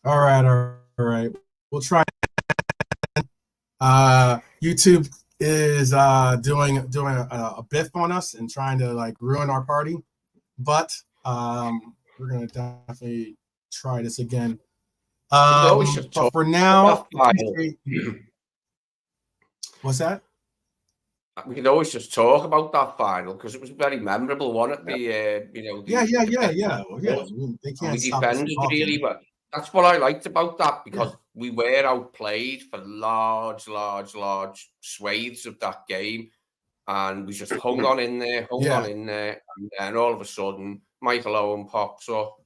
All right. We'll try. YouTube is doing a biff on us and trying to like ruin our party, but we're gonna definitely try this again. We could always just But talk for about now, that final. what's that? We could always just talk about that final because it was very memorable, wasn't it? Yeah. Well, yeah. They And we can't stop us from defended really talking. well. That's what I liked about that because we were outplayed for large swathes of that game. And we just hung on in there, and then all of a sudden, Michael Owen pops up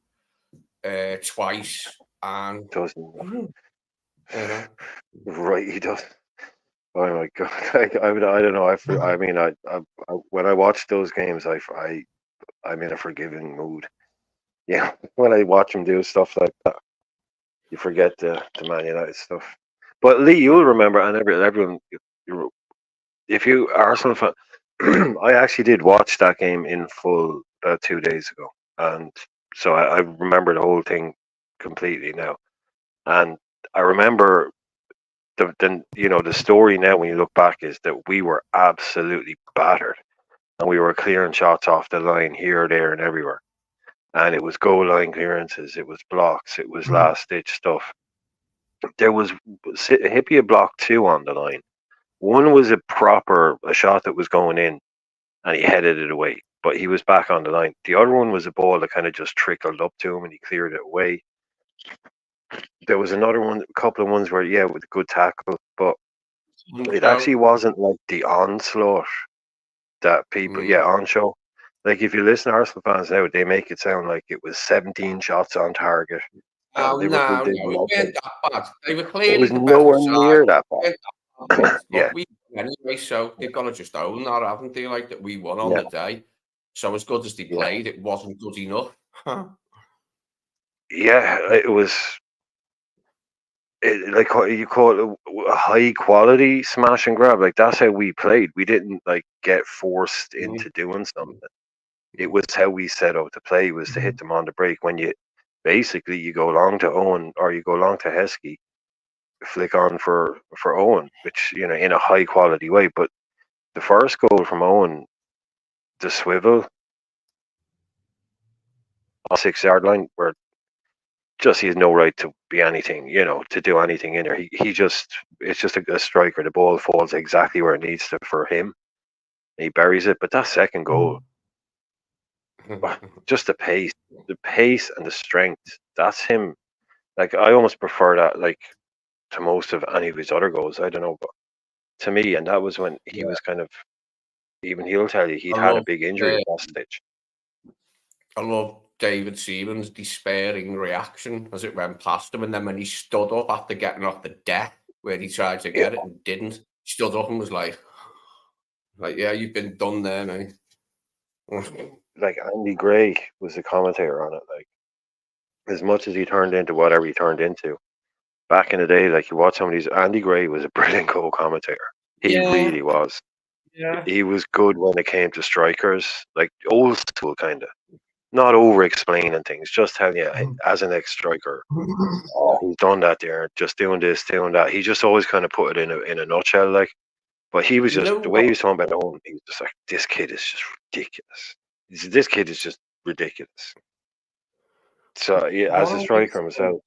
twice, and doesn't. you know, Right, he does. Oh my god! I don't know. I mean, I when I watch those games, I'm in a forgiving mood. Yeah, when I watch him do stuff like that, you forget the Man United stuff. But Lee, you'll remember, and everyone, if you Arsenal fan, I actually did watch that game in full 2 days ago, and so I remember the whole thing completely now. And I remember the story now when you look back is that we were absolutely battered, and we were clearing shots off the line here, there, and everywhere. And it was goal line clearances, it was blocks, it was last ditch stuff. There was Hippie block two on the line. One was a shot that was going in, and he headed it away, but he was back on the line. The other one was a ball that kind of just trickled up to him, and he cleared it away. There was another one, a couple of ones where, with a good tackle, but it actually wasn't like the onslaught that people, on show. Like if you listen to Arsenal fans now, they make it sound like it was 17 shots on target. Liverpool did it weren't that bad. They were clearly it was the nowhere better near side. that bad. We anyway, so they've got to just own that, haven't they? Like that we won on the day. So as good as they played, it wasn't good enough. It was. Like you call it a high quality smash and grab. Like that's how we played. We didn't like get forced into doing something. It was how we set out to play, was to hit them on the break. When you go long to Owen or you go long to Heskey, flick on for Owen, which in a high quality way. But the first goal from Owen, the swivel on 6-yard line, where just he has no right to be anything, to do anything in there. It's just a striker. The ball falls exactly where it needs to for him. He buries it. But that second goal, just the pace and the strength, that's him. Like I almost prefer that, like, to most of any of his other goals. I don't know, but to me, and that was when he was kind of, even he'll tell you he'd had a big injury at that stage. I love David Seaman's despairing reaction as it went past him, and then when he stood up after getting off the deck where he tried to get it and didn't, stood up and was like, yeah, you've been done there, mate. Like Andy Gray was the commentator on it. Like, as much as he turned into whatever he turned into back in the day, like you watch some of these, Andy Gray was a brilliant co-commentator. He really was. Yeah, he was good when it came to strikers, like old school kind of. Not over explaining things, just telling you as an ex-striker, he's done that there, just doing this, doing that. He just always kind of put it in a nutshell, like. But he was just, the way he was talking about Owen, he was just like, this kid is just ridiculous. This kid is just ridiculous. So as a striker himself,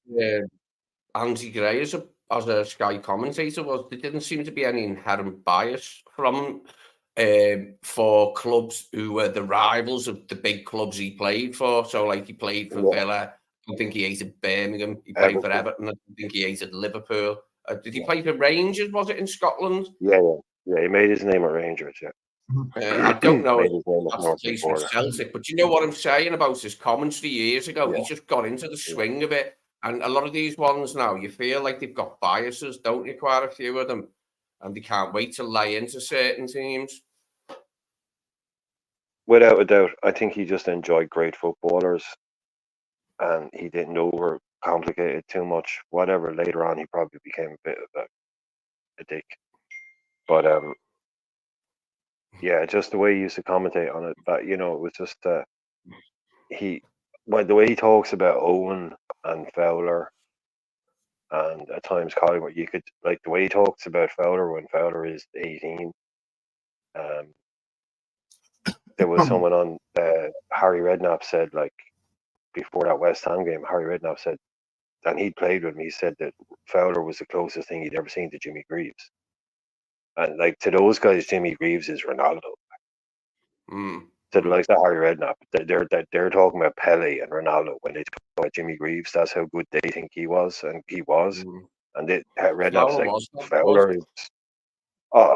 Andy Gray as a Sky commentator was there didn't seem to be any inherent bias from for clubs who were the rivals of the big clubs he played for. So like he played for Villa. I don't think he hated Birmingham. He played for Everton. I don't think he hated Liverpool. Did he play for Rangers? Was it in Scotland? Yeah. He made his name at Rangers. I don't know if that's the case with Celtic, but you know what I'm saying about his commentary years ago? He just got into the swing of it. And a lot of these ones now, you feel like they've got biases, don't you? Quite a few of them. And they can't wait to lay into certain teams. Without a doubt. I think he just enjoyed great footballers, and he didn't overcomplicate it too much. Whatever, later on, he probably became a bit of a dick. But just the way he used to commentate on it, that it was just the way he talks about Owen and Fowler And at times, Collingwood, you could, like the way he talks about Fowler when Fowler is 18. There was someone on, Harry Redknapp said, like, before that West Ham game, Harry Redknapp said, and he'd played with him, he said that Fowler was the closest thing he'd ever seen to Jimmy Greaves. And, like, to those guys, Jimmy Greaves is Ronaldo. To the likes of Harry Redknapp, they're talking about Pele and Ronaldo when they talk about Jimmy Greaves. That's how good they think he was, and he was. And Redknapp's like,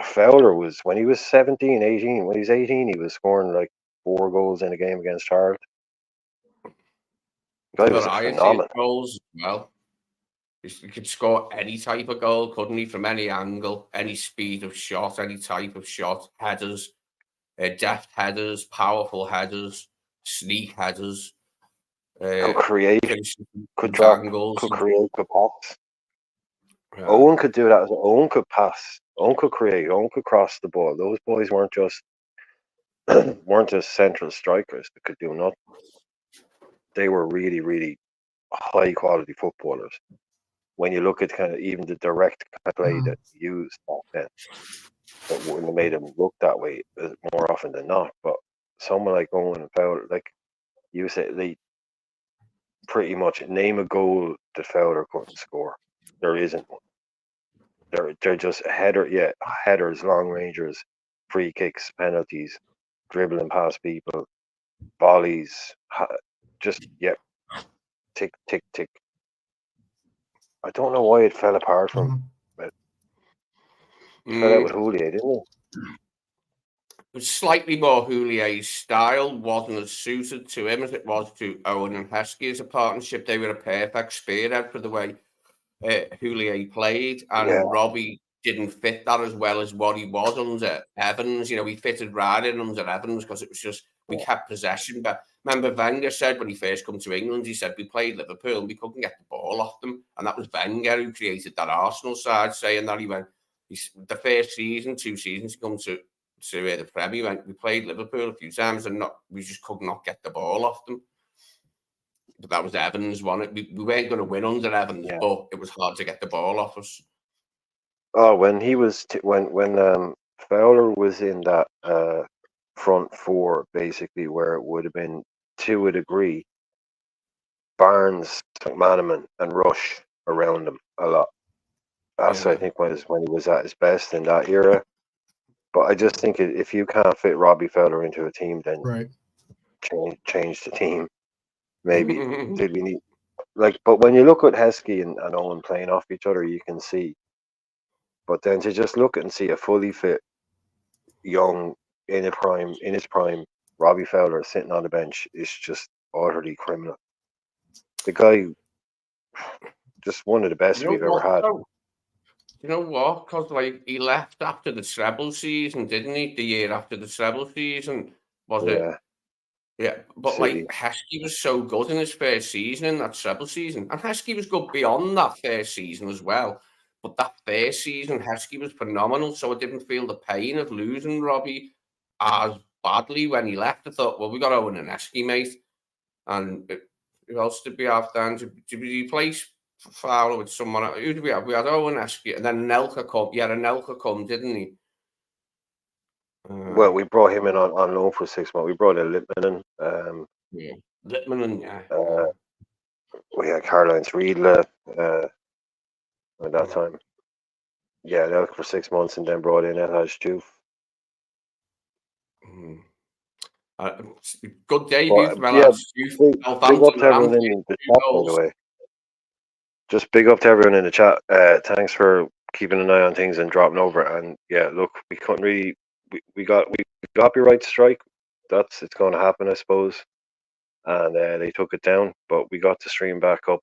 Fowler was, when he was 17, 18, when he was 18, he was scoring like 4 goals in a game against Charlotte. The guy was a phenomenon. Goals as well. He could score any type of goal, couldn't he? From any angle, any speed of shot, any type of shot, headers, deft headers, powerful headers, sneak headers. Could create, could drop, could create, could pass. Yeah. Owen could do that. Owen could pass. Owen could create. Owen could cross the ball. Those boys weren't just central strikers that could do nothing. They were really, really high quality footballers. When you look at kind of even the direct play that you used back then, that wouldn't have made them look that way more often than not. But someone like Owen and Fowler, like you said, they pretty much name a goal that Fowler couldn't score. There isn't one. They're just headers, long rangers, free kicks, penalties, dribbling past people, volleys, tick, tick, tick. I don't know why it fell apart from it. Fell out with Houllier, didn't it? It was slightly more Houlier's style, wasn't as suited to him as it was to Owen and Heskey as a partnership. They were a perfect spearhead for the way Houllier played, and Robbie didn't fit that as well as what he was under Evans. You know, he fitted right in under Evans because it was just, we kept possession. But remember Wenger said when he first come to England, he said we played Liverpool and we couldn't get the ball off them. And that was Wenger who created that Arsenal side, saying that he went, the first season, 2 seasons, he come to the Premier, he went, we played Liverpool a few times and we just could not get the ball off them. But that was Evans one. We weren't going to win under Evans, but it was hard to get the ball off us. Oh, when he was when Fowler was in that front four, basically where it would have been to a degree, Barnes, McManaman, and Rush around him a lot. That's I think when he was at his best in that era. But I just think if you can't fit Robbie Fowler into a team, then change the team. Maybe did we need but when you look at Heskey and Owen playing off each other, you can see. But then to just look and see a fully fit, young, in his prime, Robbie Fowler sitting on the bench is just utterly criminal. The guy, just one of the best we've ever had. You know what? Because he left after the treble season, didn't he? The year after the treble season, was it? Yeah, but Heskey was so good in his first season, in that treble season, and Heskey was good beyond that first season as well. But that first season, Heskey was phenomenal, so I didn't feel the pain of losing Robbie as badly when he left. I thought, well, we got Owen and Heskey, mate. And who else did we have then? Did we replace Fowler with someone else? Who did we have? We had Owen, Heskey, and then Nelka come. Yeah, Nelka come, didn't he? Well, we brought him in on loan for 6 months. We brought in Littman in. Littman, we had Karl-Heinz Riedle at that time. Yeah, Nelk for 6 months and then brought in Elhaj Diouf. Good debut from Elhaj Diouf. Big up to everyone in the chat, by the way. Just big up to everyone in the chat. Thanks for keeping an eye on things and dropping over. And yeah, look, we couldn't really. We got copyright strike. It's going to happen, I suppose. And they took it down, but we got the stream back up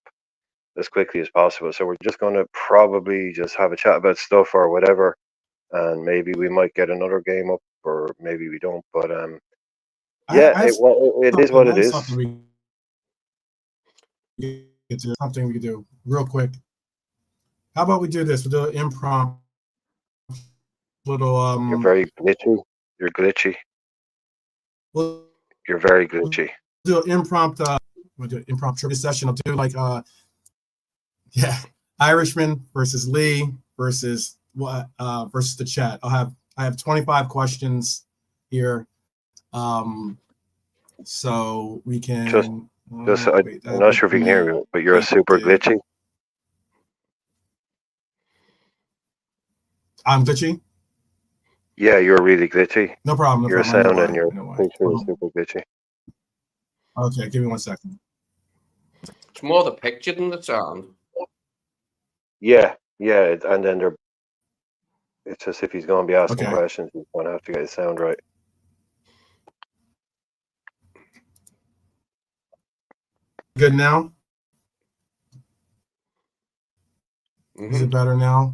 as quickly as possible. So we're just going to probably just have a chat about stuff or whatever, and maybe we might get another game up, or maybe we don't. But it is what it is. Something we could do real quick. How about we do this? We'll do an impromptu little. You're very glitchy. You're glitchy. You're very glitchy. We'll do an impromptu. We'll do an impromptu session. I'll do Irishman versus Lee versus versus the chat. I have 25 questions here. So we can just I'm not sure if you can hear me, but you're super glitchy. I'm glitchy? Yeah, you're really glitchy. No problem. Your sound and your picture is super glitchy. Okay, give me 1 second. It's more the picture than the sound. Yeah, and then it's as if he's going to be asking questions. He's going to have to get his sound right. Good now? Is it better now?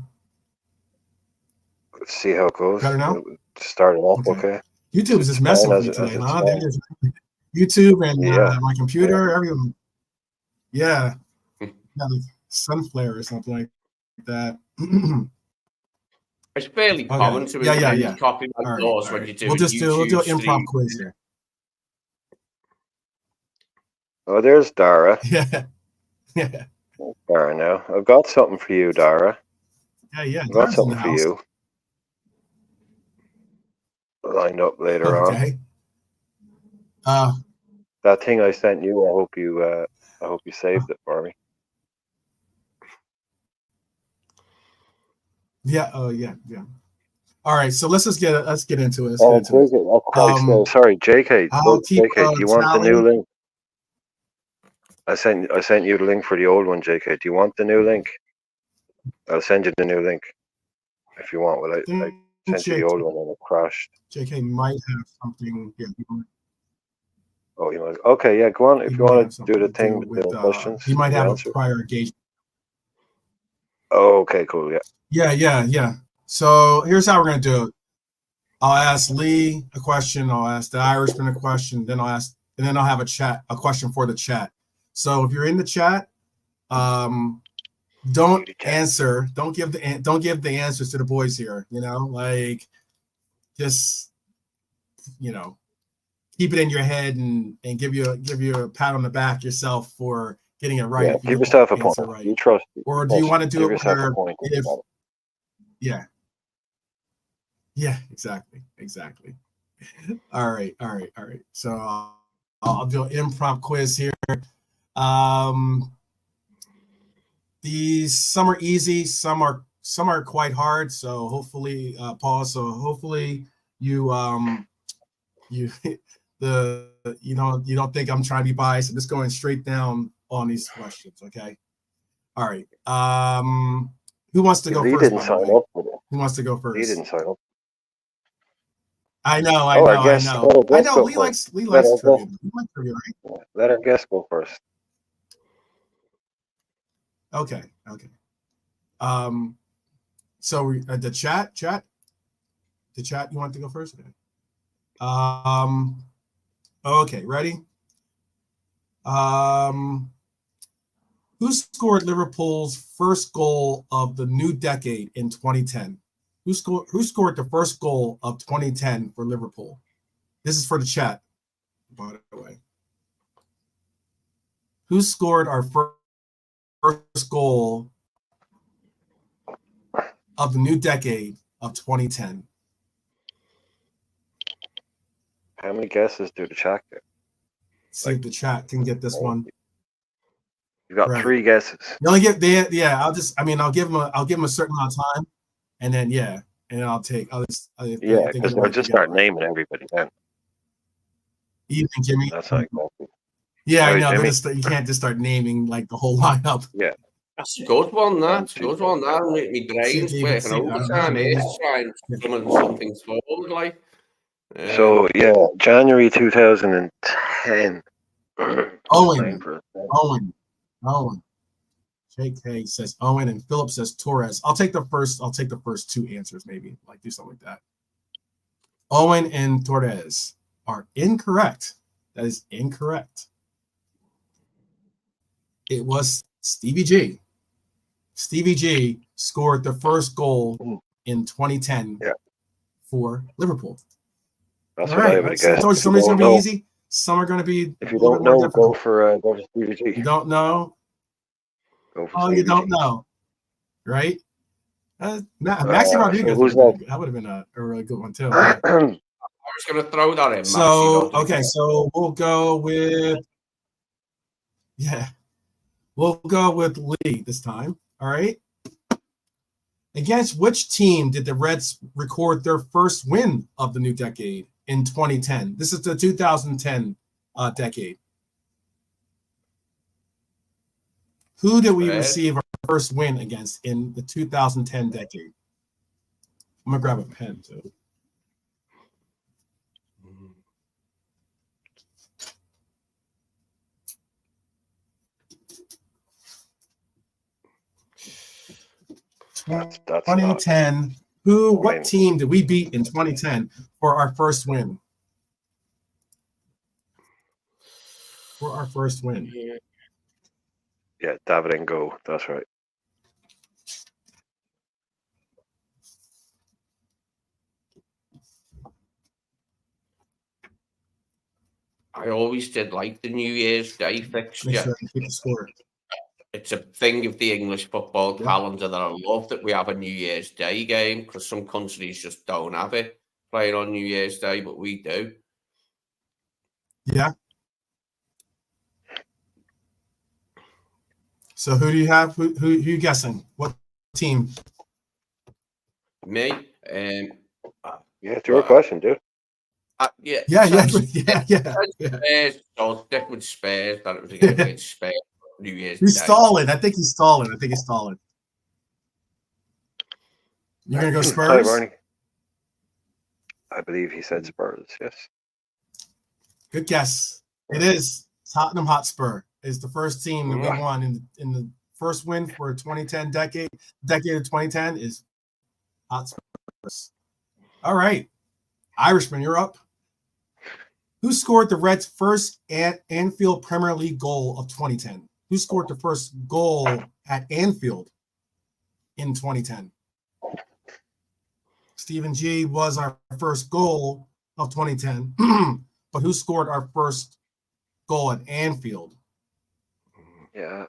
Let's see how it goes. Better now? Start it off, okay. YouTube is just messing with me today, huh? YouTube and my computer, everyone. Yeah. Like sun flare or something like that. It's fairly common to copy my doors when you do we'll do an improv quiz here. Oh, there's Dara. Yeah. Dara now. I've got something for you, Dara. Yeah. I've got something for you. Lined up later on. That thing I sent you, I hope you saved it for me. Yeah. Oh, yeah. All right. So let's get into it. Sorry, JK. JK, do you want the new link? I sent you the link for the old one, JK. Do you want the new link? I'll send you the new link if you want. Well, I sent you the old one and it crashed. JK might have something. Yeah. Oh, you might. Okay, yeah. Go on. If you want to do the thing with the questions, he might have a prior engagement. Oh, okay, cool. Yeah. Yeah. So here's how we're gonna do it. I'll ask Lee a question. I'll ask the Irishman a question. Then I'll have a question for the chat. So if you're in the chat, don't answer. Don't give the answers to the boys here. Just keep it in your head and give you a pat on the back yourself for getting it right. Yeah, give yourself a point. Right. You trust. Or do you want to do it where Yeah, exactly. All right. So I'll do an impromptu quiz here. These some are easy, some are quite hard. So hopefully, Paul. So hopefully you don't think I'm trying to be biased. I'm just going straight down on these questions. Okay. All right. Who wants to go first? Didn't sign up for it. Who wants to go first? He didn't sign up. I know. I know. Lee likes trivia. You like trivia, right? Yeah, let our guest go first. Okay. So the chat. You want to go first? Okay. Ready? Who scored Liverpool's first goal of the new decade in 2010? Who scored the first goal of 2010 for Liverpool? This is for the chat, by the way. Who scored our first goal of the new decade of 2010? How many guesses do the chat get? See if the chat can get this one. You got 3 guesses. You only get I'll give them a certain amount of time, and then because we'll just start naming everybody then. Even Jimmy. That's not exactly. Yeah, I know. You can't just start naming like the whole lineup. Yeah. That's a good one. That's a good one. That make me brains working overtime here to try and summon something forward. Like. So yeah, January 2010. Owen. JK says Owen and Philip says Torres. I'll take the first 2 answers, maybe do something like that. Owen and Torres are incorrect. That is incorrect. It was Stevie G. Stevie G scored the first goal in 2010 for Liverpool. That's what I would guess. I told you some are going to be easy. Some are going to be. If you don't know, go for Stevie G. You don't know? Go for you don't know. right? Maxi Rodriguez who's that would have been a really good one too. Yeah. I was going to throw that in. So so we'll go with Lee this time. All right. Against which team did the Reds record their first win of the new decade in 2010? This is the 2010 decade. Who did we receive our first win against in the 2010 decade? I'm going to grab a pen too. That's 2010. What team did we beat in 2010 for our first win? For our first win. Yeah, David and Go. That's right. I always did like the New Year's Day fixture. Make sure I keep the score. It's a thing of the English football calendar that I love, that we have a New Year's Day game, because some countries just don't have it playing on New Year's Day, but we do. Yeah. So who do you have? Who you guessing? What team? Me? Yeah, it's your question, dude. Yeah. Yeah. Spurs. So stick with Spurs. That it was against Spurs. New Year's He's Day. stalling. I think he's stalling. You're gonna go Spurs? Hi, Barney. I believe he said Spurs. Yes. Good guess. It is Tottenham Hotspur. Is the first team that we won in the first win for 2010 decade of 2010 is Hotspurs. All right, Irishman, you're up. Who scored the Reds' first Anfield Premier League goal of 2010? Who scored the first goal at Anfield in 2010? Stephen G was our first goal of 2010, but who scored our first goal at Anfield? Yeah.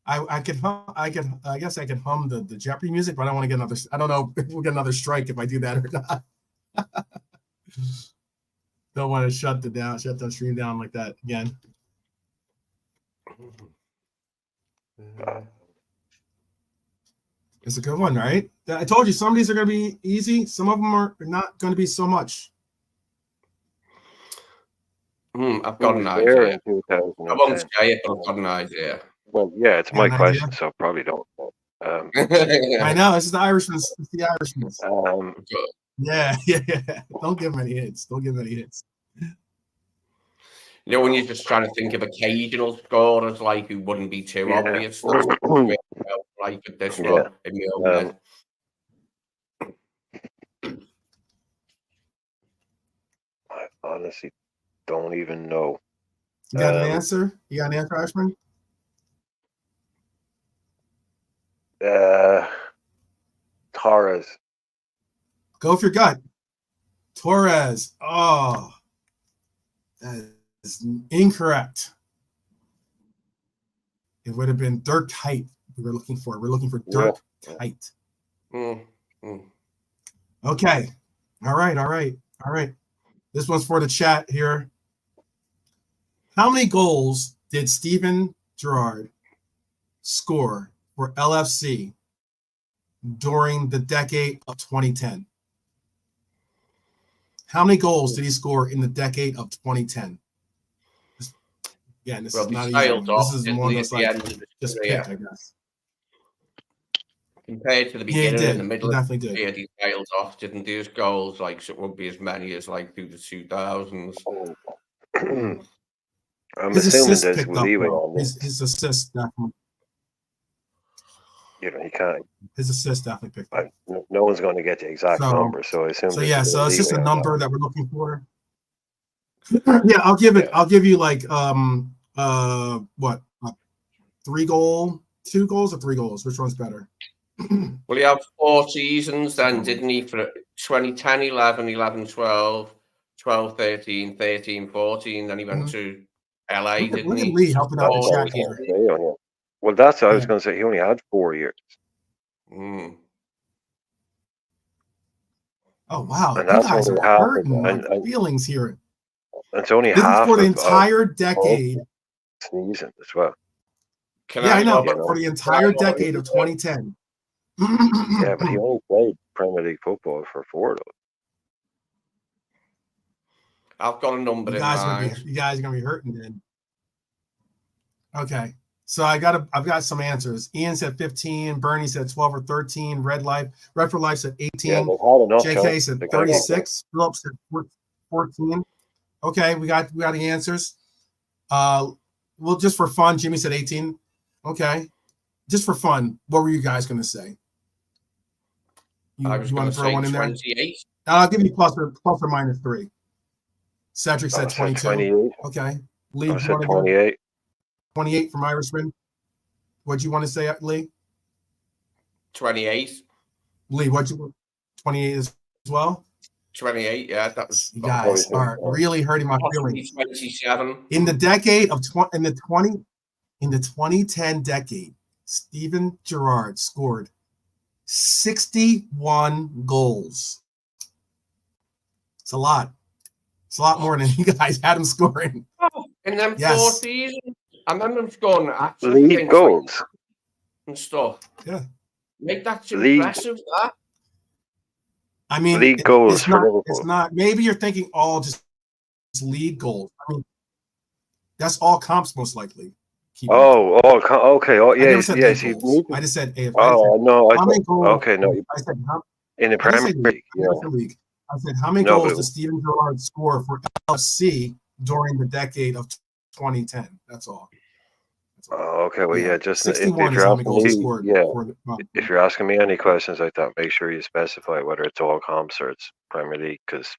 I guess I could hum the Jeopardy music, but I don't want to get another. I don't know if we'll get another strike if I do that or not. Don't want to shut the stream down like that again. It's a good one, right? I told you some of these are going to be easy. Some of them are not going to be so much. I've got an idea. I won't say it, but I've got an idea. Well, yeah, it's my question, so probably don't. I know, this is the Irishman's. It's the Irishman's. Yeah. Don't give him any hits. You know, when you're just trying to think of occasional scorers, like, who wouldn't be too obvious. Like with this one in my own head. I honestly don't even know. You got an answer? You got an answer, Irishman? Torres. Go with your gut. Torres. Oh, that is incorrect. It would have been Dirk Kuyt we were looking for. We're looking for Dirk Kuyt. Okay. All right. This one's for the chat here. How many goals did Steven Gerrard score for LFC during the decade of 2010? How many goals did he score in the decade of 2010? Again, this is not easy. This is one that's like just pick, I guess. Compared to the beginning and the middle, he definitely did. He tailed off, didn't do his goals, like, so it won't be as many as like through the 2000s. I'm his assuming assist there's picked up, leeway on this. His assist definitely. You know, you can't. His assist definitely picked up. No one's going to get the exact number, so I assume. So yeah, so it's just a number that we're looking for. Yeah, I'll give it. I'll give you like what? 2 goals or 3 goals? Which one's better? Well, he had 4 seasons then, didn't he? For 2010, 11, 11, 12, 12, 13, 13, 14. Then he went to LA, Look at didn't he? Lee helping out the chat Okay, here. yeah. Well, that's what I was Yeah. going to say. He only had 4 years. Mm. Oh wow, And you that's guys only are half of hurting my and feelings here. it's only This is half for the of entire decade. season as well. Can Yeah, I know, lob but it? for the Can entire lob it? decade of 2010. Yeah, but he only played Premier League football for 4 though. I've got a number You in guys mind. are gonna be hurting then. Okay, so I've got some answers. Ian said 15. Bernie said 12 or 13. Red for Life said 18. Yeah, they've had enough. JK said 36. Philip said 14. Okay, we got the answers. Well, just for fun, Jimmy said 18. Okay, just for fun, what were you guys gonna say? I was You going want to to throw say one in there? 28. I'll give you plus or minus 3. Cedric said 22. 28. Okay. Lee, I you said want to go 28. 28 from Irishman? What'd you want to say, Lee? 28. Lee, what'd you 28 as well? 28, yeah, that was. You guys are really hurting my feelings. 27. In the decade of 2010 decade, Steven Gerrard scored 61 goals. It's a lot. It's a lot more than you guys had him scoring. Oh, in them 4 seasons, I remember him scoring league goals and stuff. Yeah, make that impressive. That I mean, league goals it's for not. Liverpool. It's not. Maybe you're thinking all just league goals. I mean, that's all comps most likely. Okay. Oh, I never yes, said yes. league goals. I just said AFC. Oh, no. How many goals? Okay, no. I said how, In the I didn't Premier say League, I never said league. I said how many goals did Steven Gerrard score for LFC during the decade of 2010? That's all. Oh, okay. Well, yeah. Just if 61 is you're how many asking goals he me, scored. yeah. For If you're asking me any questions like that, make sure you specify whether it's all comps or it's Premier League, because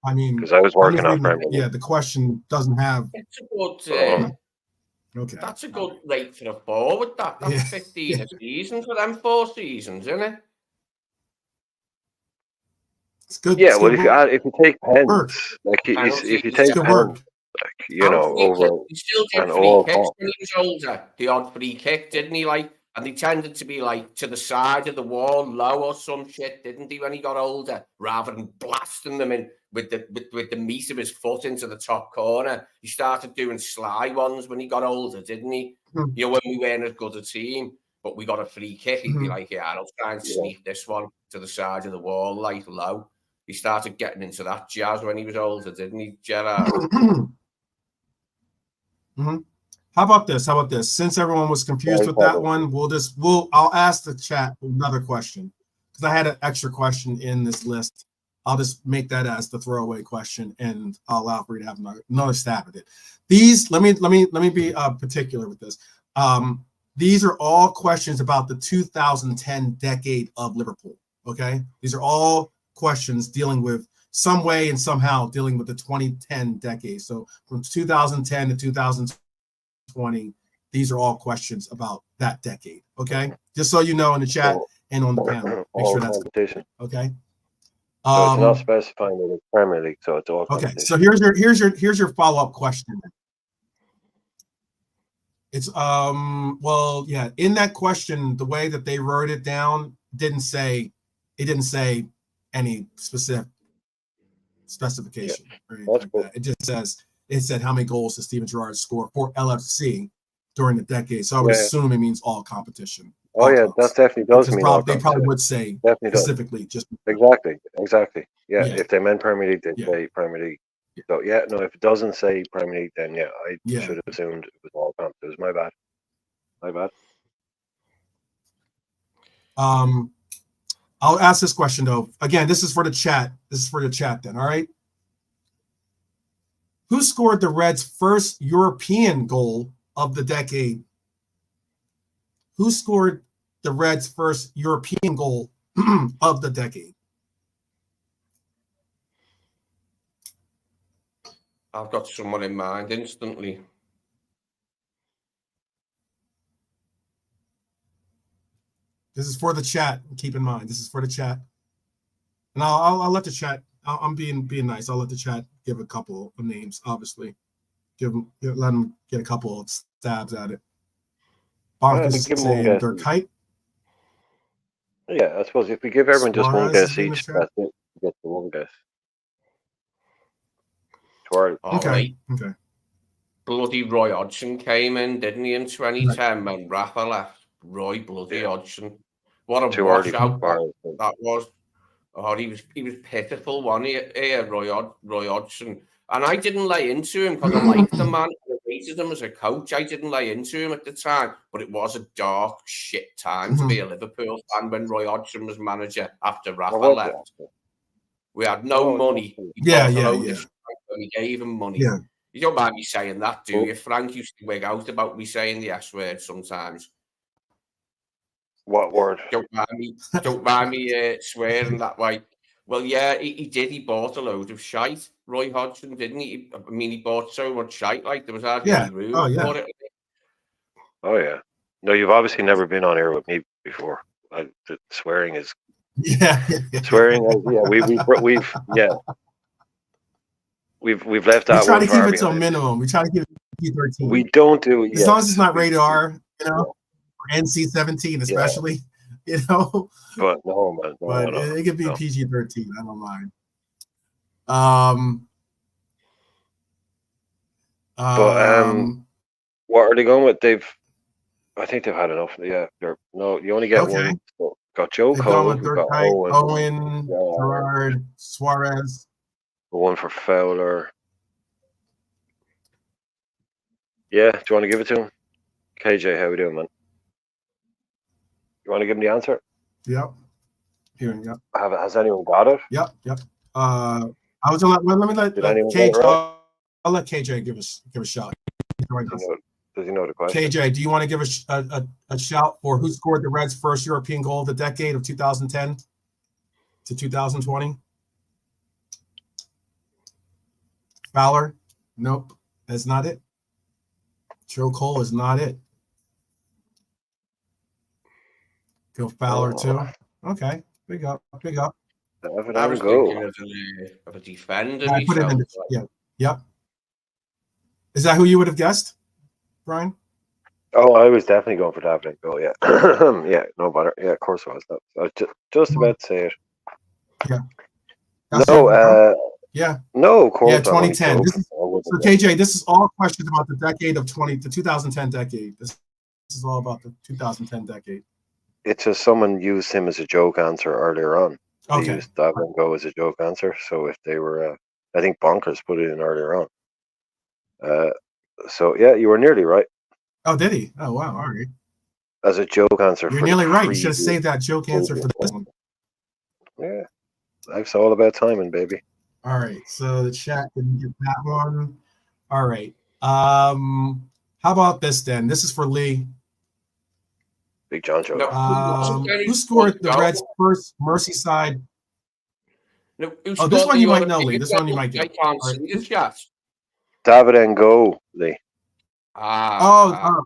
I mean, because I was working on Premier League. Yeah, the question doesn't have. it's a good. Okay. That's a good rate for a forward. That's 15 a season for them 4 seasons, isn't it? It's good. Yeah, it's well, good if you take pens, like if you take pens, like over he still did and free all kicks comps. when he was older. The odd free kick, didn't he? Like, and they tended to be like to the side of the wall, low or some shit, didn't he? When he got older, rather than blasting them in with the meat of his foot into the top corner, he started doing sly ones when he got older, didn't he? You know, when we weren't as good a team, but we got a free kick, he'd be like, "Yeah, I'll try and sneak this one to the side of the wall, like low." He started getting into that jazz when he was older, didn't he, Gerrard? How about this? Since everyone was confused with that one, I'll ask the chat another question, because I had an extra question in this list. I'll just make that as the throwaway question, and I'll allow for you to have another stab at it. These, let me be particular with this. These are all questions about the 2010 decade of Liverpool. Okay, these are all questions dealing with some way and somehow dealing with the 2010 decade. So from 2010 to 2020, these are all questions about that decade. Okay, just so you know, in the chat and on the panel, make sure that's competition. Okay. So it's not specifying that it's Premier League, so it's all competition. Okay. So here's your follow-up question. It's well, yeah, in that question, the way that they wrote it down didn't say any specification or anything like that. It just said how many goals did Steven Gerrard score for LFC during the decade. So I would assume it means all competition. Oh yeah, that definitely does mean all they probably would say definitely specifically does. just Exactly. Yeah, if they meant Premier League, they'd say Premier League. So no, if it doesn't say Premier League, then I should have assumed it was all comp. It was my bad. I'll ask this question though. Again, this is for the chat. Then, all right. Who scored the Reds' first European goal of the decade? Who scored the Reds' first European goal of the decade? I've got someone in mind instantly. This is for the chat. Keep in mind, this is for the chat, and I'll let the chat I'm being nice. I'll let the chat give a couple of names. Obviously, let them get a couple of stabs at it. Bonkers give 'em one saying guess. Dirk Kuyt. Yeah, I suppose if we give everyone just one Suarez is guess in the each, chat. that's it. Get the one guess. Suarez. All Okay. right. Okay. Bloody Roy Hodgson came in, didn't he, in 2010 when Rafa left? Roy bloody Hodgson. What a Too early washout for that was. Oh, he was pitiful, wasn't he, Roy Hodgson? And I didn't lay into him because I liked the man. I rated him as a coach. I didn't lay into him at the time, but it was a dark shit time to be a Liverpool fan when Roy Hodgson was manager after Rafa left. We had no money. Yeah. When we gave him money. Yeah. You don't mind me saying that, do you? Frank used to wig out about me saying the S word sometimes. What word? Don't mind me swearing that way. Well, yeah, he did. He bought a load of shite. Roy Hodgson, didn't he? I mean, he bought so much shite, like there was hardly any room for it. Oh yeah. No, you've obviously never been on air with me before. The swearing is. Yeah. Swearing. We've left that. We try one to keep far it to a behind. minimum. We try to keep it PG-13. We don't do as long as it's not rated R, you know, or NC-17 especially, you know. But no, man. But it could be PG-13. I don't mind. What are they going with? I think they've had enough. Yeah. You only get one. So got Joe Cole. We've got Owen, Gerrard, Suarez. One for Fowler. Yeah, do you want to give it to him? KJ, how we doing, man? You want to give him the answer? Yep. Here we go. Has anyone got it? Yep. I was gonna let me let KJ. I'll let KJ give a shot. Does he know the question? KJ, do you want to give a shout for who scored the Reds' first European goal of the decade of 2010 to 2020? Fowler? Nope, that's not it. Joe Cole is not it. Go Fowler too. Okay, big up. I was thinking of a defender. I put it in yep. Is that who you would have guessed, Brian? Oh, I was definitely going for David and Go. Yeah, yeah, no bother. Yeah, of course I was. I was just about to say it. Yeah. No, of course. Yeah, 2010. So KJ, this is all questions about the decade of the 2010 decade. This is all about the 2010 decade. It's just someone used him as a joke answer earlier on. They used David and Go as a joke answer. So if they were, I think Bonkers put it in earlier on. So yeah, you were nearly right. Oh, did he? Oh, wow. All right. As a joke answer. You're nearly right. You should have saved that joke answer for this one. Yeah. Life's all about timing, baby. All right. So the chat didn't get that one. All right. How about this then? This is for Lee. Big John joke. Who scored the Reds' first Merseyside? No, this one you might know, Lee. This one you might get. I can't see the chat. David and Go, Lee. Yeah,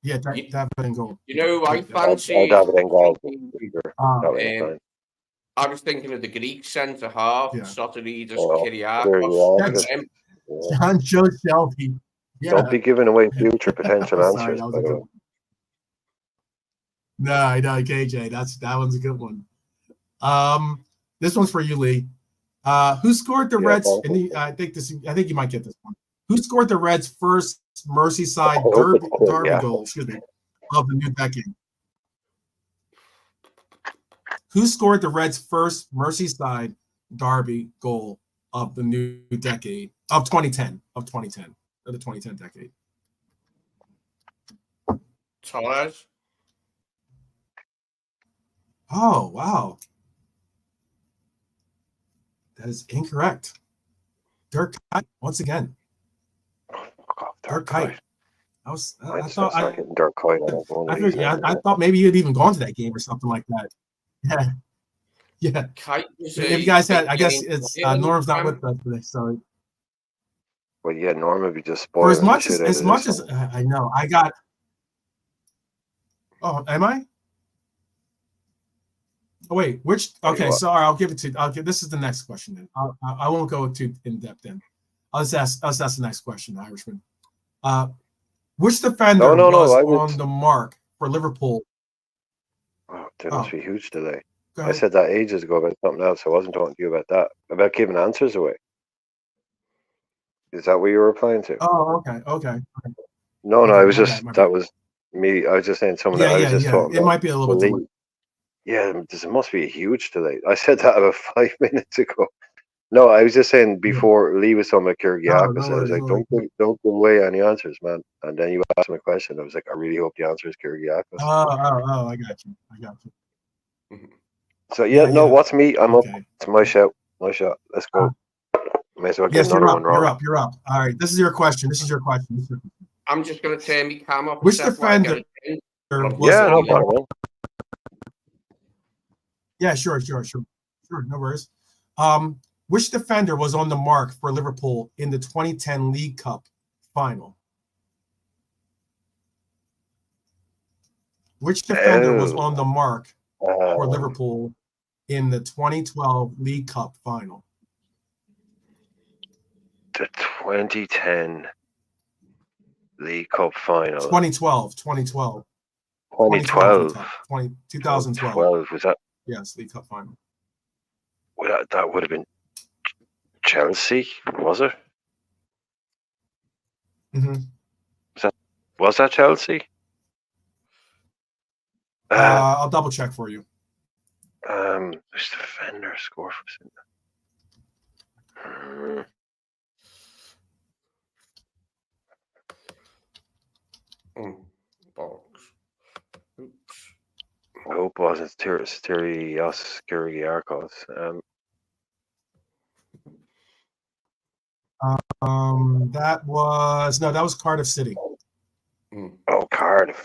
David and Go. You know, I fancy. David and Go. I was thinking of the Greek centre half, Sotiridis, Kyriakos. John Joe Shelby. Yeah. Don't be giving away future potential answers. No, I know, KJ. That one's a good one. This one's for you, Lee. Who scored the Reds? I think you might get this one. Who scored the Reds' first Merseyside derby goal? Excuse me, of the new decade. Who scored the Reds' first Merseyside derby goal of the new decade of 2010 of the 2010 decade? Torres. Oh, wow. That is incorrect. Dirk Kuyt, once again. Dirk Kuyt. I thought maybe you'd even gone to that game or something like that. Yeah. If you guys had, I guess it's Norm's not with us today, so. Well, yeah, Norm would be just spoiled. For as much as I know, I got. Oh, am I? Oh wait, which? Okay, what? sorry, I'll give it to. I'll give. This is the next question. Then I won't go too in depth. Then I'll just ask. The next question, Irishman. Which defender No, was I on was. the mark for Liverpool? Oh, there must Oh, be a huge delay. go I ahead. said that ages ago about something else. I wasn't talking to you about that. About giving answers away. Is that what you were replying to? Oh, okay. No, Okay, I was my bad, just my bad. that was me. I was just saying some of that. Yeah, I was just talking It about might be a little bit delay. delayed. Yeah, there must be a huge delay. I said that about 5 minutes ago. No, I was just saying Yeah. before Lee was talking about No, no Kyrgiakis, I was worries, like, no worries. don't give away any answers, man. And then you asked me a question. I was like, I really hope the answer is Kyrgiakis. Oh, I got you. So yeah, no, Yeah. what's me? I'm up. Okay. It's my shout. My shot. Let's go. May as well get Yes, another you're one up. wrong. You're up. All right. This is your question. I'm just going to turn my cam off. Which defender was? Yeah, no problem. Yeah, sure. No worries. Which defender was on the mark for Liverpool in the 2010 League Cup final? Which defender was on the mark for Liverpool in the 2012 League Cup final? The 2010 League Cup final. 2012. 2012. 2012. Was that? Yes, League Cup final. Well, that would have been Chelsea, was it? Mm-hmm. Was that Chelsea? I'll double check for you. Which defender scored for? Box. Oops. I hope it wasn't Kyrgiakis. That was Cardiff City. Oh, Cardiff.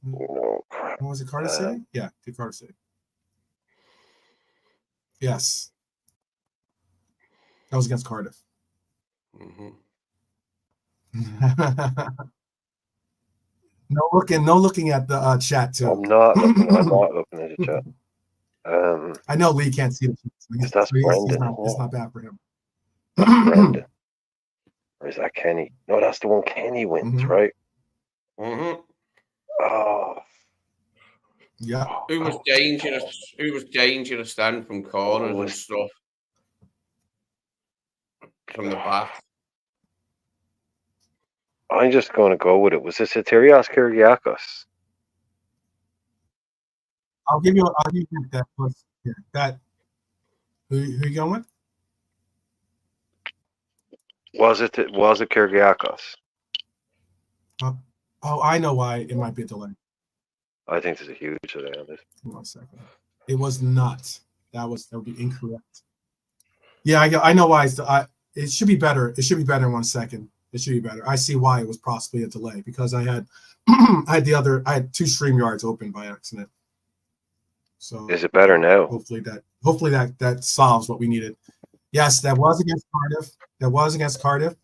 Oh, was it Cardiff City? Yeah, Cardiff City. Yes. That was against Cardiff. Mm-hmm. No looking at the chat too. I'm not looking at the chat. I know Lee can't see the chat. That's Brendan. It's not bad for him. That's Brendan. Or is that Kenny? No, that's the one Kenny wins, right? Mm-hmm. Oh. Yeah. Who was dangerous? Who was dangerous then from corners and stuff? From the back. I'm just going to go with it. Was this a Kyrgiakis? I'll give you that plus. Yeah, that. Who you going with? Was it Kyrgiakis? Oh, I know why it might be a delay. I think there's a huge delay on this. 1 second. It was not. That would be incorrect. Yeah, I know why. It should be better. It should be better in 1 second. It should be better. I see why it was possibly a delay because I had I had two StreamYards open by accident. So is it better now? Hopefully that solves what we needed. Yes, that was against Cardiff.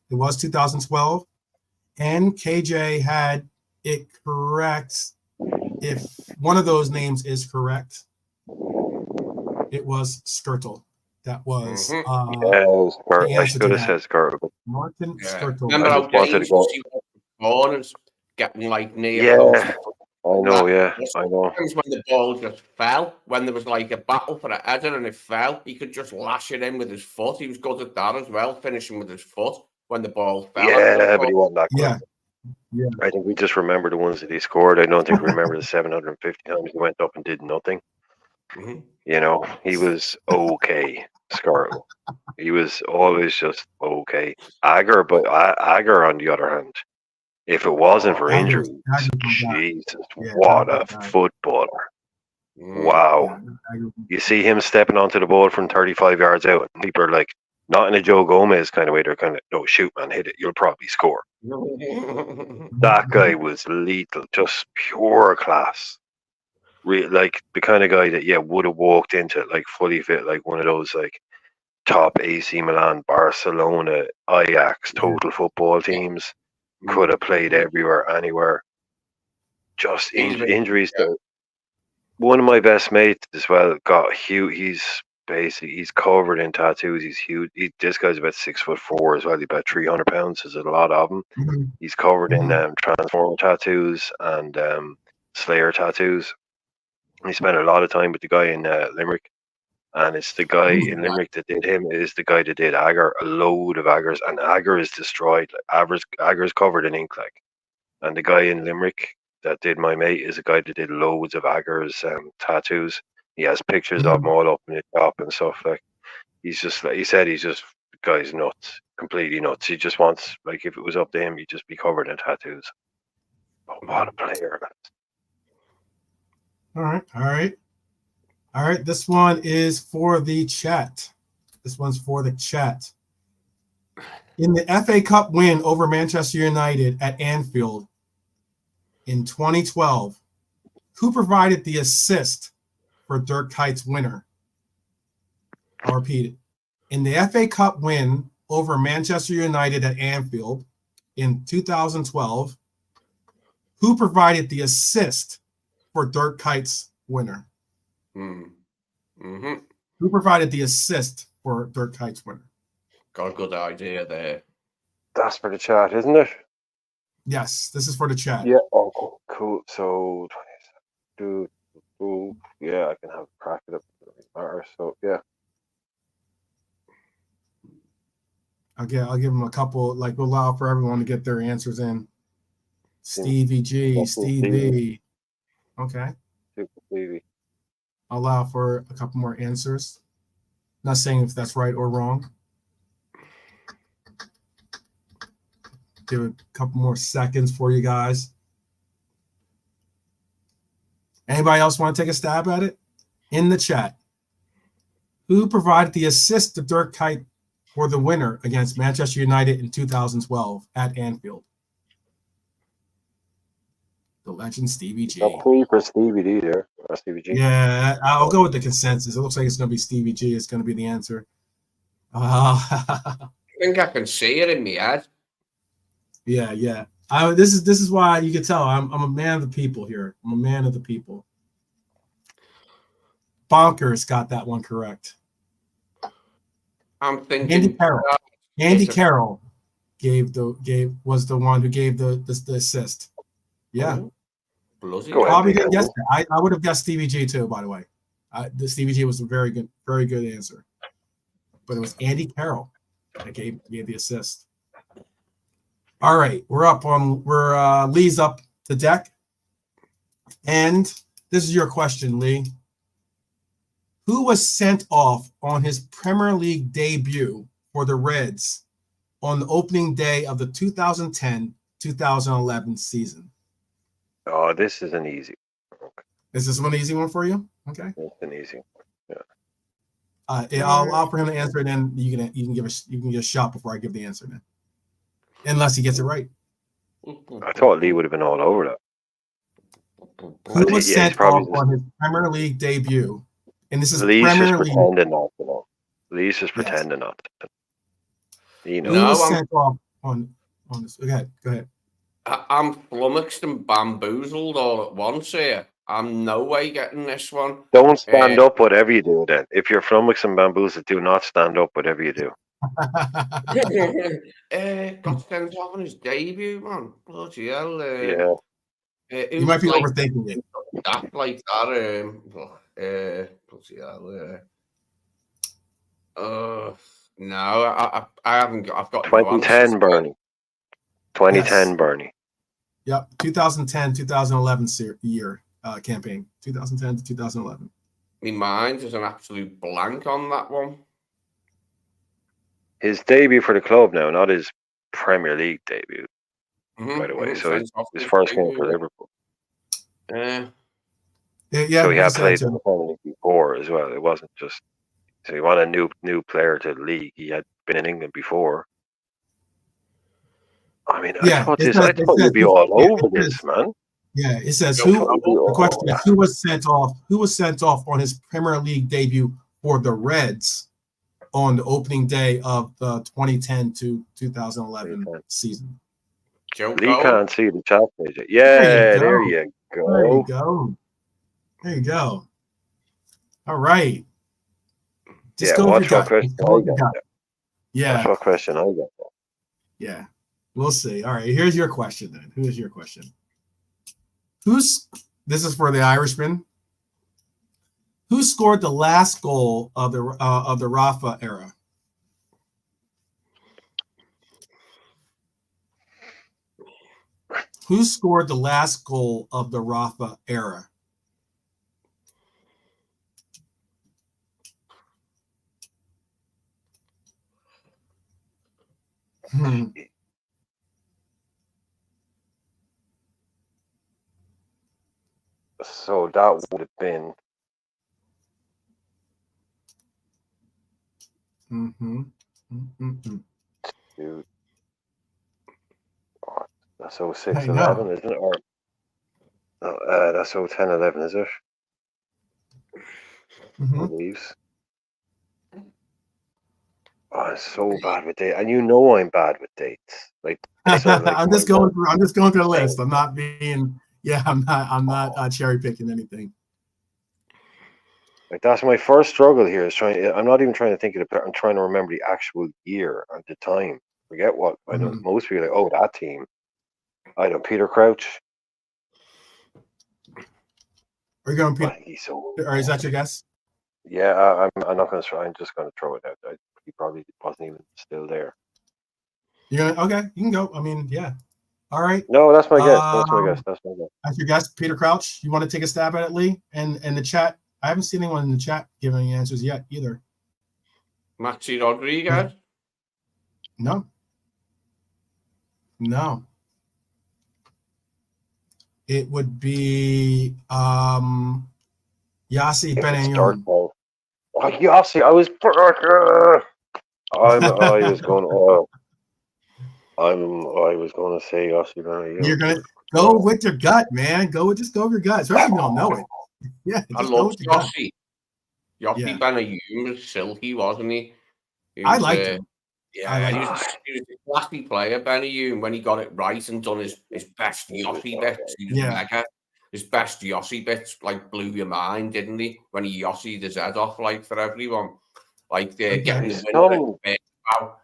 It was 2012. And KJ had it correct. If one of those names is correct, it was Skrtel. That was I should have said Skrtel. Martin Skrtel. Remember how dangerous he was corners getting like near post. I know, I know. Sometimes when the ball just fell, when there was like a battle for a header and it fell, he could just lash it in with his foot. He was good at that as well, finishing with his foot when the ball fell. Yeah, but he wasn't that good. Yeah. I think we just remember the ones that he scored. I don't think we remember the 750 times he went up and did nothing. Mm-hmm. You know, he was okay, Skrtel. He was always just okay. Agger on the other hand, if it wasn't for injuries, Jesus, what a footballer. Wow. You see him stepping onto the ball from 35 yards out, and people are like, not in a Joe Gomez kind of way, they're kind of, no, shoot, man, hit it, you'll probably score. That guy was lethal, just pure class. Like the kind of guy that, would have walked into it, like fully fit, like one of those, like, top AC Milan, Barcelona, Ajax, total football teams. Could have played everywhere, anywhere. Just injuries to one of my best mates as well got huge. He's covered in tattoos. He's huge. This guy's about 6'4" as well. He's about 300 pounds. There's a lot of them. Mhm. He's covered in Mhm. Transformer tattoos and Slayer tattoos. He spent a lot of time with the guy in Limerick, and it's the guy Who's in that? Limerick that did him. It is the guy that did Agar, a load of Agars, and Agar is destroyed. Like Agar's covered in ink, like. And the guy in Limerick that did my mate is a guy that did loads of Agars tattoos. He has pictures of them Mhm. all up in his shop and stuff. Like he's just like he said, the guy's nuts, completely nuts. He just wants, like, if it was up to him, he'd just be covered in tattoos. Oh, what a player! All right. All right. All right. This one is for the chat. This one's for the chat. In the FA Cup win over Manchester United at Anfield in 2012, who provided the assist for Dirk Kuyt's winner? I'll repeat it. In the FA Cup win over Manchester United at Anfield in 2012, who provided the assist for Dirk Kuyt's winner? Mm-hmm. Who provided the assist for Dirk Kuyt's winner? Got a good idea there. That's for the chat, isn't it? Yes, this is for the chat. Yeah. Oh, cool. So, yeah, I can have a crack at it. So, yeah. I'll give them a couple. Like, we'll allow for everyone to get their answers in. Stevie G, Stevie. Okay. Super Stevie. I'll allow for a couple more answers. Not saying if that's right or wrong. Give it a couple more seconds for you guys. Anybody else want to take a stab at it? In the chat. Who provided the assist to Dirk Kuyt for the winner against Manchester United in 2012 at Anfield? The legend Stevie G. Got 3 for Stevie D there. Stevie G. Yeah, I'll go with the consensus. It looks like it's going to be Stevie G. It's going to be the answer. I think I can see it in my head. Yeah. This is why you can tell I'm a man of the people here. I'm a man of the people. Bonkers got that one correct. I'm thinking Andy Carroll was the one who gave the assist. Yeah. Probably didn't guess that. I would have guessed Stevie G too, by the way. The Stevie G was a very good answer. But it was Andy Carroll that gave the assist. All right, Lee's up the deck. And this is your question, Lee. Who was sent off on his Premier League debut for the Reds on the opening day of the 2010-2011 season? Oh, this is an easy. Okay. Is this one an easy one for you? Okay. It's an easy one. Yeah. I'll allow for him to answer, and then you can give a shot before I give the answer, then, unless he gets it right. I thought Lee would have been all over that. Who was sent off on his Premier League debut? And this is Lee's Premier just League. Pretending not to know. Lee's just pretending not to. Who was sent off on this? Go ahead. I'm flummoxed and bamboozled all at once here. I'm no way getting this one. Don't stand up, whatever you do, then. If you're flummoxed and bamboozled, do not stand up, whatever you do. Got sent off on his debut, man. Bloody hell. Yeah. You might be overthinking it. That like that. Bloody hell. No, I haven't got. I've got 2010, Bernie. 2010, yes. Bernie. Yep, 2010-2011 year campaign. 2010 to 2011. My mind is an absolute blank on that one. His debut for the club now, not his Premier League debut, by the way. So his first game for Liverpool. Yeah. So he had played in the Premier League before as well. It wasn't just. So he wanted a new player to the league. He had been in England before. I mean, I thought you'd be all over this, man. Yeah, it says the question is who was sent off on his Premier League debut for the Reds on the opening day of the 2010 to 2011 season. Lee can't see the chat page. Yeah, there you go. There you go. There you go. All right. Yeah, watch what question I got. Yeah. Watch what question I got. Yeah. We'll see. All right. Here's your question then. Who is your question? This is for the Irishman. Who scored the last goal of the Rafa era? Who scored the last goal of the Rafa era? So that would have been. Dude. Oh, that's 06-11, isn't it? Or that's 010-11, is it? Mm-hmm. Leaves. Oh, I'm so bad with dates, and you know I'm bad with dates. Like, I'm just going through the list. I'm not being. Yeah, I'm not cherry picking anything. Like, that's my first struggle here. I'm not even trying to think of it. I'm trying to remember the actual year at the time. Forget what I know. Most people are like, oh, that team. I know Peter Crouch. Are you going Peter? Or is that your guess? Yeah, I'm not going to try. I'm just going to throw it out. He probably wasn't even still there. You're gonna okay? You can go. I mean, yeah. All right. No, that's my guess. That's my guess. That's your guess, Peter Crouch. You want to take a stab at it, Lee? And in the chat, I haven't seen anyone in the chat giving any answers yet either. Maxi Rodriguez? No. It would be Yossi Benayoun. Oh, Yossi, I was going. I was going to say Yossi Benayoun. You're gonna go with your gut, man. Just go with your gut, especially if you don't know it. Yeah, I love Yossi. Yossi Benayoun was silky, wasn't he? I liked him. Yeah, he was a classy player, Benayoun, when he got it right and done his best Yossi bits. He was mega. His best Yossi bits like blew your mind, didn't he? When he Yossi'd his head off like for everyone. Like getting the win. Wow.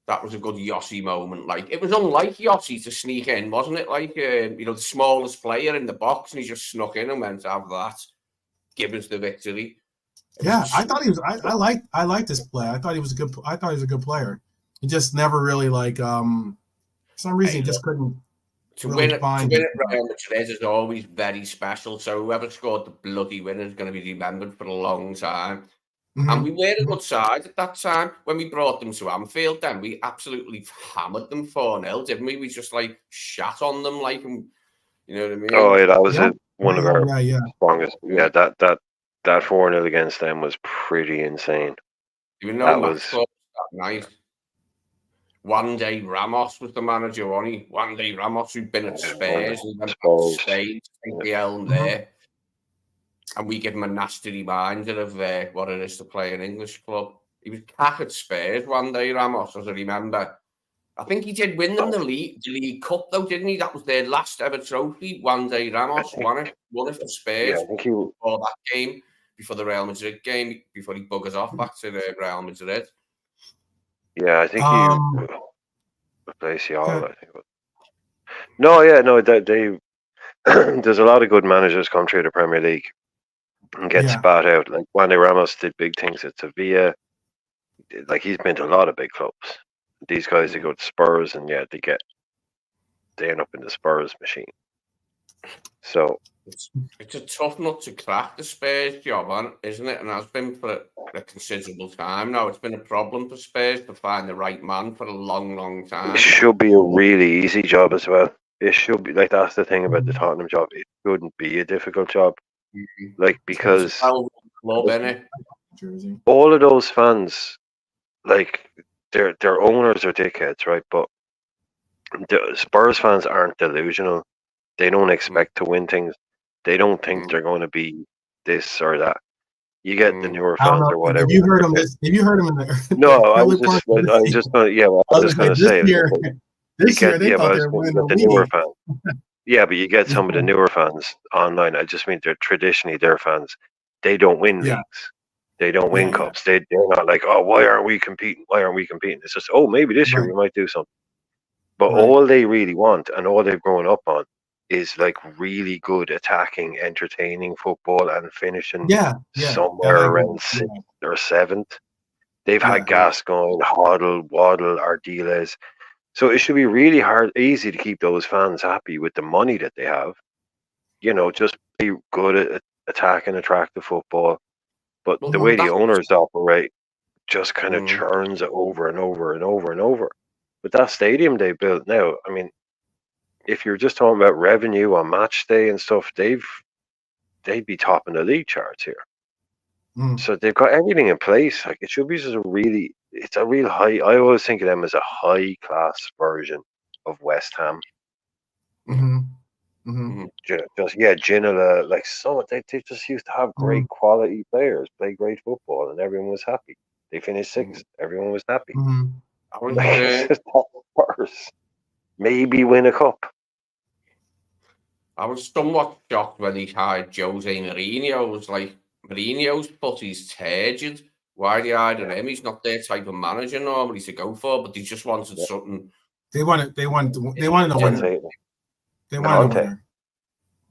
That was a good Yossi moment. Like, it was unlike Yossi to sneak in, wasn't it? Like, the smallest player in the box, and he just snuck in and went to have that. Give us the victory. I thought he was. I liked this play. I thought he was a good player. He just never really for some reason he just couldn't. To win at Real Madrid is always very special. So whoever scored the bloody winner is going to be remembered for a long time. Mm-hmm. And we were a good side at that time. When we brought them to Anfield, then we absolutely hammered them 4-0, didn't we? We just shat on them, you know what I mean? Oh yeah, that was one of our strongest. Yeah, that 4-0 against them was pretty insane. Even though that was that night. One day Ramos was the manager, wasn't he? One day Ramos, who'd been at Spurs, and went back to Spain, take the helm there. And we give him a nasty reminder of what it is to play an English club. He was cack at Spurs one day, Ramos, as I remember. I think he did win them the League Cup, though, didn't he? That was their last ever trophy. One day Ramos won it for Spurs. Yeah, I think before that game, before the Real Madrid game, before he buggers off back to Real Madrid. Yeah, I think he replaced Yal, I think. They there's a lot of good managers come through the Premier League and get spat out. Like Juan Ramos did big things at Sevilla. Like, he's been to a lot of big clubs. These guys, they go to Spurs, and they end up in the Spurs machine. So it's a tough nut to crack, the Spurs job, isn't it? And has been for a considerable time now. It's been a problem for Spurs to find the right man for a long, long time. It should be a really easy job as well. It should be that's the thing about the Tottenham job. It shouldn't be a difficult job, because club, innit? all of those fans, their owners are dickheads, right? But the Spurs fans aren't delusional. They don't expect to win things. They don't think they're going to be this or that. You get the newer fans or whatever. Have you heard him in there? No, I was just going to say this year they thought they were winning the newer league. fans. Yeah, but you get some of the newer fans online. I just mean they're traditionally their fans. They don't win Yeah. leagues. They don't win Yeah, yeah. cups. They're not like, oh, why aren't we competing? Why aren't we competing? It's just, oh, maybe this year Right. we might do something. But Right. all they really want and all they've grown up on is like really good attacking, entertaining football and finishing Yeah, yeah. somewhere I agree. around sixth or seventh. They've Yeah, had Gascoigne, Hoddle, Waddle, Ardiles. So it should be really easy to keep those fans happy with the money that they have. You know, just be good at attacking, attractive football. But the way the owners operate just kind of churns it over and over and over and over. But that stadium they built now, I mean, if you're just talking about revenue on match day and stuff, they'd be topping the league charts here. Mm. So they've got everything in place. Like it should be just it's a real high. I always think of them as a high class version of West Ham. Mm-hmm. Mm-hmm. Ginola, like they just used to have great quality players, play great football, and everyone was happy. They finished sixth, everyone was happy. Mm-hmm. It's just not worse. Maybe win a cup. I was somewhat shocked when he hired Jose Mourinho. It was like, Mourinho's put his turgid. Why they hired him? He's not their type of manager normally to go for, but they just wanted something. They wanted a winner. They wanted a winner.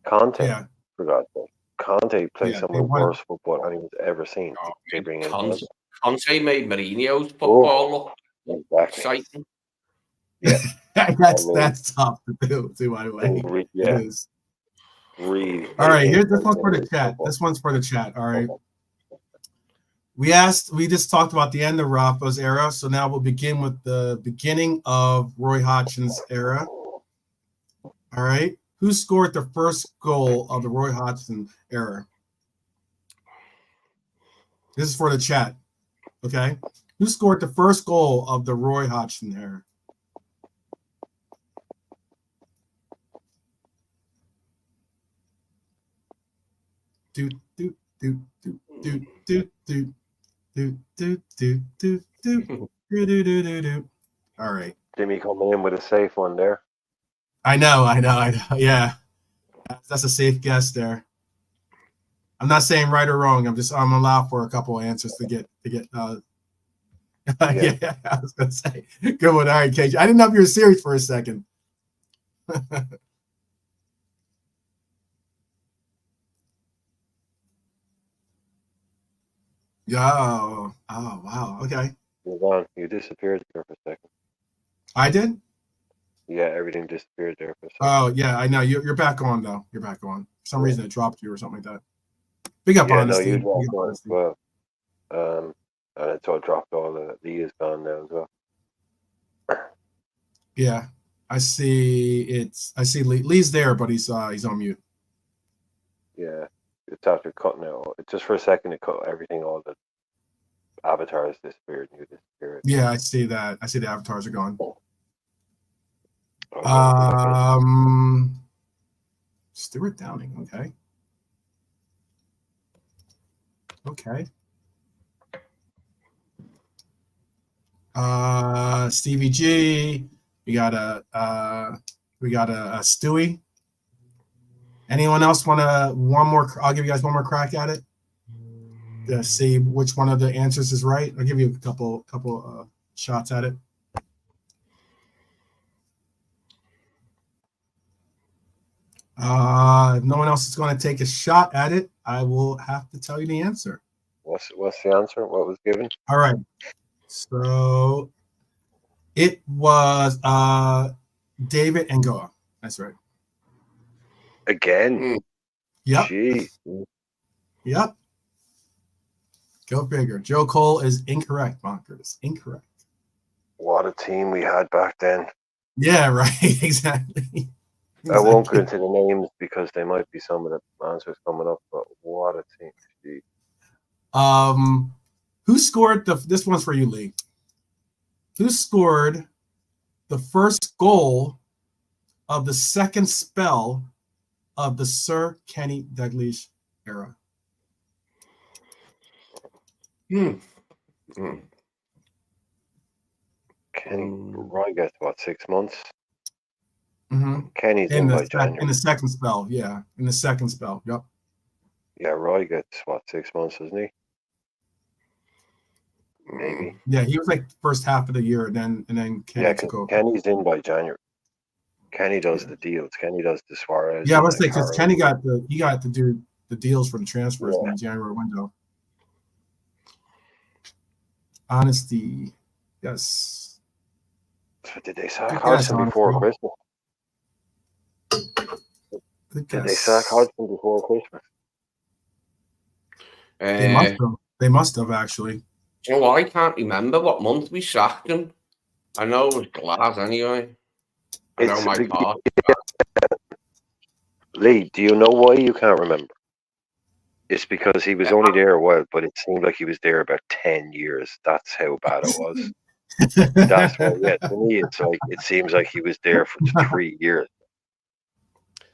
Conte. Yeah. For God's sake. Conte plays some of the worst football anyone's ever seen. Oh, They bring in Conte made Mourinho's football look exciting. Yeah. That's tough to do, too, by the way. Yeah. It is. Really. All right, here's this one's for the chat. This one's for the chat. All right. We just talked about the end of Rafa's era, so now we'll begin with the beginning of Roy Hodgson's era. All right. Who scored the first goal of the Roy Hodgson era? This is for the chat. Okay. Who scored the first goal of the Roy Hodgson era? Do do do do do do do do do do do do do do. All right. Jimmy coming in with a safe one there. I know. Yeah, that's a safe guess there. I'm not saying right or wrong. I'm gonna allow for a couple of answers to get. Yeah, I was gonna say good one. All right, KJ. I didn't know if you were serious for a second. Oh, wow. Okay. You disappeared there for a second. I did? Yeah, everything disappeared there for a second. Oh, yeah, I know. You're back on, though. You're back on. For some reason, it dropped you or something like that. Big up honesty. No, you dropped on as well. And it's all dropped all the Lee is gone now as well. Yeah, I see Lee. Lee's there, but he's on mute. Yeah, it's after cutting out. Just for a second, it cut everything. All the avatars disappeared. And you disappeared. Yeah, I see that. I see the avatars are gone. Stuart Downing. Okay. Stevie G. We got a Stewie. Anyone else want one more? I'll give you guys one more crack at it to see which one of the answers is right. I'll give you a couple shots at it. If no one else is going to take a shot at it, I will have to tell you the answer. What's the answer? What was given? All right. So it was David Ngoa. That's right. Again. Yep. Gee. Yep. Go figure. Joe Cole is incorrect, Bonkers. Incorrect. What a team we had back then. Yeah, right. Exactly. I won't go into the names because they might be some of the answers coming up, but what a team. Gee. Who scored this one's for you, Lee. Who scored the first goal of the second spell of the Sir Kenny Dalglish era? Kenny, I guess, 6 months? Kenny's in by January. In the second spell, yeah. In the second spell, yep. Yeah, Roy gets what, 6 months, doesn't he? Maybe. Yeah, he was like first half of the year, and then Kenny took over. Kenny's in by January. Kenny does the deals. Kenny does the Suarez. Yeah, I was saying because Kenny got to do the deals for the transfers in the January window. Honesty, yes. Did they sack Hodgson before Christmas? Did they sack Hodgson before Christmas? They must have actually. You know, I can't remember what month we sacked him. I know it was Glad anyway. I know my part. Lee, do you know why you can't remember? It's because he was only there a while, but it seemed like he was there about 10 years. That's how bad it was. That's why, yeah, to me, it's like, it seems like he was there for 3 years.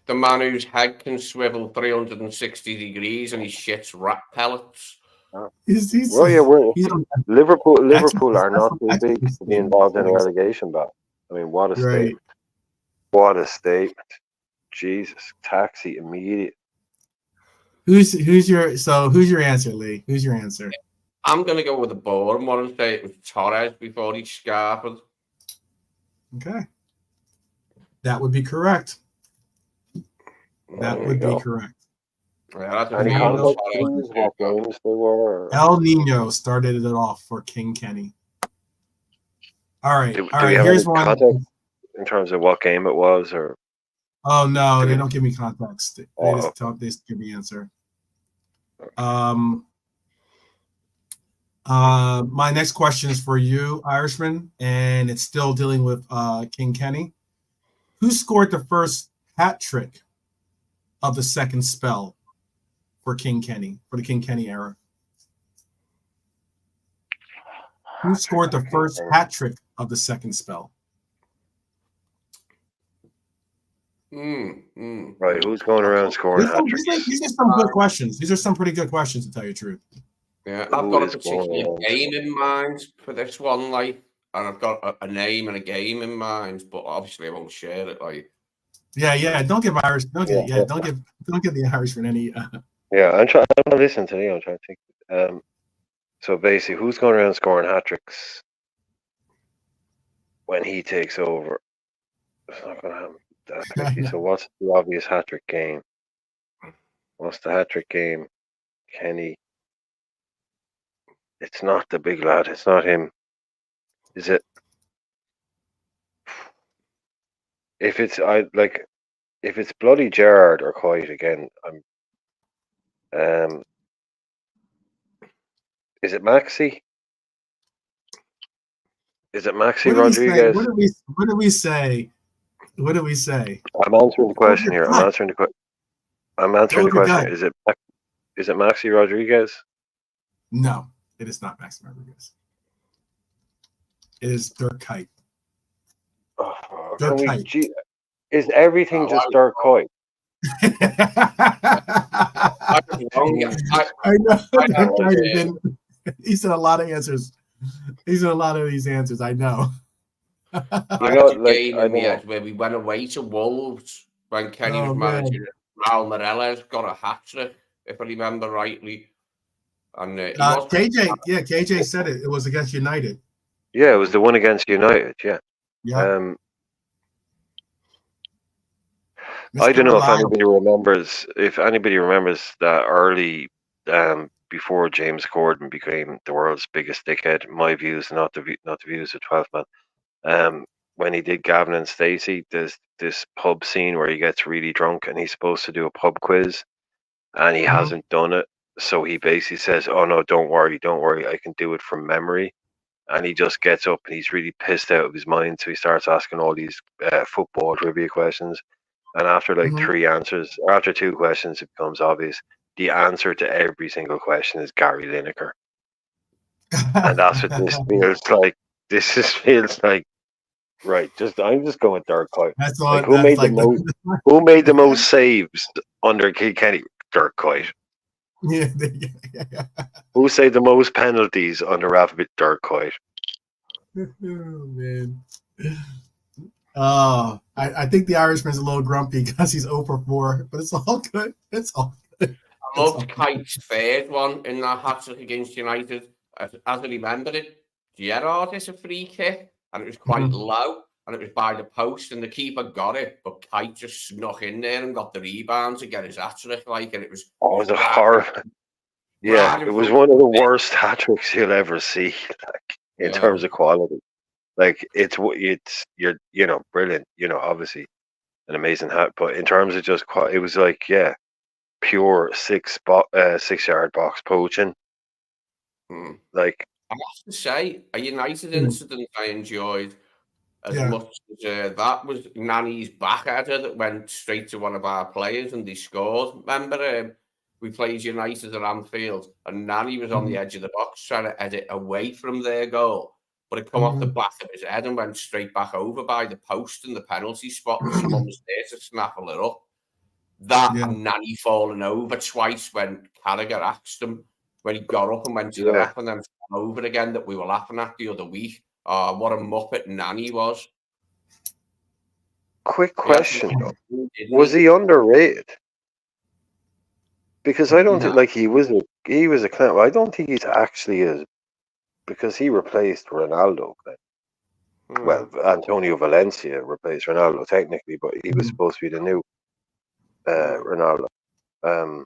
The man whose head can swivel 360 degrees and he shits rat pellets. Liverpool are not too big to be involved in a relegation battle. I mean, what a statement. What a statement. Jesus, taxi immediate. Who's your answer, Lee? Who's your answer? I'm gonna go with the boring one and say it was Torres before he scarfed. Okay. That would be correct. That would be correct. Yeah, that's what games they were. El Nino started it off for King Kenny. All right. Do we have here's one. Context in terms of what game it was, or? Oh no, they don't give me context. They just give me the answer. My next question is for you, Irishman, and it's still dealing with King Kenny. Who scored the first hat trick of the second spell for King Kenny, for the King Kenny era? Who scored the first hat trick of the second spell? Right, who's going around scoring hat tricks? These are some good questions. These are some pretty good questions, to tell you the truth. Yeah, I've got a particular game in mind for this one, like, and I've got a name and a game in mind, but obviously I won't share it, like. Yeah. Don't give Irish. Don't give the Irishman any. Yeah, I'm trying to listen to you. I'm trying to think. So basically, who's going around scoring hat tricks when he takes over? It's not going to happen. So what's the obvious hat trick game? What's the hat trick game? Kenny. It's not the big lad. It's not him. Is it? If it's bloody Gerrard or Coit again, is it Maxi? Is it Maxi Rodriguez? What do we say? I'm answering the question here. I'm answering the question. Is it Maxi Rodriguez? No, it is not Maxi Rodriguez. It is Dirk Kuyt. Dirk Kuyt. Is everything just Dirk Kuyt? I know. He said a lot of answers. These are a lot of these answers. I know. Where we went away to Wolves when Kenny was managing. Raul Morelos got a hat trick, if I remember rightly. And KJ said it. It was against United. Yeah, it was the one against United. Yeah. I don't know if anybody remembers that early, before James Corden became the world's biggest dickhead. My views, not the views of 12th Man. When he did Gavin and Stacey, there's this pub scene where he gets really drunk and he's supposed to do a pub quiz, and he hasn't done it. So he basically says, "Oh no, don't worry, I can do it from memory." And he just gets up and he's really pissed out of his mind. So he starts asking all these football trivia questions. And after after two questions, it becomes obvious the answer to every single question is Gary Lineker. And that's what this feels like. This feels like, right. I'm just going Dirk Kuyt. Who made the most saves under Kenny? Dirk Kuyt. Yeah. Who saved the most penalties under Rafa? Dirk Kuyt. Oh man. I think the Irishman's a little grumpy because he's 0 for 4, but it's all good. It's all good. I loved Kite's third one in that hat-trick against United. As I remember it, Gerrard is a free kick, and it was quite low, and it was by the post, and the keeper got it, but Kite just snuck in there and got the rebound to get his hat-trick, like, and it was... Oh, it was a horrible... Yeah, it was one of the worst hat-tricks you'll ever see, like, in terms of quality. Like, you're, you know, brilliant, you know, obviously an amazing hat, but in terms of just it was like, yeah, pure 6-yard box poaching. Like, I have to say, a United incident I enjoyed as much as that was Nani's back header that went straight to one of our players and they scored. Remember, we played United at Anfield and Nani was on the edge of the box trying to head it away from their goal, but it come off the back of his head and went straight back over by the post in the penalty spot, and someone was there to snaffle it up. That and Nani falling over twice when Carragher asked him when he got up and went to the ref and then fell over again, that we were laughing at the other week. What a muppet Nani was. Quick question though. Was he underrated? Because I don't think, like, he was a clown. I don't think he's actually as, because he replaced Ronaldo. Well, Antonio Valencia replaced Ronaldo technically, but he was supposed to be the new Ronaldo.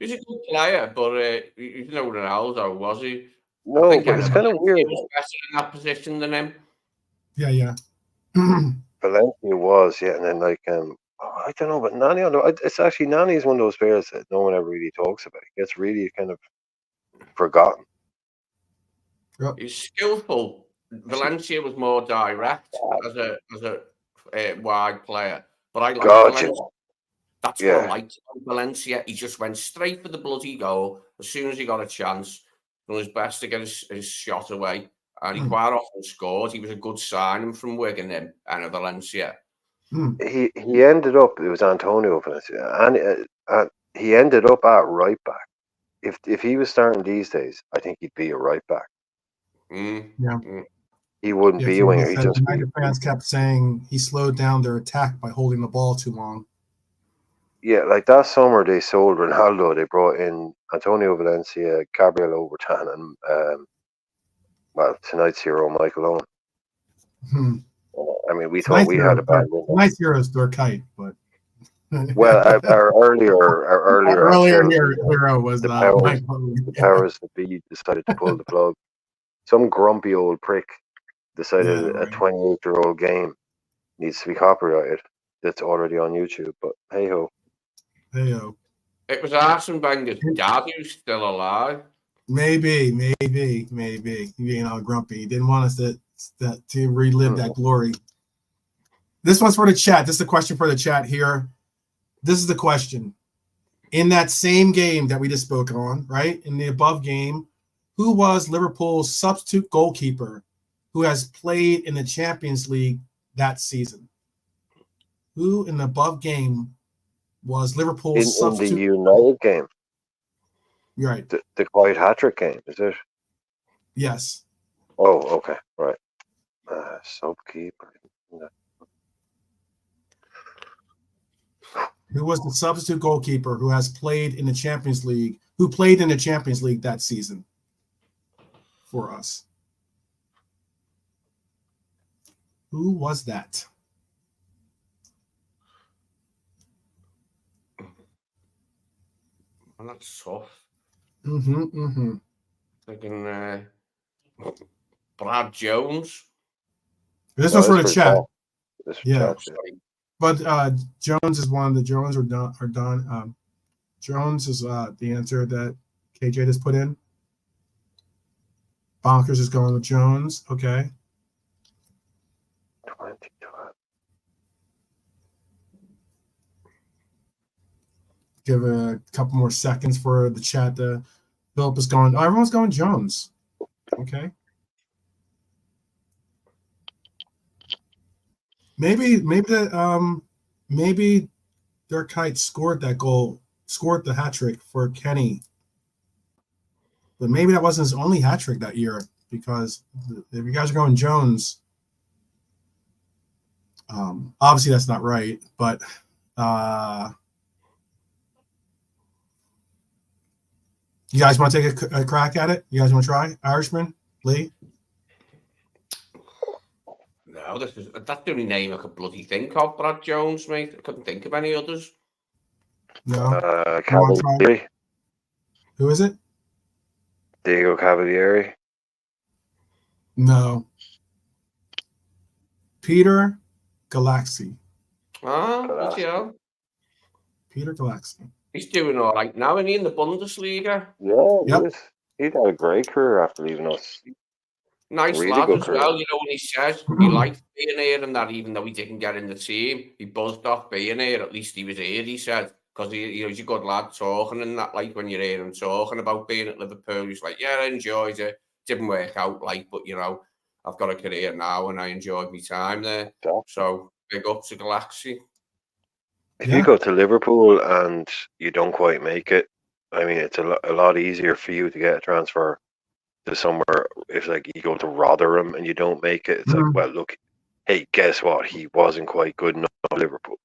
He's a good player, but you know Ronaldo, was he? No, but it's kind of weird. He was better in that position than him. Yeah. Valencia was, and then like I don't know, but Nani, it's actually Nani's one of those players that no one ever really talks about. He gets really kind of forgotten. He's skillful. Valencia was more direct as a wide player, but I like Valencia. That's what I liked about Valencia. He just went straight for the bloody goal as soon as he got a chance. Done his best to get his shot away, and he quite often scored. He was a good signing from Wigan and Valencia. He ended up, it was Antonio Valencia, and he ended up at right back. If he was starting these days, I think he'd be a right back. He wouldn't be a winger. United fans kept saying he slowed down their attack by holding the ball too long. Yeah, like that summer they sold Ronaldo. They brought in Antonio Valencia, Gabriel Obertan, and well, tonight's hero Michael Owen. I mean, we thought we had a bad win. Tonight's hero is Kite, but well, our earlier hero was the powers that be decided to pull the plug. Some grumpy old prick decided a 28-year-old game needs to be copyrighted. That's already on YouTube, but hey ho. It was Arsene Wenger's dad who's still alive. Maybe. Being all grumpy. He didn't want us to relive that glory. This one's for the chat. This is a question for the chat here. This is the question. In that same game that we just spoke on, right? In the above game, who was Liverpool's substitute goalkeeper who has played in the Champions League that season? Who in the above game was Liverpool's substitute? In the United game. You're right. The Clyde hat-trick game, is it? Yes. Oh, okay. Right. Subkeeper. Who was the substitute goalkeeper who has played in the Champions League, who played in the Champions League that season for us? Who was that? And that's tough. Thinking Brad Jones. This one's for the chat. Yeah. But Jones is one. The Jones are done. Jones is the answer that KJ just put in. Bonkers is going with Jones. Okay. 2012. Give a couple more seconds for the chat. Philip is going. Oh, everyone's going Jones. Okay. Maybe Dirk Kuyt scored that goal, scored the hat trick for Kenny. But maybe that wasn't his only hat trick that year, because if you guys are going Jones, Obviously, that's not right, but you guys want to take a crack at it? You guys want to try? Irishman? Lee? No, that's the only name I could bloody think of, Brad Jones, mate. I couldn't think of any others. No? Cavalieri. Who is it? Diego Cavalieri. No. Peter Galaxy. Ah, yeah. Peter Galaxy. He's doing all right now, isn't he, in the Bundesliga? Yeah, Yep. he's had a great career after leaving us. Nice Really lad good as career. well. You know, when he says he liked being here and that, even though he didn't get in the team, he buzzed off being here. At least he was here, he said, because he's a good lad talking and that. Like when you hear him talking about being at Liverpool, he's like, yeah, I enjoyed it. Didn't work out, like, but you know, I've got a career now and I enjoyed my time there. Yeah. So big up to Galaxy. If you go to Liverpool and you don't quite make it, I mean, it's a lot easier for you to get a transfer to somewhere. If like you go to Rotherham and you don't make it, it's like, well, look, hey, guess what? He wasn't quite good enough for Liverpool.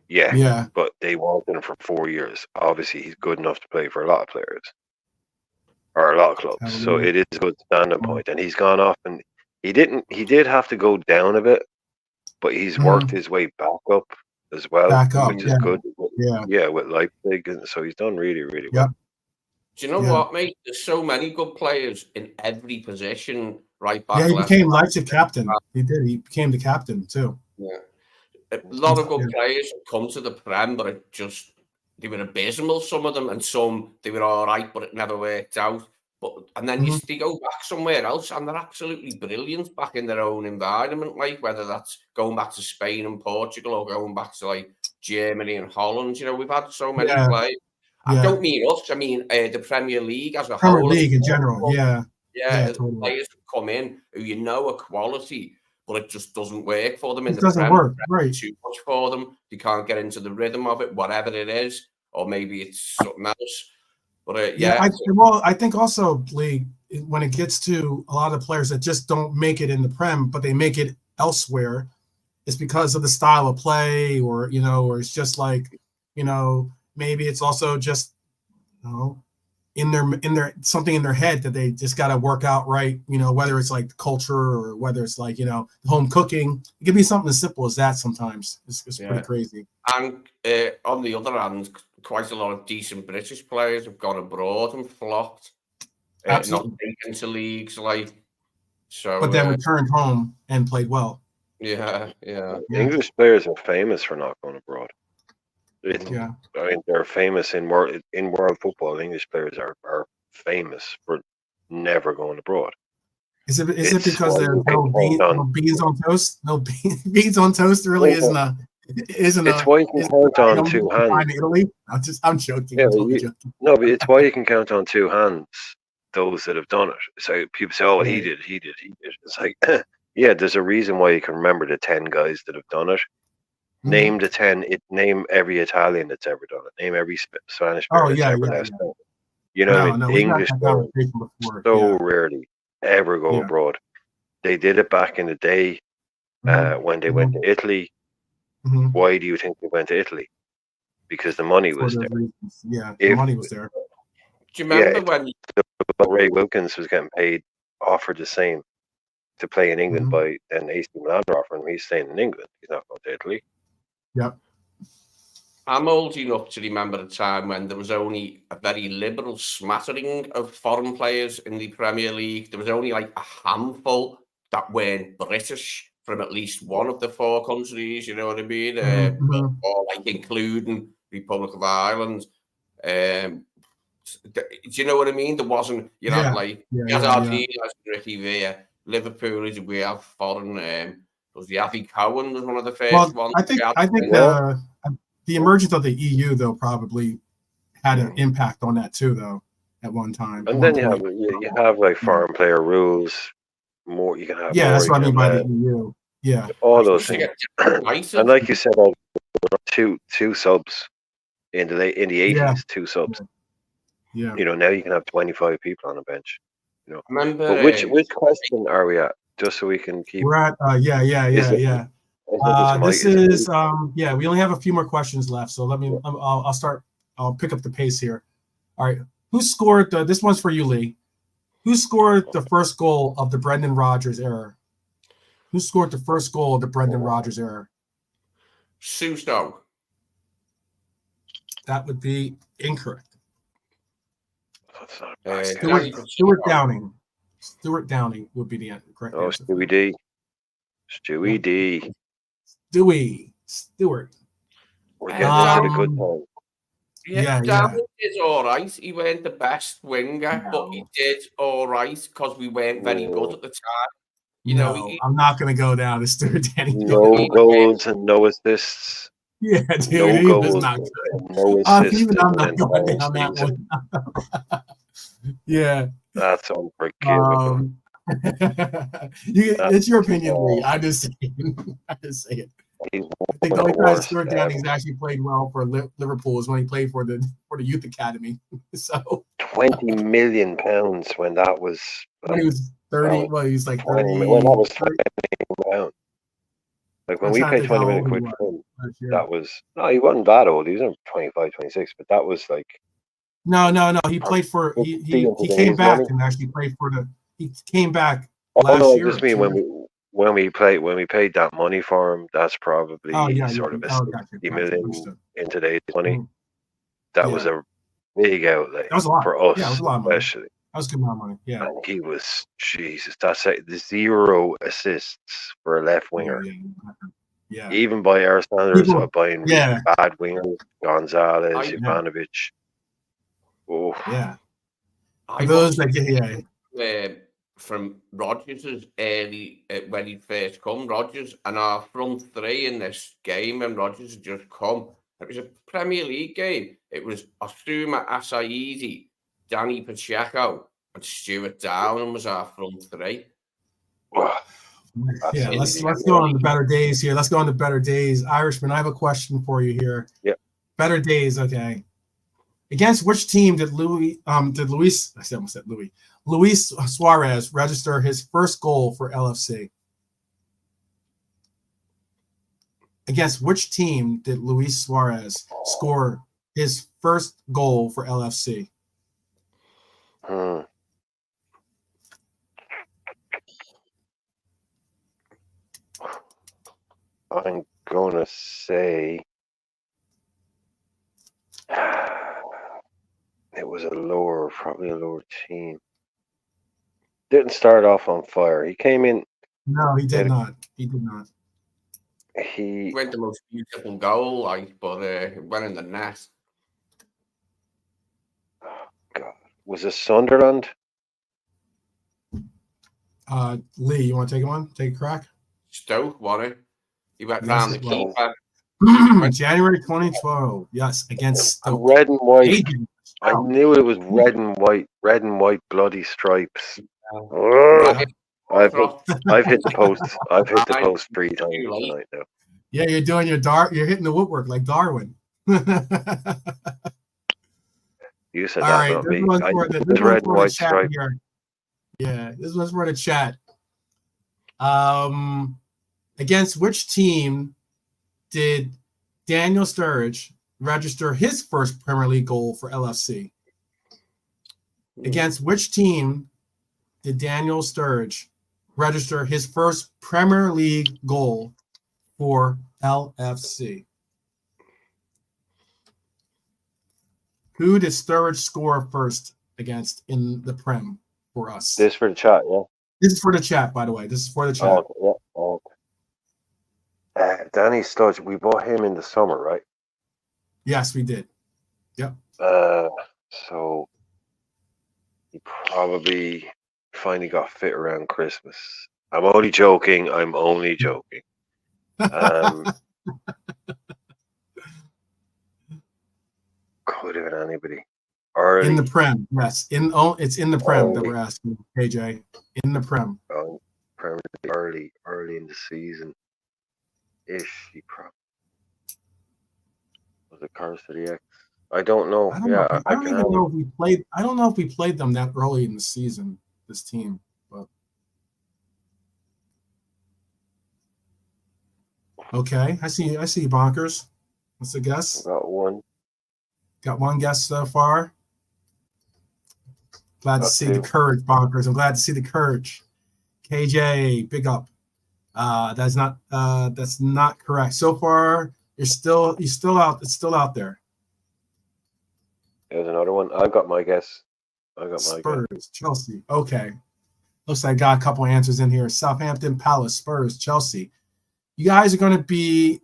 Yeah, but they wanted him for 4 years. Obviously, he's good enough to play for a lot of players or a lot of clubs. So it is a good standing point. And he's gone off, and he did have to go down a bit, but he's worked his way back up as well, which is good. Yeah, with Leipzig, and so he's done really, really well. Do you know what, mate? There's so many good players in every position, right back. Yeah, he became Leipzig captain. He did. He became the captain too. Yeah, a lot of good players have come to the Prem, but they were abysmal. Some of them, and some they were all right, but it never worked out. And then they go back somewhere else, and they're absolutely brilliant back in their own environment. Like whether that's going back to Spain and Portugal or going back to like Germany and Holland. You know, we've had so many players. I don't mean us. I mean the Premier League as a whole. Premier League in general. Yeah, totally. Players come in who you know are quality, but it just doesn't work for them. It doesn't work. Right. Too much for them. They can't get into the rhythm of it, whatever it is, or maybe it's something else. But I think also, Lee, when it gets to a lot of players that just don't make it in the Prem, but they make it elsewhere, it's because of the style of play, or or it's just like, maybe it's also just, in their something in their head that they just got to work out right. Whether it's like culture or whether it's like home cooking. It can be something as simple as that. Sometimes it's pretty crazy. And on the other hand, quite a lot of decent British players have gone abroad and flopped, not taken to leagues like. So, but then returned home and played well. Yeah. English players are famous for not going abroad. I mean, they're famous in world football. English players are famous for never going abroad. Is it because there's no beans on toast? No beans on toast really isn't a. It's why you can count on two hands. Italy? I'm joking. Yeah, no, but it's why you can count on two hands those that have done it. So people say, "Oh, he did." It's like, yeah, there's a reason why you can remember the 10 guys that have done it. Name the 10. Name every Italian that's ever done it. Name every Spanish player that's ever left. You know what I mean? English players rarely ever go abroad. They did it back in the day when they went to Italy. Why do you think they went to Italy? Because the money was there. The money was there. Do you remember when Ray Wilkins was getting offered the same to play in England by then AC Milan are offering him? He's staying in England. He's not going to Italy. Yep. I'm old enough to remember a time when there was only a very liberal smattering of foreign players in the Premier League. There was only like a handful that weren't British from at least one of the 4 countries, you know what I mean? Or like including Republic of Ireland. Do you know what I mean? There wasn't, Argentina, Ricky Villa, Liverpool, we have foreign. Was the Avi Cowan was one of the first ones? I think the emergence of the EU though probably had an impact on that too, though, at one time. And then you have like foreign player rules. More you can have. Yeah, that's what I mean by the EU. Yeah, all those things. And like you said, two subs in the 80s, 2 subs. Yeah. Now you can have 25 people on a bench. Remember, but which question are we at? Just so we can keep. We're at This is yeah. We only have a few more questions left, so let me. I'll start. I'll pick up the pace here. All right. Who scored? This one's for you, Lee. Who scored the first goal of the Brendan Rodgers era? Who scored the first goal of the Brendan Rodgers era? Susto. That would be incorrect. Stuart Downing. Stuart Downing would be the correct answer. Stewie D. Stewie D. Stewart. We're getting into the good time. Yeah. Downing is all right. He weren't the best winger, but he did all right because we weren't very good at the time. You know, I'm not going to go down to Stuart Downing. No goals and no assists. Yeah, dude, no he goals, was not good. No assists. Even I'm not going down that one. Yeah. That's unforgivable. It's your opinion, Lee. I just say it. I think the only time Stuart Downing's actually played well for Liverpool is when he played for the youth academy. So £20 million when that was when he was 30. Well, he was like 30. When that was £30. Like when we paid 20 million quid for him, that was he wasn't that old. He was only 25, 26, but that was like no. He played for he came back and actually played for he came back last year. Just mean when we paid that money for him, that's probably sort of a 60 million in today's money. That was a big outlay for us, especially. That was a good amount of money. Yeah. And he was that's the 0 assists for a left winger. Yeah. Even by our standards, buying bad wingers, Gonzalez, Ivanovic. Oh. Yeah. Those from Rodgers' early when he first come, Rodgers and our front three in this game, and Rodgers had just come. It was a Premier League game. It was Osuma Assaidi, Danny Pacheco, and Stuart Downing was our front three. Yeah, let's go on to better days here. Let's go on to better days. Irishman, I have a question for you here. Yeah. Better days, okay. Against which team did Luis Suarez register his first goal for LFC? Against which team did Luis Suarez score his first goal for LFC? I'm gonna say it was probably a lower team. Didn't start off on fire. He came in. No, he did not. He did not. He went the most beautiful goal, but it went in the net. Oh, God. Was it Sunderland? Lee, you want to take one? Take a crack? Stoke won it. He went round the keeper. January 2012. Yes, against Stoke. Red and white. I knew it was red and white bloody stripes. I've hit the post. I've hit the post 3 times tonight now. Yeah, you're doing you're hitting the woodwork like Darwin. You said that, not me. This red and white stripe. Here. Yeah, this was for the chat. Against which team did Daniel Sturridge register his first Premier League goal for LFC? Against which team did Daniel Sturridge register his first Premier League goal for LFC? Who did Sturridge score first against in the Prem for us? This for the chat, yeah? This is for the chat, by the way. This is for the chat. Danny Sturridge, we bought him in the summer, right? Yes, we did. Yep. So he probably finally got fit around Christmas. I'm only joking. Could have been anybody. Early. In the Prem, yes. It's in the Prem that we're asking, KJ. In the Prem. Prem early in the season. Ish, he probably was it Cars to the X. I don't know. I don't even know if we played. I don't know if we played them that early in the season. This team, but Okay, I see you, Bonkers. What's the guess? Got one. Got one guess so far. Glad to Got see two. the courage, Bonkers. I'm glad to see the courage. KJ, big up. That's not correct. So far, you're still out. It's still out there. There's another one. I've got my guess. Spurs, Chelsea. Okay. Looks like I got a couple answers in here. Southampton, Palace, Spurs, Chelsea. You guys are going to be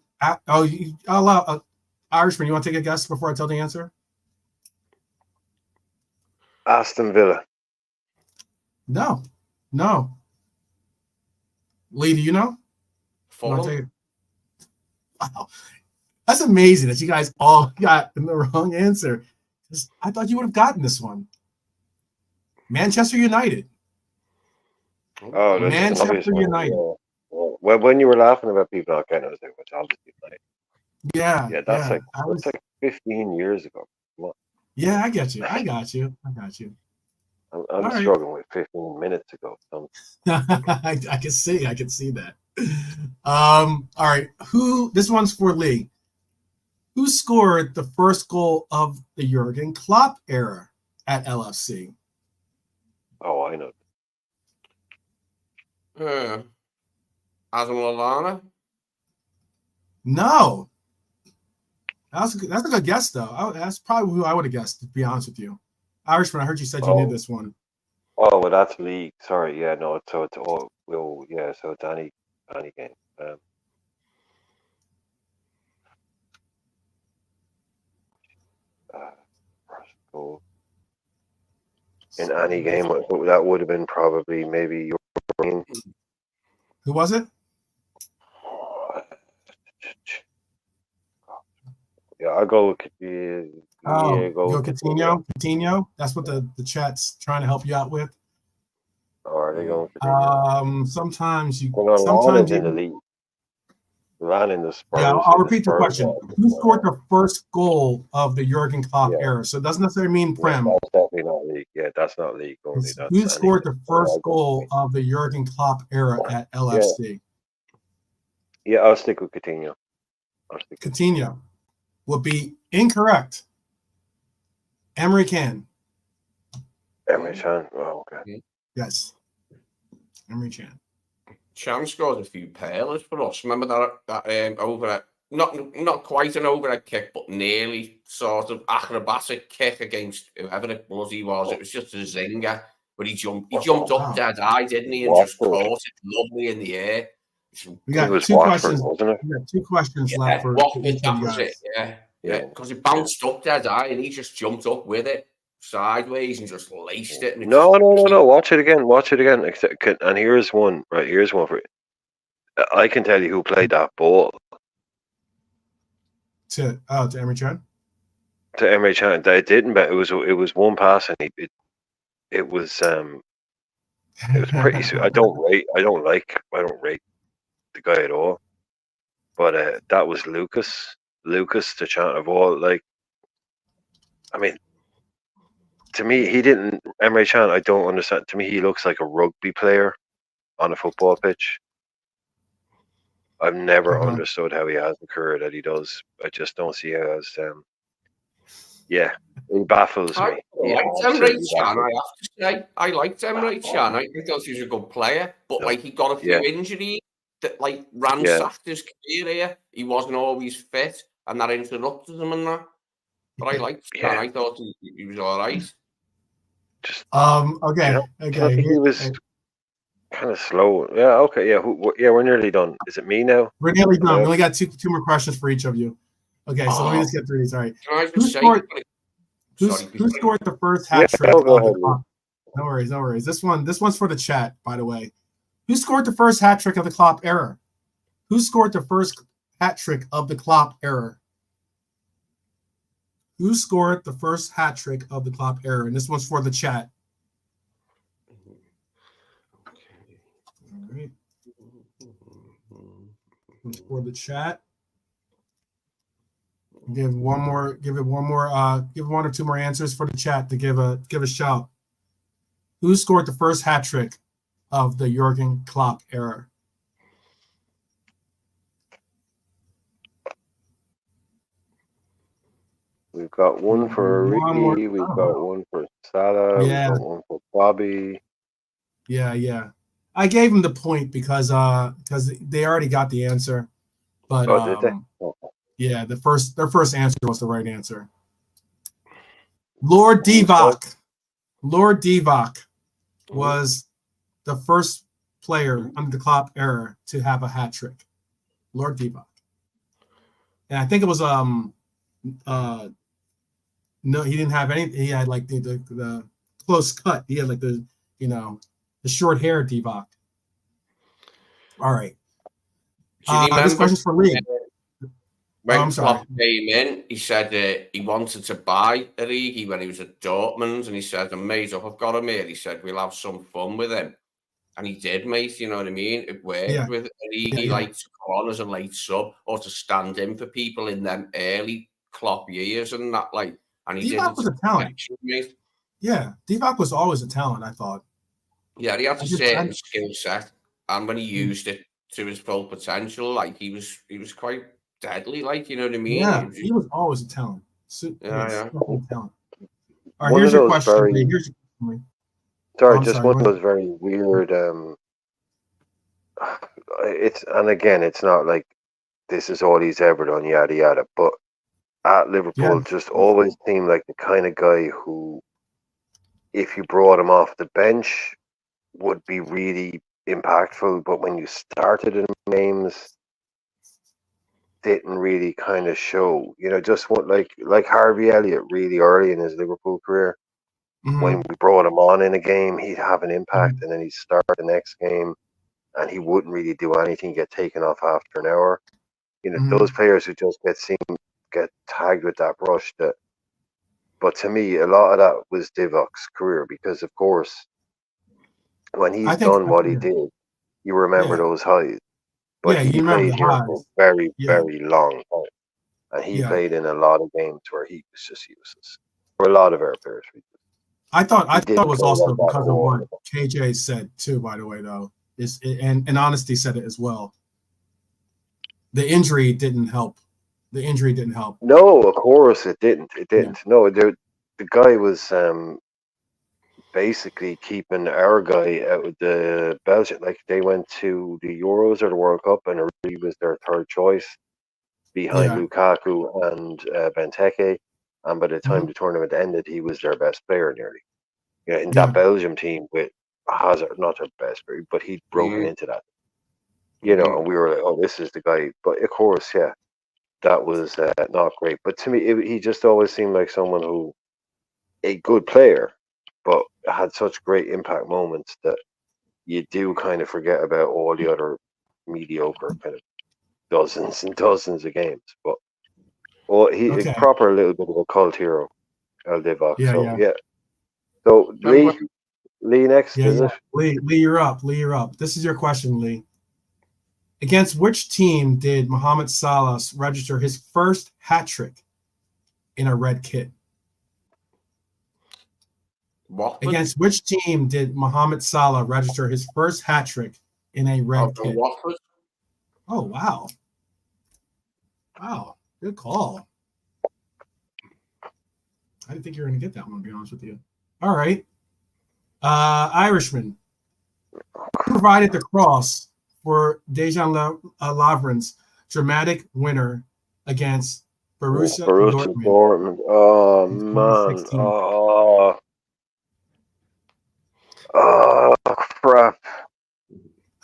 Irishman, you want to take a guess before I tell the answer? Aston Villa. No. Lee, do you know? You wanna Fulham. take it? Wow. That's amazing that you guys all got the wrong answer. I thought you would have gotten this one. Manchester United. Oh, that's Manchester obvious one. United. Yeah. Well, when you were laughing about people not getting it, I was like, "What's obviously like?" Yeah. That's like 15 years ago. Come on. Yeah, I get you. I got you. I'm All right. struggling with 15 minutes ago. I can see that. All right. This one's for Lee. Who scored the first goal of the Jurgen Klopp era at LFC? Oh, I know. Adam Lallana. No. That's a good guess, though. That's probably who I would have guessed, to be honest with you. Irishman, I heard you said you knew this one. Oh, well, that's league. Sorry, yeah, no. So it's all. Well, yeah. So it's any game. First goal in any game. That would have been probably maybe your. Who was it? Yeah, I'll go with go Coutinho. Coutinho. That's what the chat's trying to help you out with. Or are they going for sometimes you in the league. Ran in the Spurs. Yeah, I'll repeat the question. Who scored the first goal of the Jurgen Klopp era? So it doesn't necessarily mean Prem. Yeah, that's definitely not league. Yeah, that's not league only. Who scored the first goal of the Jurgen Klopp era at LFC? Yeah, I'll stick with Coutinho. Coutinho would be incorrect. Emery Can. Emery Can. Oh, okay. Yes. Emery Can. Chan scored a few pearlers for us. Remember that overhead, not quite an overhead kick, but nearly sort of acrobatic kick against whoever it was he was. It was just a zinger, but he jumped up dead high, didn't he, and just caught it lovely in the air. We got two questions. We got 2 questions left for each of you guys. Yeah, because it bounced up dead high, and he just jumped up with it sideways and just laced it. And No. Watch it again. And here's one. Right, here's one for you. I can tell you who played that ball. To Emery Can? To Emery Can. They didn't, but it was one pass, and it was pretty. I don't rate the guy at all. But that was Lucas to chant of all. Like, I mean, to me, he didn't. Emery Can, I don't understand. To me, he looks like a rugby player on a football pitch. I've never understood how he has the career that he does. I just don't see how as yeah, he baffles me. I liked Emery Can, I have to say. I liked Emery Can. I thought he was a good player, but like he got a few injuries that like ransacked his career here. He wasn't always fit, and that interrupted him and that. But I liked Can. I thought he was all right. Just okay. I think he was kind of slow. Yeah. Okay. Yeah. We're nearly done. Is it me now? We're nearly done. We only got two more questions for each of you. Okay. So let me just get through these. All right. Can I just who scored the first hat trick? No worries. This one's for the chat, by the way. Who scored the first hat trick of the Klopp era? Who scored the first hat trick of the Klopp era? Who scored the first hat trick of the Klopp era? And this one's for the chat. All right. It's for the chat. Give one or two more answers for the chat to give a shout. Who scored the first hat trick of the Jurgen Klopp era? We've got one for One more. Ricky. We've Oh. got one for Salah. Yeah. We've got one for Bobby. Yeah. I gave him the point because they already got the answer. But Did they? Oh. yeah, their first answer was the right answer. Lord Divock. Lord Divock was the first player under the Klopp era to have a hat trick. Lord Divock. And I think it was no, he didn't have any. He had like the close cut. He had like the short hair Divock. All right. This question's for Lee. When Klopp came in, he said he wanted to buy Origi when he was at Dortmund, and he said, mate, if I've got him here, he said, we'll have some fun with him. And he did, mate, you know what I mean? It worked with Origi, like to come on as a late sub or to stand in for people in them early Klopp years and that, like, and he Divock was a talent. Mate. Yeah, Divock was always a talent, I thought. Yeah, he had a certain skill set, and when he used it to his full potential, like he was quite deadly, like, you know what I mean? Yeah, he was always a talent. Yeah. Talent. All right, here's your question. Sorry, just one of those very weird. It's not like this is all he's ever done, yada yada. But at Liverpool, just always seemed like the kind of guy who, if you brought him off the bench, would be really impactful. But when you started in games, didn't really kind of show. Just what like Harvey Elliott really early in his Liverpool career. Mm-hmm. When we brought him on in a game, he'd have an impact, and then he'd start the next game, and he wouldn't really do anything, get taken off after an hour. Those players who just get tagged with that brush. But to me, a lot of that was Divock's career, because, of course, when he's done what he did, you remember those highs. But he played here for very, very long time, and he played in a lot of games where he was just useless. For a lot of our players. I thought it was also because of what KJ said too. By the way, though, and Honesty said it as well. The injury didn't help. No, of course it didn't. It didn't. Yeah. No, the guy was basically keeping our guy out of the Belgium. Like, they went to the Euros or the World Cup, and he was their third choice behind Lukaku and Benteke. And by the time the tournament ended, he was their best player nearly. In that Belgium team with Hazard, not their best player, but he'd broken into that. And we were like, oh, this is the guy. But of course, that was not great. But to me, he just always seemed like someone who, a good player, but had such great impact moments that you do kind of forget about all the other mediocre kind of dozens and dozens of games. But he's a proper little bit of a cult hero, El Divock. So Lee next, is it? Lee, you're up. This is your question, Lee. Against which team did Mohamed Salah register his first hat trick in a red kit? What? Against which team did Mohamed Salah register his first hat trick in a red kit? Watford. Oh, wow. Wow, good call. I didn't think you were going to get that one, to be honest with you. All right. Irishman. Who provided the cross for Dejan Lovren's dramatic winner against Borussia Dortmund? Oh, man. Oh, crap.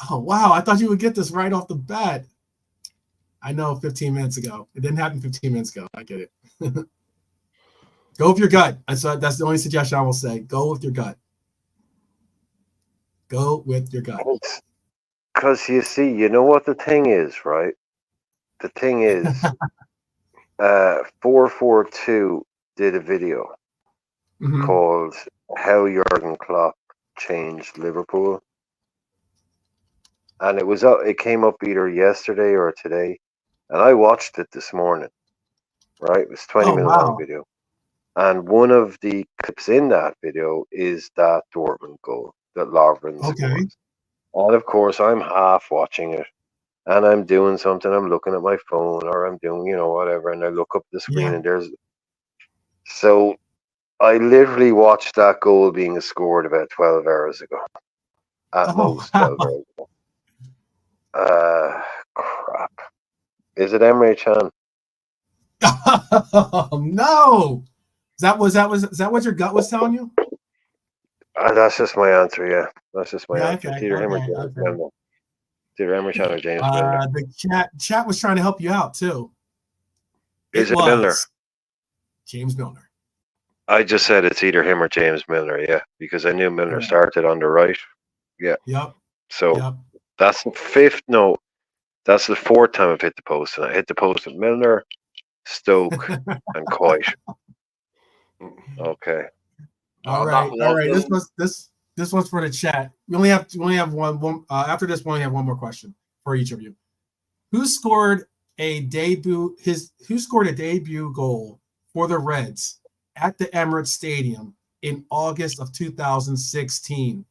Oh, wow. I thought you would get this right off the bat. I know 15 minutes ago. It didn't happen 15 minutes ago. I get it. Go with your gut. That's the only suggestion I will say. Go with your gut. Go with your gut. Because you see, you know what the thing is, right? The thing is, 442 did a video called How Jurgen Klopp Changed Liverpool. And it came up either yesterday or today. And I watched it this morning, right? It was a 20-minute long video. And one of the clips in that video is that Dortmund goal that Lovren scored. And of course, I'm half watching it, and I'm doing something. I'm looking at my phone, or I'm doing, whatever. And I look up the screen, and there's So I literally watched that goal being scored about 12 hours ago. At Oh, most wow. 12 hours ago. Crap. Is it Emre Can? Oh, no. Is that what your gut was telling you? That's just my answer, yeah. That's just my Yeah, answer. okay, It's either him or okay, James okay. Milner. It's either Emre Can or James Milner. The chat was trying to help you out too. Is it was Milner? James Milner. I just said it's either him or James Milner, yeah, because I knew Milner Yeah. started on the right. Yeah. Yep. So Yep. that's the fifth. No, that's the fourth time I've hit the post, and I hit the post with Milner, Stoke, and Coit. Okay. All right. This one's for the chat. We only have one. After this, we only have one more question for each of you. Who scored a debut goal for the Reds at the Emirates Stadium in August of 2016?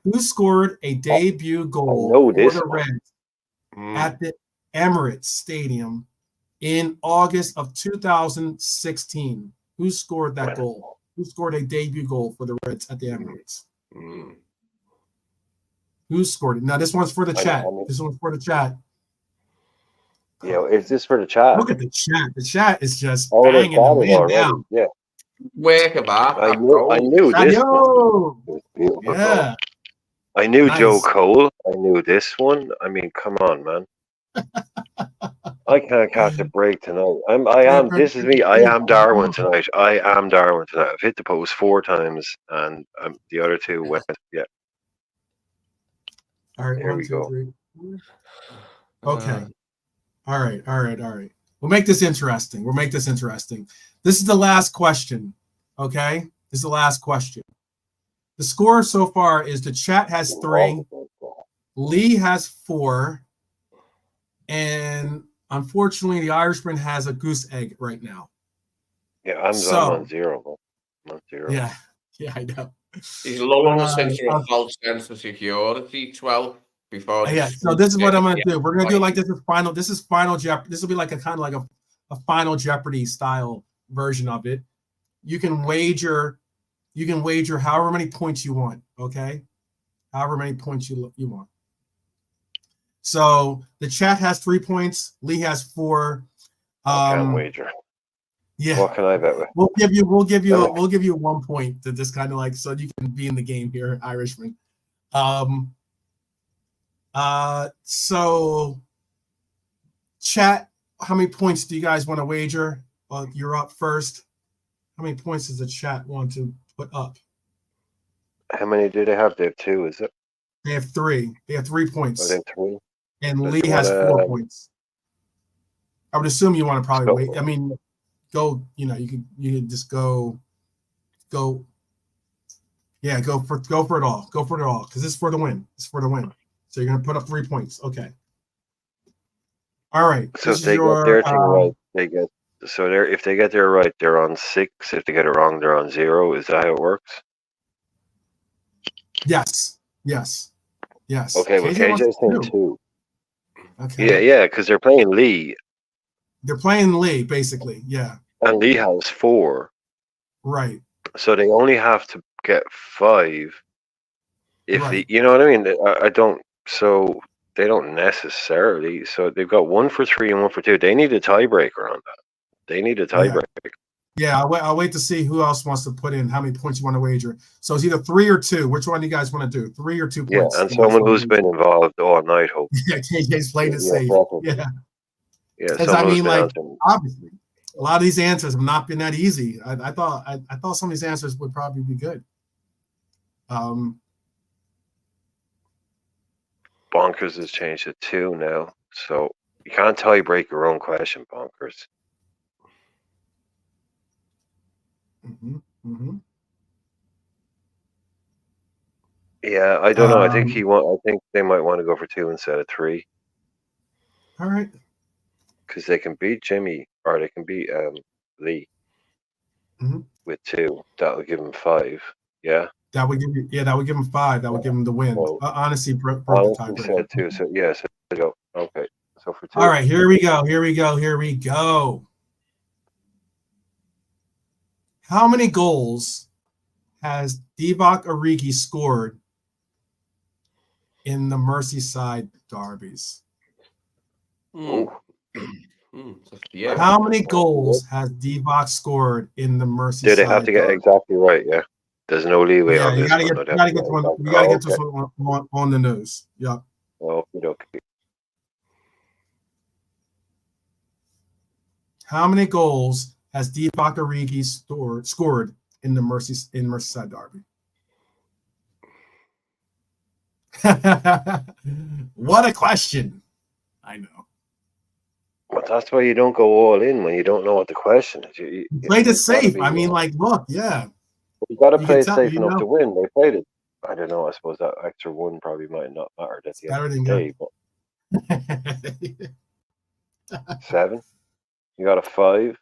Who scored a debut goal know for this the one. Reds at the Emirates Stadium in August of 2016? Who scored that goal? Who scored a debut goal for the Reds at the Emirates? Who scored it? Now, this one's for the chat. This one's for the chat. Yeah, is this for the chat? Look at the chat. The chat is just Oh, banging them in now. Yeah. Work of art. I knew this Yo! one. Beautiful Yeah. goal. I knew Nice. Joe Cole. I knew this one. I mean, come on, man. I can't catch a break tonight. This is me. I am Darwin tonight. I've hit the post 4 times, and the other 2 went. Yeah. All right, Here 1, we 2, go. 3. Okay. All right. We'll make this interesting. This is the last question. Okay? This is the last question. The score so far is the chat has 3, Lee has 4, and unfortunately the Irishman has a goose egg right now. Yeah, I'm on 0. I'm on 0. Yeah, I know. He's lulling us into a false sense of security, 12 before. Yeah, so this is what I'm going to do. We're going to do like this is final. This is Final Jeopardy. This will be like a kind of like a Final Jeopardy style version of it. You can wager however many points you want. Okay, however many points you want. So the chat has 3 points. Lee has 4. I can't wager. Yeah. What can I bet with? We'll give you 1 point to just kind of like so you can be in the game here, Irishman. So chat, how many points do you guys want to wager? Well, you're up first. How many points does the chat want to put up? How many do they have? They have 2, is it? They have 3. They have 3 points. Oh, they have 3. And Lee has 4 points. I would assume you want to probably wait. I mean, go. You can just go. Yeah, go for it all. Go for it all because it's for the win. It's for the win. So you're gonna put up 3 points. Okay. All right. So if they get their thing right, if they get their right, they're on 6. If they get it wrong, they're on 0. Is that how it works? Yes. Okay, well, KJ's saying 2. Okay. Yeah, because they're playing Lee. They're playing Lee, basically. Yeah. And Lee has 4. Right. So they only have to get 5. If right. you know what I mean? I don't. So they don't necessarily. So they've got 1 for 3 and 1 for 2. They need a tiebreaker on that. They need a tiebreaker. Yeah, I'll wait to see who else wants to put in how many points you want to wager. So it's either 3 or 2. Which one do you guys want to do? 3 or 2 points? Yeah, and someone who's been involved all night, hopefully. Yeah, KJ's played it safe. Yeah. Yeah, as I mean, like obviously, a lot of these answers have not been that easy. I thought some of these answers would probably be good. Bonkers has changed to 2 now, so you can't tie break your own question, Bonkers. Yeah, I don't know. I think they might want to go for 2 instead of 3. All right. Because they can beat Jimmy or they can beat Lee with 2. That would give them 5. Yeah. That would give him 5. That would give him the win. Well, honestly, broke the tiebreaker. Said 2. So yeah. So go. Okay. So for 2. All right. Here we go. How many goals has Divock Origi scored in the Merseyside derbies? Mm. Yeah. How many goals has Divock scored in the Merseyside? Do they have to get derby? exactly right? Yeah. There's no leeway Yeah, on you this gotta one. get, No, you they have gotta to get get this one. exactly- You gotta Oh, get this okay. one on the nose. Yep. Okay. How many goals has Divock Origi scored in the Merseyside derby? What a question! I know. But that's why you don't go all in when you don't know what the question is. You played it You've gotta safe. be- I mean, like, look, yeah. you got to You play can it tell, safe you enough know. to win. They played it. I don't know. I suppose that extra one probably might not matter at the end Better of than the day. But 7. You got a 5.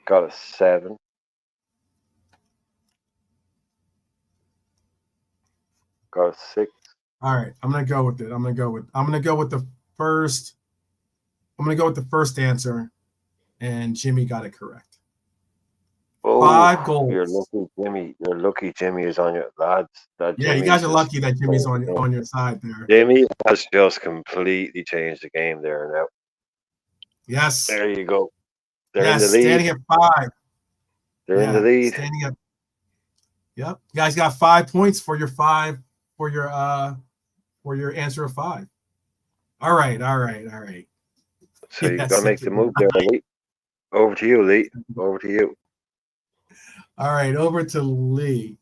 Got a 7. Got a 6. All right, I'm gonna go with it. I'm gonna go with the first. I'm gonna go with the first answer, and Jimmy got it correct. Oh, 5 goals. You're lucky, Jimmy. You're lucky, Jimmy is on your lads. That Yeah, you Jimmy guys are just- lucky that Jimmy's on your side there. Jimmy has just completely changed the game there now. Yes. There you go. They're Yes, in the lead. standing at 5. They're in the lead. Standing up. Yep. You guys got 5 points for your answer of 5. All right. So you Yes, got to make the move there, Lee. Over to you, Lee. Over to you. All right, over to Lee.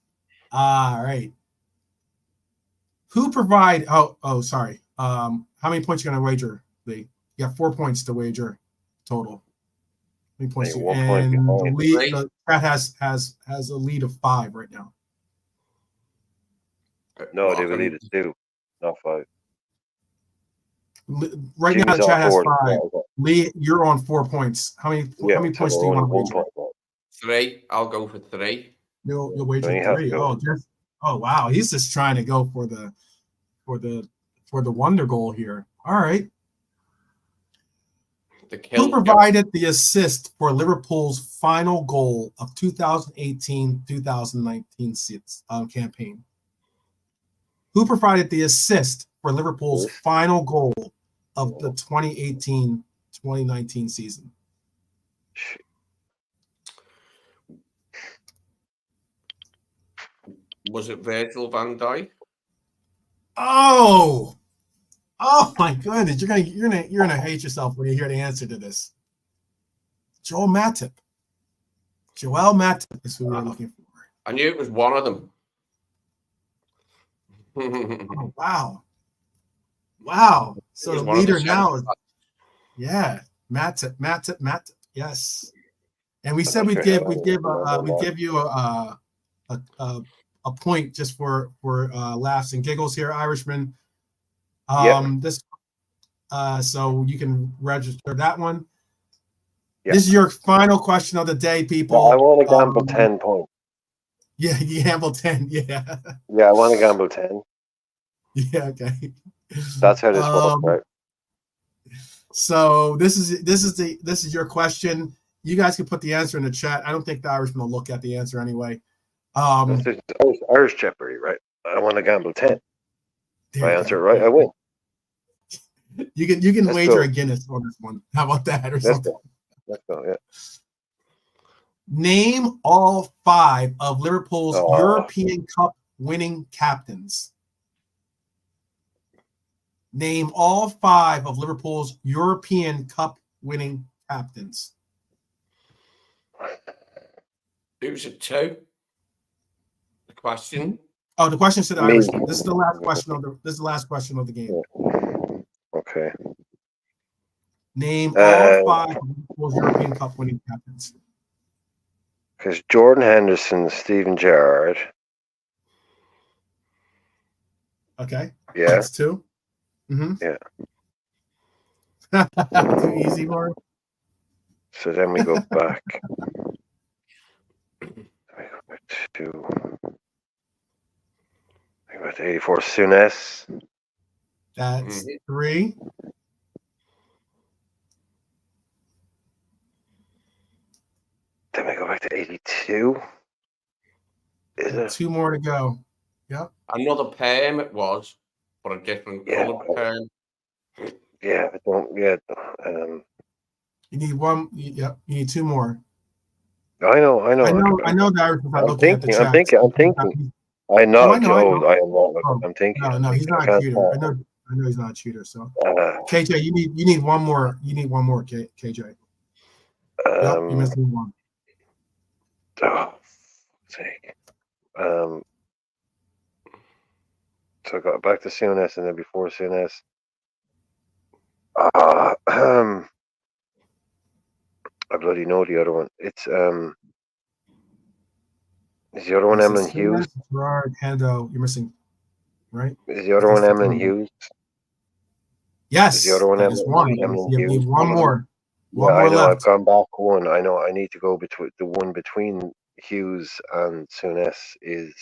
All right. Who provide sorry. How many points you gonna wager, Lee? You got 4 points to wager total. How many points? Hey, You, 1 point and the behind. lead, the chat has a lead of 5 right now. No, Well, they will lead it 2, not 5. Right Jimmy's now, the on chat has 4. 5. Lee, you're on 4 points. How many points do you want to wager? 1 point. 3. I'll go for 3. You'll wager So you have 3. to go. Oh wow, he's just trying to go for the wonder goal here. All right. Who provided the assist for Liverpool's final goal of 2018-2019 campaign? Who provided the assist for Liverpool's final goal of the 2018-2019 season? Was it Virgil van Dijk? Oh my goodness! You're gonna hate yourself when you hear the answer to this. Joel Matip is who we were looking for. I knew it was one of them. Oh, wow! So the leader now is Matip. Yes, and we said we'd give you a point just for laughs and giggles here, Irishman. So you can register that one. Yeah. This is your final question of the day, people. No, I want to gamble 10 points. Yeah, you gamble 10. Yeah. Yeah, I want to gamble 10. Yeah. Okay. That's how this works, right? So this is your question. You guys can put the answer in the chat. I don't think the Irishman will look at the answer anyway. This is Irish Jeopardy, right? I want to gamble 10. If I answer it right, I win. You can Let's wager go. a Guinness on this one. How about that? Or Let's something. go. Let's go, yeah. Name all 5 of Liverpool's Oh. European Cup winning captains. Name all 5 of Liverpool's European Cup winning captains. Who's it to? The question. Oh, the question to the Me. Irishman. This is the last question of the game. Okay. Name all 5 of Liverpool's European Cup winning captains. Because Jordan Henderson, Steven Gerrard. Okay. Yeah. That's 2. Mm-hmm. Yeah. Too easy, Mark. So then we go back. We go back to 84 Souness. That's 3. Then we go back to 82. Is it? 2 more to go. Yep. Another perm it was, but a different coloured perm. Yeah, I don't. Yeah. You need one. Yep. You need 2 more. I know. I know that Irish is not looking at the chat. I'm thinking. I'm Oh, not. I know. I am not. Oh, I'm thinking. No, he's not a cheater. I know he's not a cheater. So, KJ, you need one more. You need one more, KJ. Yep, you're missing one. Oh, sake. So I got back to CNS and then before CNS. I bloody know the other one. It's is the other one Emlyn Hughes? Gerard, Hendo, you're missing, right? Is the other one Emlyn Hughes? Yes. Is the other one that is one. Emlyn You need Hughes? one more. Yeah, I know. Left. I've gone back one. I know. I need to go between the one between Hughes and Souness is.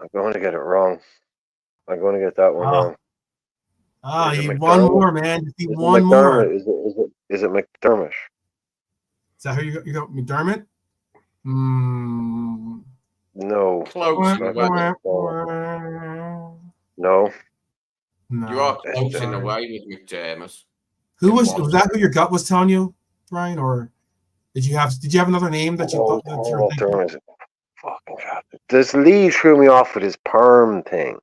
I'm going to get it wrong. I'm going to get that one wrong. You need one more, man. You need one more. Is it McDermott? Is that who you got? McDermott? No. Close. No. You are close in a way with McDermott. Was that who your gut was telling you, Brian, or did you have another name that you thought that you were thinking? Fucking God. This Lee threw me off with his perm thing.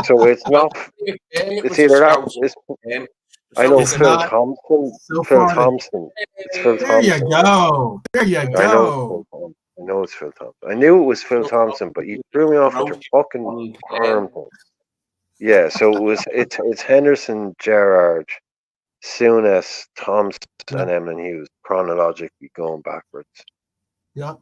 So it's not. It's either that. I know Phil Thompson. Phil Thompson. It's Phil Thompson. There you go. I know it's Phil Thompson. I knew it was Phil Thompson, but you threw me off with your fucking perm thing. Yeah, so it's Henderson, Gerrard, Souness, Thompson, and Emlyn Hughes chronologically going backwards. Yeah.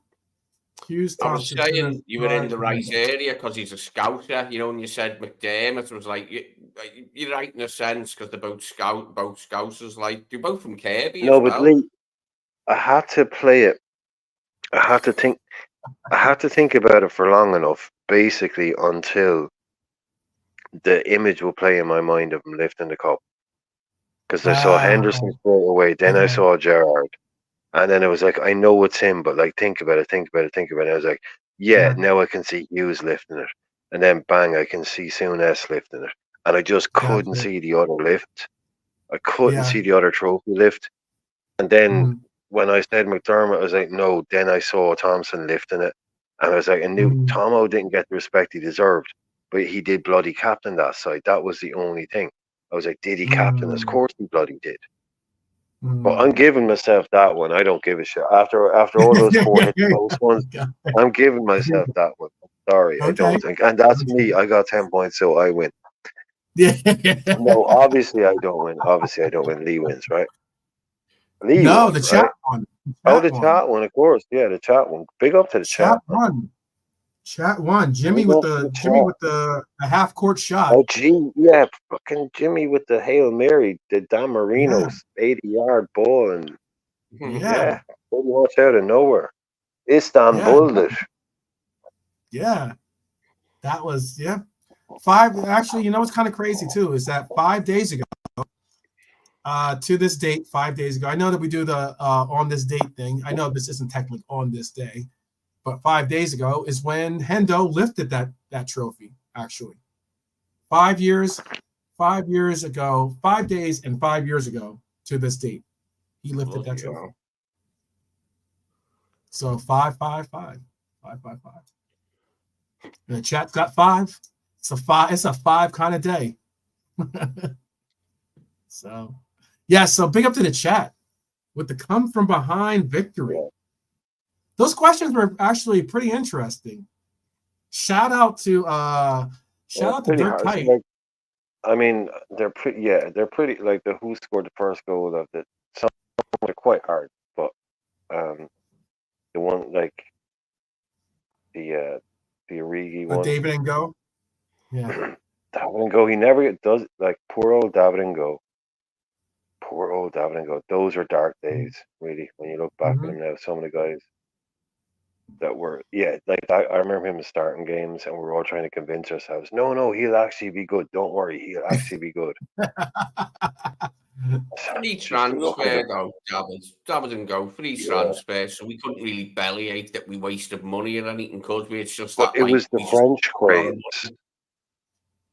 Hughes, Thompson, I was saying you were in the right area because he's a scouser, you know, and you said McDermott was like you're right in a sense because they're both scousers, like they're both from Kirby. No, but Lee, I had to play it. I had to think about it for long enough, basically until the image will play in my mind of him lifting the cup. Because I saw Henderson straight away, then I saw Gerrard. And then it was like, I know it's him, but like, think about it. I was like, now I can see Hughes lifting it. And then bang, I can see Souness lifting it. And I just couldn't see the other lift. I couldn't see the other trophy lift. And then when I said McDermott, I was like, no. Then I saw Thompson lifting it. And I was like, I knew Tomo didn't get the respect he deserved, but he did bloody captain that side. That was the only thing. I was like, did he captain us? Of course he bloody did. But I'm giving myself that one. I don't give a shit. After all those 4 hit close ones, I'm giving myself that one. Sorry, I don't think. And that's me. I got 10 points, so I win. No, obviously I don't win. Lee wins, right? Lee won, the chat one. The chat one, of course. Yeah, the chat one. Big up to the chat. Chat one. Jimmy with the half court shot. Oh, gee, yeah, fucking Jimmy with the Hail Mary, the Dan Marino's 80-yard ball, and pretty much out of nowhere. Istanbul. Yeah, that was 5. Actually, you know what's kind of crazy too is that 5 days ago, to this date, 5 days ago. I know that we do the on this date thing. I know this isn't technically on this day. But 5 days ago is when Hendo lifted that trophy, actually. 5 years, 5 years ago, 5 days and 5 years ago to this date, he lifted that trophy. So 5-5-5. 5-5-5. And the chat's got 5. It's a 5 kind of day. So big up to the chat with the come from behind victory. Those questions were actually pretty interesting. Shout out to Dirk Kite. Like, I mean, they're pretty. Yeah, they're pretty. Like the who scored the first goal of it. Some are quite hard, but the one like the Origi one. David Ngo. Yeah. David Ngo. He never does like poor old David Ngo. poor old David and Go. Those are dark days, really. When you look back at Mhm. him now, some of the guys that were, like I remember him starting games, and we were all trying to convince ourselves, no, he'll actually be good. Don't worry, he'll actually be good. Free Just to look at transfer him, though, David and Go, free transfer. So we couldn't really bellyache that we wasted money or anything, could we? It's just but that it like was the we just French put a lot of craze. money.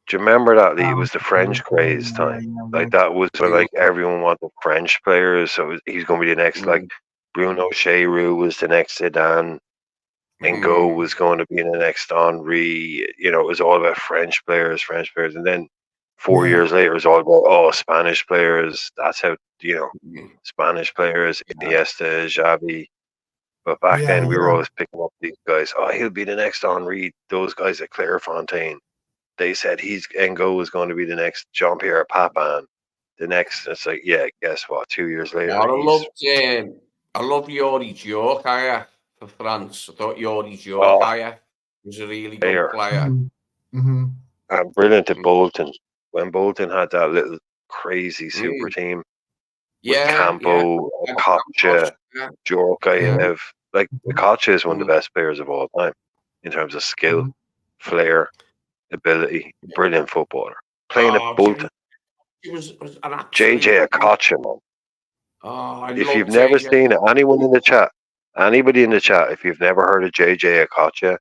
Do you remember that, Lee? It Um, was the French craze time. Like that was when Yeah. like everyone wanted French players. So he's going to be the next. Like Bruno Cheroux was the next Zidane. And Go was going to be the next Henri. You know, it was all about French players. And then 4 years later, it was all about Spanish players. That's how Spanish players, Iniesta, Xavi. But back then, we were always picking up these guys. Oh, he'll be the next Henri. Those guys at Clairefontaine. They said Ngo was going to be the next Jean-Pierre Papin. The next, it's like, guess what? 2 years later, I love Yori Djorkaeff for France. I thought Yori Djorkaeff was a really good player. Mm-hmm. And brilliant at Bolton. When Bolton had that little crazy super team with Campo, Kocha, Djorkaeff. Like, Kocha is one of the best players of all time in terms of skill, flair, ability. Brilliant footballer. Playing at Bolton. It was an absolute JJ Okocha, man. I If love you've never JJ. seen it, anybody in the chat, if you've never heard of JJ Okocha,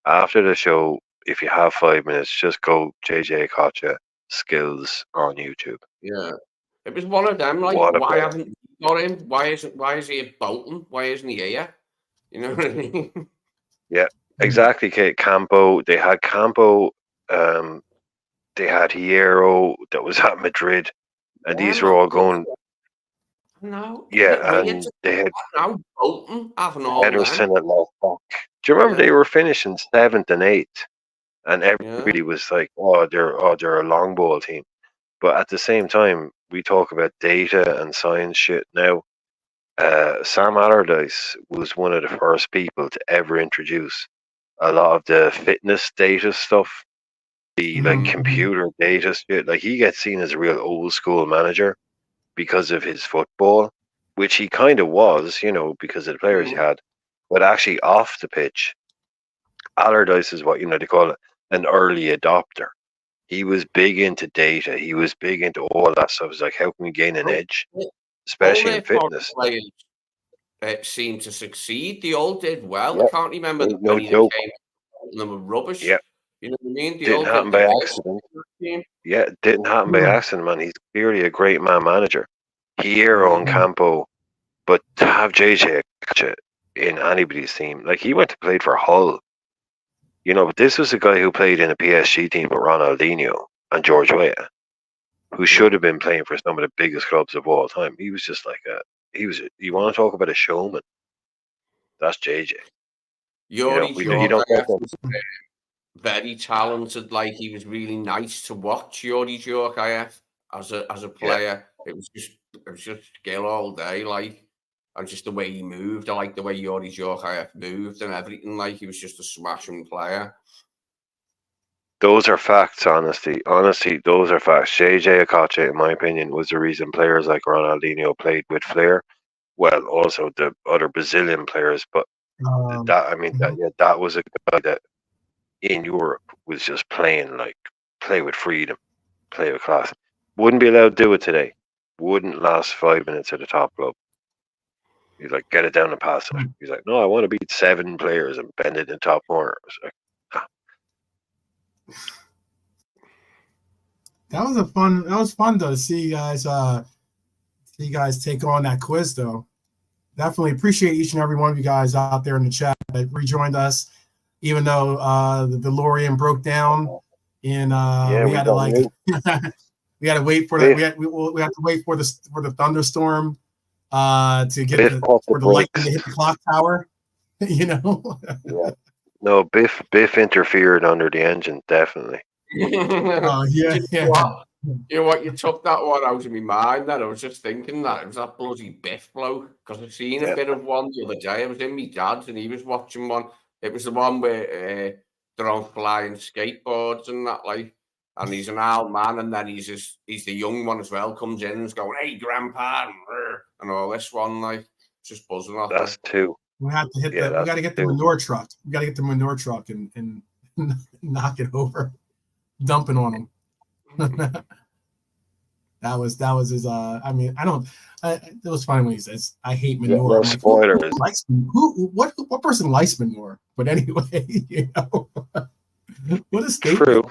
after the show, if you have 5 minutes, just go JJ Okocha skills on YouTube. Yeah. It was one of them, like, why haven't you got him? Why is he at Bolton? Why isn't he here? You know what I mean? Yeah, exactly, Kate. Campo, they had Campo, they had Hierro that was at Madrid, and these were all going. No, and they had Bolton having all Ederson at left back. Do you remember they were finishing 7th and 8th, and everybody was like, they're a long ball team. But at the same time, we talk about data and science shit now. Sam Allardyce was one of the first people to ever introduce a lot of the fitness data stuff, the like computer data shit. Like, he gets seen as a real old school manager because of his football, which he kind of was, because of the players he had. But actually, off the pitch, Allardyce is what they call it, an early adopter. He was big into data. He was big into all that stuff. It's like, how can we gain an edge, especially in fitness? Players seemed to succeed. They all did well. I can't remember No many joke. that came and they were rubbish. Yeah. You know what I mean? They Didn't all happen did by accident. Yeah, it didn't happen by accident, man. He's clearly a great man manager. Hierro and Campo, but to have JJ in anybody's team, like, he went to play for Hull. But this was a guy who played in a PSG team with Ronaldinho and George Weah, who should have been playing for some of the biggest clubs of all time. He was just like you want to talk about a showman? That's JJ. Yori You don't get them. very talented. Like, he was really nice to watch. Yori Djorkaeff as a player. It was just skill all day. Like, and just the way he moved. I like the way Yori Djorkaeff moved and everything. Like, he was just a smashing player. Those are facts, honestly, those are facts. JJ Okocha, in my opinion, was the reason players like Ronaldinho played with flair. Well, also the other Brazilian players, but that was a guy that in Europe was just play with freedom, play with class. Wouldn't be allowed to do it today. Wouldn't last 5 minutes at the top club. He's like, get it down and pass it. He's like, no, I want to beat 7 players and bend it in the top corner. Like, That was fun though to see you guys take on that quiz though. Definitely appreciate each and every one of you guys out there in the chat that rejoined us, even though the DeLorean broke down and we had to we had to wait for that. We had to wait for the thunderstorm to get for the lightning to hit the clock tower. No, Biff interfered under the engine, definitely. Oh yeah. You know what? You took that one out of my mind. Then I was just thinking that it was that bloody Biff bloke, because I've seen a bit of one the other day. I was in my dad's and he was watching one. It was the one where they're on flying skateboards and that. Like, and he's an old man, and then he's the young one as well. Comes in and is going, "Hey, grandpa," and all this one like just buzzing off. That's two. We have to hit the. We got to get the manure truck. We got to get the manure truck and knock it over, dumping on him. that was his. I mean, I don't. It was funny when he says, "I hate manure." No I'm like, spoilers. What person likes manure? But anyway, you know, what a statement.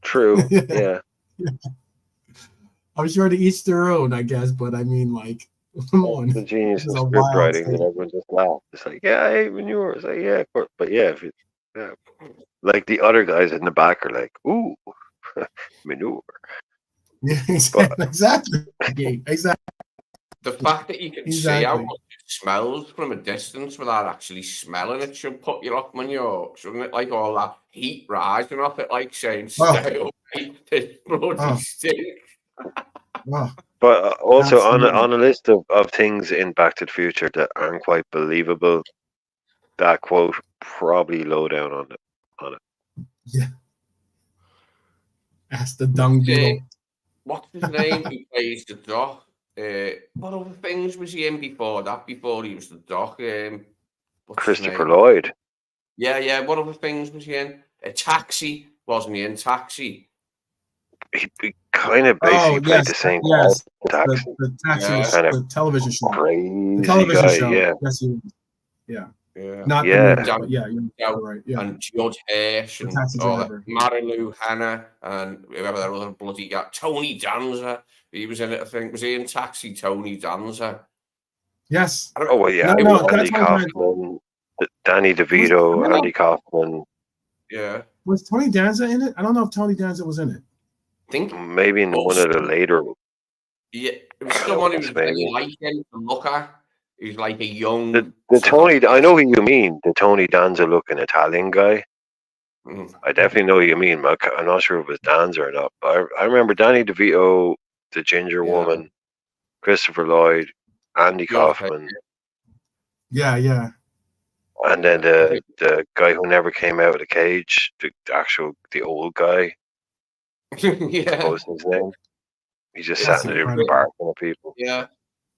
True. Yeah. I'm sure to each their own, I guess. But I mean, like, come on. The genius This of is a script wild writing that statement. everyone just laughed. It's like, yeah, I hate manure. It's like, yeah, of course. But yeah, like the other guys in the back are like, ooh, manure. Yeah, But exactly. The fact that you can see how much it smells from a distance without actually smelling it should put you off manure, shouldn't it? Like all that heat rising off it, like saying, "Stay away, this bloody stink." But also Absolutely. on a list of things in Back to the Future that aren't quite believable, that quote probably low down on it. Yeah. That's the dung beetle. What's his name? Who plays the Doc? What other things was he in before that? Before he was the Doc, what's his Christopher name? Lloyd. Yeah. What other things was he in? A Taxi, wasn't he in Taxi? He kind of basically played the same part. Taxi. The Taxi was the television show. Crazy The television guy, show. Yeah. Yes, he was. Yeah. Not the movie, but you're right. Yeah. And Judd Hirsch and all that. Marilu Hanna and whoever that other bloody guy, Tony Danza. He was in it, I think. Was he in Taxi? Tony Danza. Yes. Oh well, yeah. No, Andy Kaufman, Danny DeVito, Andy Kaufman. Yeah. Was Tony Danza in it? I don't know if Tony Danza was in it. I think maybe in one of the later. Yeah, it was someone who was very like him to look at. He was like a young. The Tony, I know who you mean. The Tony Danza looking Italian guy. I definitely know who you mean. I'm not sure if it was Danza or not. But I remember Danny DeVito, the ginger woman, Christopher Lloyd, Andy Kaufman. Yeah. And then the guy who never came out of the cage, the old guy. Yeah. What was his name? He just sat in there barking at people. Yeah.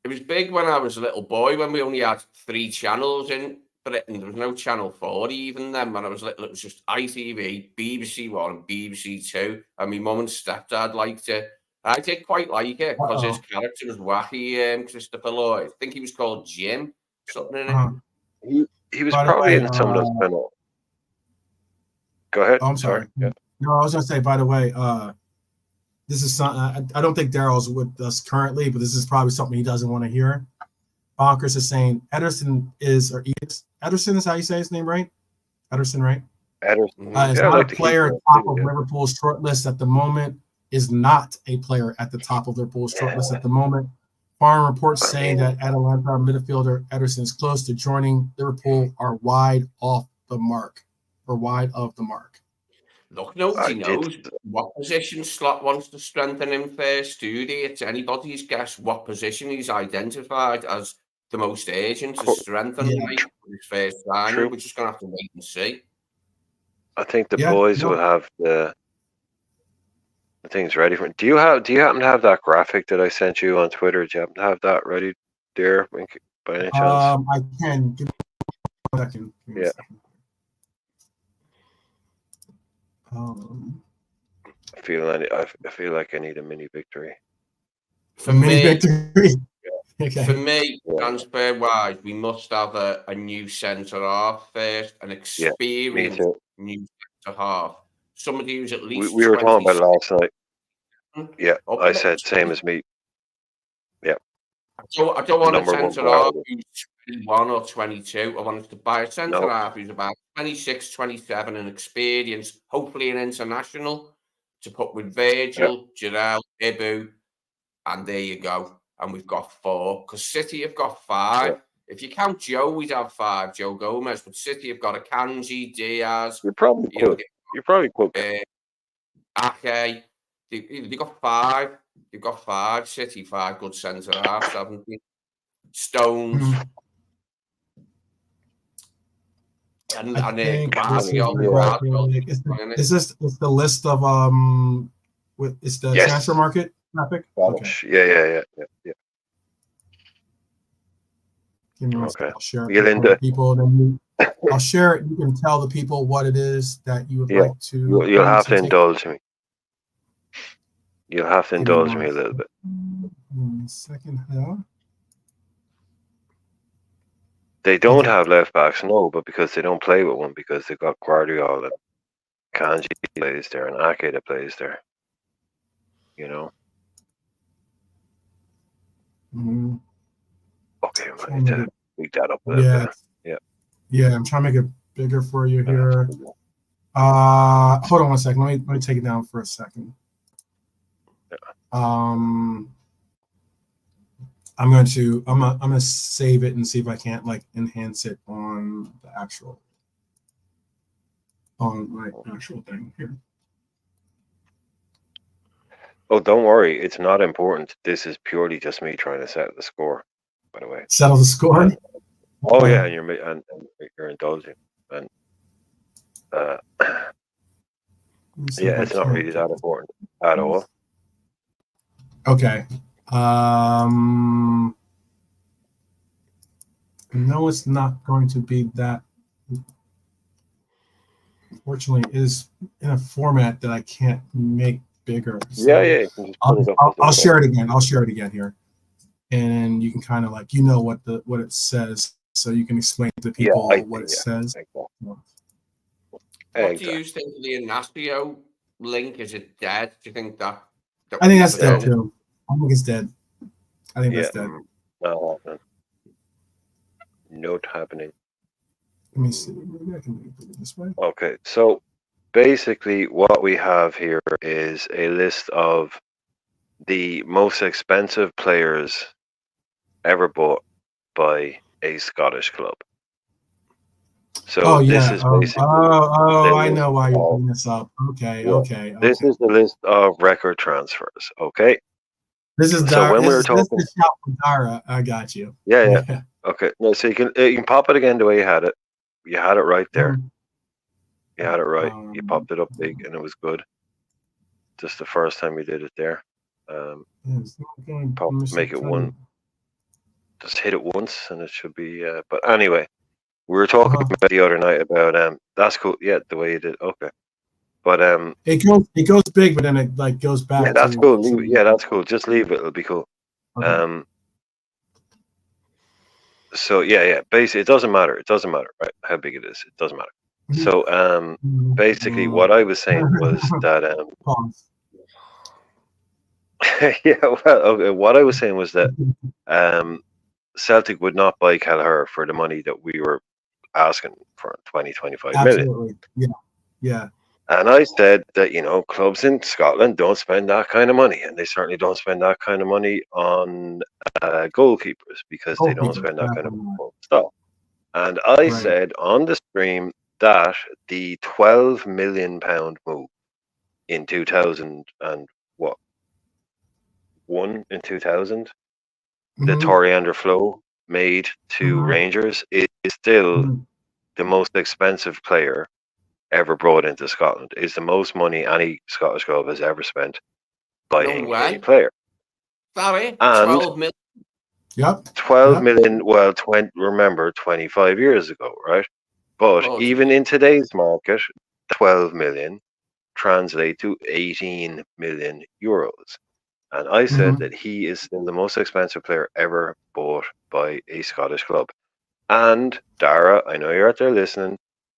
It was big when I was a little boy, when we only had 3 channels in Britain. There was no Channel 4 even then. When I was little, it was just ITV, BBC One, and BBC Two. And my mum and stepdad liked it. I did quite like it because his character was wacky, Christopher Lloyd. I think he was called Jim, something in it. He was probably in some of those kind of... Go ahead. Oh, I'm sorry. Yeah. No, I was going to say, by the way, this is something I don't think Daryl's with us currently, but this is probably something he doesn't want to hear. Bonkers is saying Ederson is how you say his name, right? Ederson, right? Ederson is not a player at the top of Liverpool's short list at the moment. Is not a player at the top of Liverpool's short list at the moment. Foreign reports saying that Atalanta midfielder Ederson is close to joining Liverpool are wide of the mark. Look, nobody knows what position Slot wants to strengthen him first, do they? It's anybody's guess what position he's identified as the most urgent to strengthen his first signing. We're just going to have to wait and see. I think the boys will have the things ready for it. Do you happen to have that graphic that I sent you on Twitter? Do you happen to have that ready there by any chance? I can. Give me a second. Yeah. I feel like I need a mini victory. For me, transfer wise, we must have a new centre half first, an experienced new centre half. Somebody who's at least. We were talking about it last night. Yeah, I said same as me. Yeah. I don't want a centre half who's 21 or 22. I wanted to buy a centre half who's about 26, 27 and experienced, hopefully an international, to put with Virgil, Giroud, Ibu, and there you go. And we've got 4, because City have got 5. Yeah. If you count Joe, we'd have 5, Joe Gomez, but City have got Akanji, Diaz. You're probably quick. Ake. They've got 5. They've got 5, City, 5 good centre halves, haven't they? Stones. And I think this is the Guardiola, correct link. Is this the list of it's the Yes. transfer market topic? Okay. Yeah. Give me one Okay. second. I'll share Get it into with people. Then I'll share it. You can tell the people what it is that you would like to. You'll have to take. indulge me. You'll have to Give me indulge one me a little bit. second here. They don't Okay. have left backs, no, but because they don't play with one, because they've got Guardiola, Kanji plays there, and Ake that plays there. You know. Mhm. Okay, I need to pick that up a little bit. Yeah. I'm trying to make it bigger for you here. Hold on one second. Let me take it down for a second. I'm gonna save it and see if I can't like enhance it on my actual thing here. Oh, don't worry, it's not important. This is purely just me trying to set the score. By the way, Settle the score. Oh yeah, and you're indulging, and yeah, it's not really that important at all. Okay. No, it's not going to be that. Unfortunately, it is in a format that I can't make bigger. So You can just put it up. I'll share it again. I'll share it again here, and you can kind of like what it says, so you can explain to people what it says. What do you think of the Ignacio link? Is it dead? Do you think that I think that's dead too. I think it's dead. I think that's dead. Not happening. Not happening. Let me see. Maybe I can do it this way. Okay, so basically what we have here is a list of the most expensive players ever bought by a Scottish club. So this is basically. I know why you're putting this up. Okay. This is the list of record transfers. Okay. This is so when we were talking. This is shout from Dara. I got you. Yeah. Okay. No, so you can pop it again the way you had it. You had it right there. You had it right. You popped it up big, and it was good. Just the first time you did it there. Make it one. Just hit it once, and it should be. But anyway, we were talking about the other night about that's cool. Yeah, the way you did. Okay, but it goes big, but then it like goes back. Yeah, that's cool. That's cool. Just leave it. It'll be cool. Okay. So yeah. Basically, it doesn't matter. It doesn't matter, right? How big it is. It doesn't matter. So basically, what I was saying was that what I was saying was that Celtic would not buy Kelleher for the money that we were asking for, 25 million. Yeah. And I said that, clubs in Scotland don't spend that kind of money, and they certainly don't spend that kind of money on goalkeepers, because they don't spend that kind of stuff. And I said on the stream that the £12 million move in 2000 and what? In 2000, the Toriander Flo made to Rangers is still the most expensive player ever brought into Scotland. Is the most money any Scottish club has ever spent by any player. Sorry, 12 million. Yep. 12 million. Well, 25 years ago, right? But even in today's market, 12 million translate to 18 million euros. And I said that he is still the most expensive player ever bought by a Scottish club. And Dara, I know you're out there listening.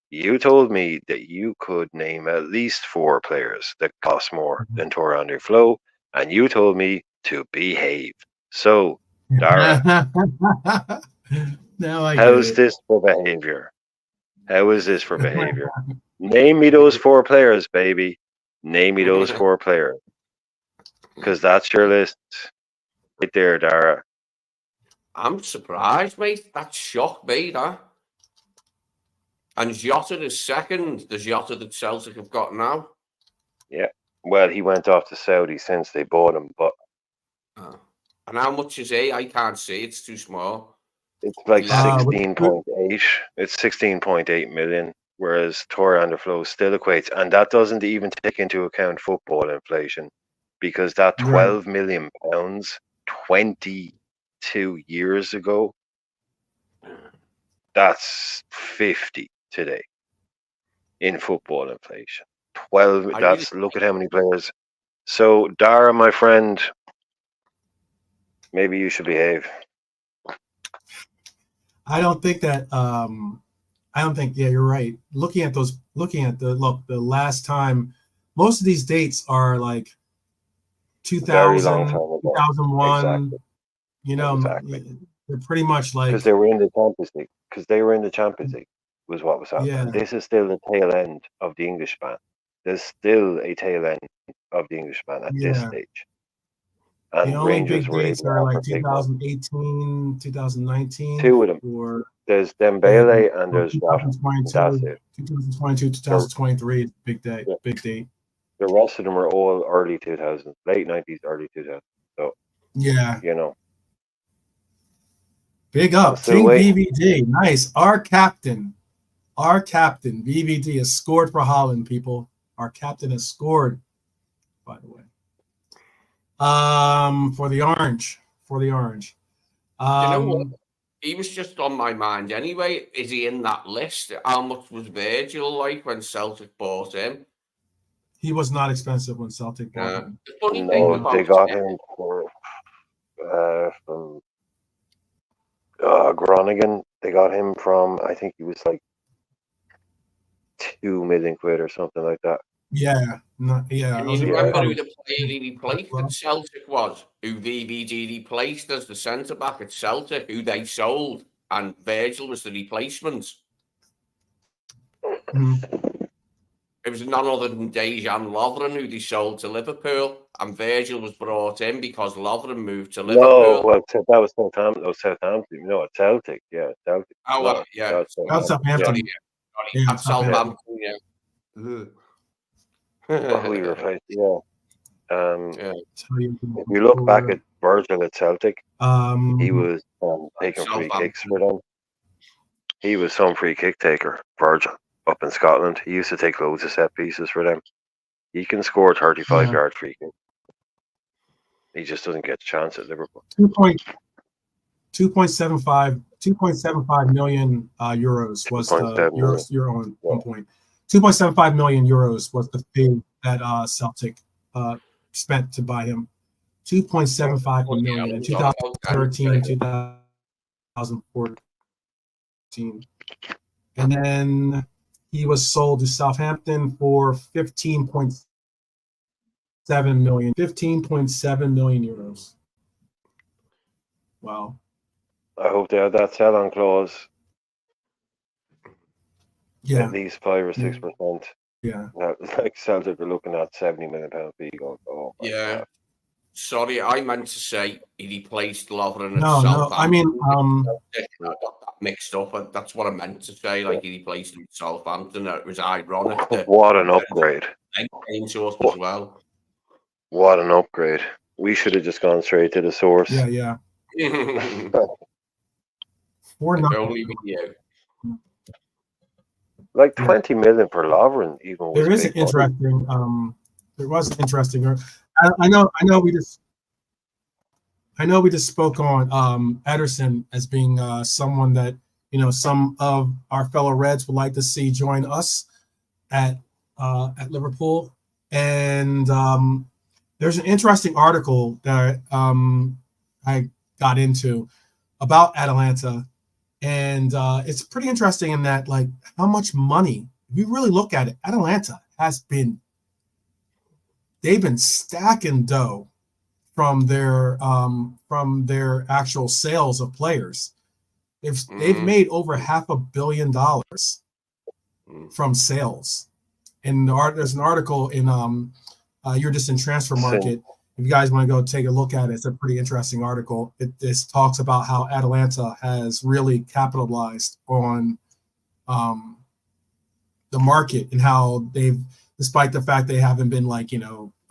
You told me that you could name at least 4 players that cost more than Toriander Flo, and you told me to behave. So, Dara, how's this for behavior? How is this for behavior? Name me those 4 players, baby. Name me those 4 players. Because that's your list right there, Dara. I'm surprised, mate. That shocked me, that. And Jota is second. The Jota that Celtic have got now. Yeah. Well, he went off to Saudi since they bought him, but. And how much is he? I can't see. It's too small. It's like Uh, 16.8. It's 16.8 million, whereas tour underflow still equates, and that doesn't even take into account football inflation, because that Right. 12 million pounds 22 years ago, that's 50 today in football inflation. 12. I That's look at how many players. So Dara, my friend, maybe you should behave. I don't think that. I don't think. Yeah, you're right. Looking at the last time, most of these dates are like Very 2000, long time ago. 2001. Exactly. You know, Exactly. they're pretty much like Because they were in the Champions League. Because they were in the Champions League was what was happening. yeah, This is still the tail end of the English ban. There's still a tail end of the English ban at this yeah. stage. The And only Rangers big were dates able to are offer like big money. 2018, 2019, Two of them. or There's and Dembele and there's Jota. 2022, That's it. 2022, 2023, big day, Yeah. big date. The rest of them are all early 2000s, late 90s, early 2000s. So, Yeah, you know, big I'm up, still King waiting. VVD, nice. Our captain VVD has scored for Holland. People, our captain has scored. By the way, for the orange, you know what? Um, He was just on my mind anyway. Is he in that list? How much was Virgil like when Celtic bought him? he was not expensive when Celtic bought him. The funny thing No, they about got him for from Groningen. They got him from, I think he was like 2 million quid or something like that. Yeah, yeah. Can you remember who the player he replaced at Celtic was? Who VVD replaced as the centre back at Celtic, who they sold, and Virgil was the replacement. Mhm. It was none other than Dejan Lovren, who they sold to Liverpool, and Virgil was brought in because Lovren moved to Liverpool. No, well, that was Southampton. That was Southampton. You know, at Celtic. Yeah, Celtic. Oh, No, yeah. that was That's Southampton. Southampton. Sorry. Yeah, At Southampton, yeah. Who he replaced? Yeah. Yeah. If you look back at Virgil at Celtic, he was taking free Southampton. kicks for them. He was some free kick taker, Virgil, up in Scotland. He used to take loads of set pieces for them. He can score 35-yard free kick. He just doesn't get the chance at Liverpool. 2.75 million euros was the 2.7 euro on 1 point. 2.75 million euros was the fee that Celtic spent to buy him. 2.75 million in 2013, 2014. And then he was sold to Southampton for 15.7 million. 15.7 million euros. Wow. I hope they have that sell-on clause. Yeah. At least 5 or 6%. Yeah. Like Celtic are looking at £70 million fee going. Oh my God. Sorry, I meant to say he replaced Lovren at No. I mean, I got that mixed up. That's what I meant to say. Like he replaced him at Southampton. It was ironic. That What an upgrade! came to us as well. What an upgrade! We should have just gone straight to the source. Yeah. For Only with you. Like 20 million for Lovren, even was there is big an interesting. There was an interesting. I know we just spoke on Ederson as being someone that some of our fellow Reds would like to see join us at Liverpool, and there's an interesting article that I got into about Atalanta, and it's pretty interesting in that, like, how much money, if you really look at it, Atalanta they've been stacking dough from their actual sales of players. They've made over $500 million from sales. And there's an article in You're Just in Transfer Market. If you guys want to go take a look at it, it's a pretty interesting article. This talks about how Atalanta has really capitalized on the market, and how they've, despite the fact they haven't been like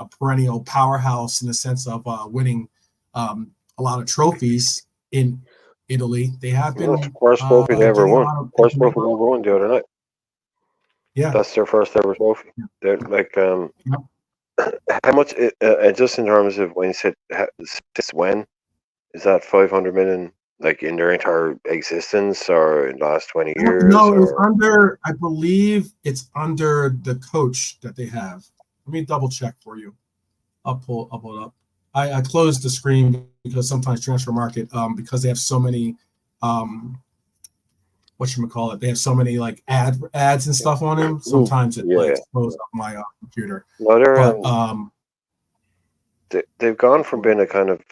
a perennial powerhouse in the sense of winning a lot of trophies in Italy. They have been That's the first trophy they ever getting a won. lot of First trophy they ever won the other night. yeah. That's their first ever trophy. Yeah. They're like, Yeah. how much? Just in terms of when you said since when is that 500 million? Like in their entire existence, or in the last 20 years? No, it's Or under. I believe it's under the coach that they have. Let me double check for you. I'll pull it up. I closed the screen because sometimes transfer market, because they have so many, whatchamacallit, they have so many like ads and stuff on them. Sometimes it like slows up my computer. no, But they've gone from being a kind of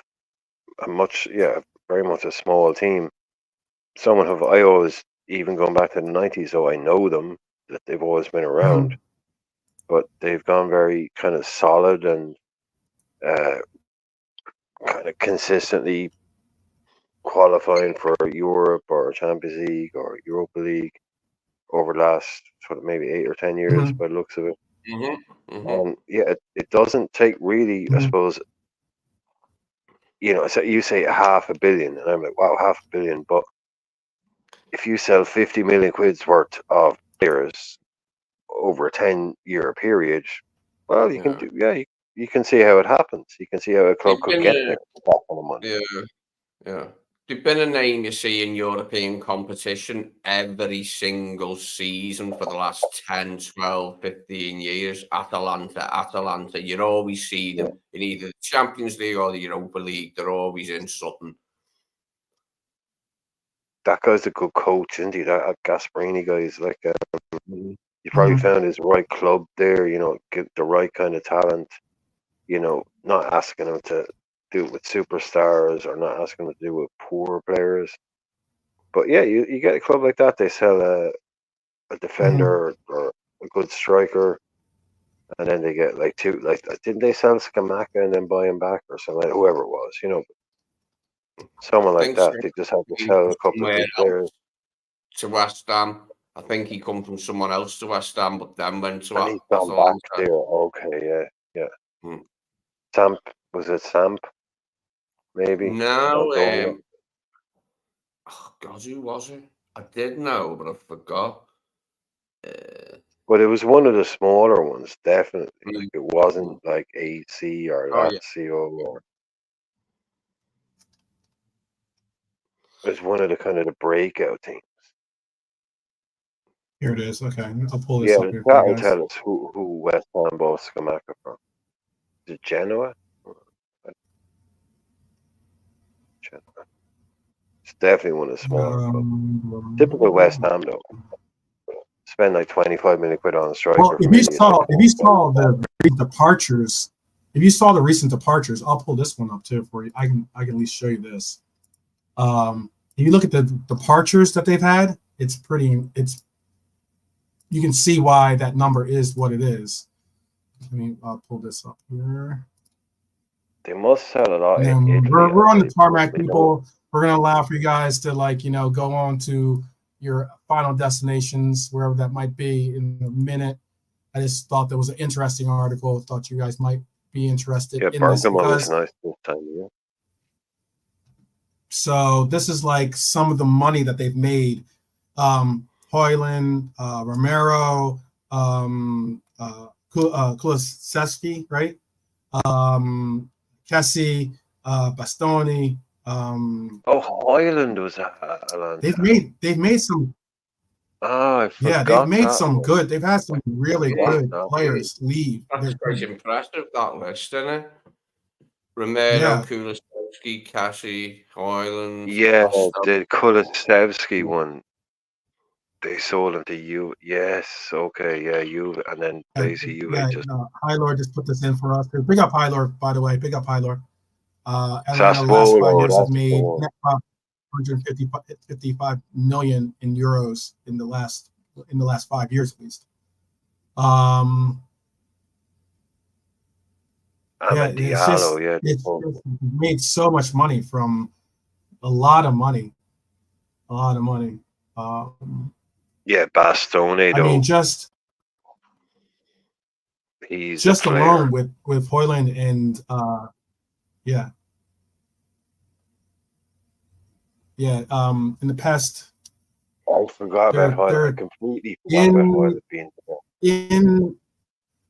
very much a small team. Someone who I always, even going back to the 90s, so I know them, that they've always been around, but they've gone very kind of solid and kind of consistently qualifying for Europe or Champions League or Europa League over the last sort of maybe 8 or 10 years by the looks of it. It doesn't take really, I suppose, so you say $500 million, and I'm like, wow, $500 million, but if you sell 50 million quid's worth of players over a 10-year period, well, you can do, you can see how it happens. You can see how a club could get there with that kind of money. Yeah. They've been a name you see in European competition every single season for the last 10, 12, 15 years. Atalanta. You always see them in either the Champions League or the Europa League. They're always in something. That guy's a good coach, isn't he? That Gasperini guy is like, he probably found his right club there, get the right kind of talent, not asking him to do it with superstars or not asking him to do it with poor players. But yeah, you get a club like that, they sell a defender or a good striker, and then they get like two, like, didn't they sell Skamaka and then buy him back or something, like, whoever it was, someone like that. They just had to sell a couple of good players. To West Ham. I think he come from someone else to West Ham, but then went to And he's gone back there. Okay, yeah. Samp, was it Samp? Maybe. No, oh God, who was it? I did know, but I forgot. But it was one of the smaller ones, definitely. Like, it wasn't like AC or Lazio or. It was one of the kind of the breakout teams. Here it is. Okay, I'll pull this up here. That'll tell us who West Ham bought Skamaka from. Is it Genoa? It's definitely one of the smaller clubs. Typical West Ham, though. Spend like 25 million quid on a striker. Well, if you saw the departures, I'll pull this one up too for you. I can at least show you this. If you look at the departures that they've had, you can see why that number is what it is. I'll pull this up here. They must sell a lot. We're on the tarmac, people. We're gonna allow for you guys to go on to your final destinations, wherever that might be, in a minute. I just thought that was an interesting article. Thought you guys might be interested in this. Was nice this time, yeah. So this is like some of the money that they've made. Hoyland, Romero, Kulusevski, right? Kessie, Bastoni. Hoyland was They've made some. I forgot. Yeah, they've made some good. They've had some really good players leave. That's quite impressive, that list, isn't it? Romero, Kulusevski, Kessie, Hoyland. Yeah, the Kulusevski one. They sold him to you. Yes, okay, yeah, you, and then basically you just. High Lord just put this in for us. Big up High Lord, by the way. Big up High Lord. Atlanta last 5 years have made net profit 155 million in euros in the last 5 years at least. It's made so much money from a lot of money. Bastoni, though. He's just alone with Hoyland and Yeah. In the past, I forgot about Hoyle. I they're completely forgot about Hoyle being there. in.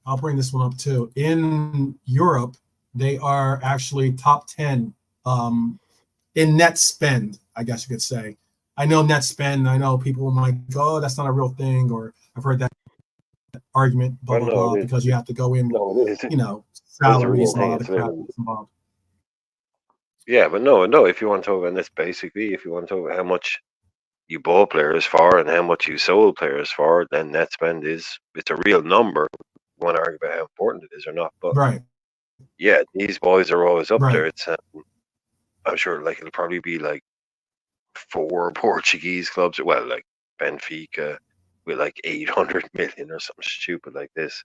I'll bring this one up too. In Europe, they are actually top 10 in net spend, I guess you could say. I know net spend. I know people might go, oh, that's not a real thing, or I've heard that argument, blah, blah, blah, because you have to go in with, No, it is. salaries and all that crap that's involved. Yeah, but no. If you want to talk about this, basically, if you want to talk about how much you bought players for and how much you sold players for, then net spend it's a real number. You want to argue about how important it is or not, but right. Yeah, these boys are always up Right. there. It's I'm sure like it'll probably be like 4 Portuguese clubs, well, like Benfica with like 800 million or something stupid like this.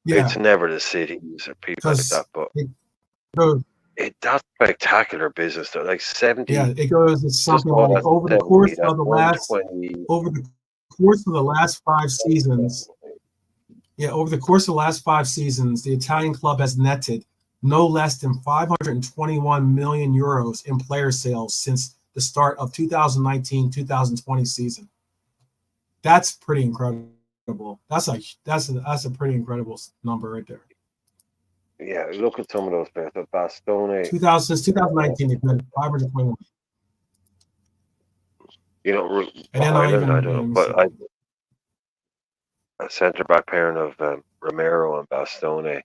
Yeah, It's never the cities or people like that, but that's spectacular business though. Like 70. yeah, it goes. It's something like over the course of the last 5 seasons. Yeah, over the course of the last 5 seasons, the Italian club has netted no less than 521 million euros in player sales since the start of 2019-2020 season. That's pretty incredible. That's a pretty incredible number right there. Yeah, look at some of those players. Bastone. Since 2019, they've been 521. And then Ireland, I don't know, but a centre back pairing of Romero and Bastone.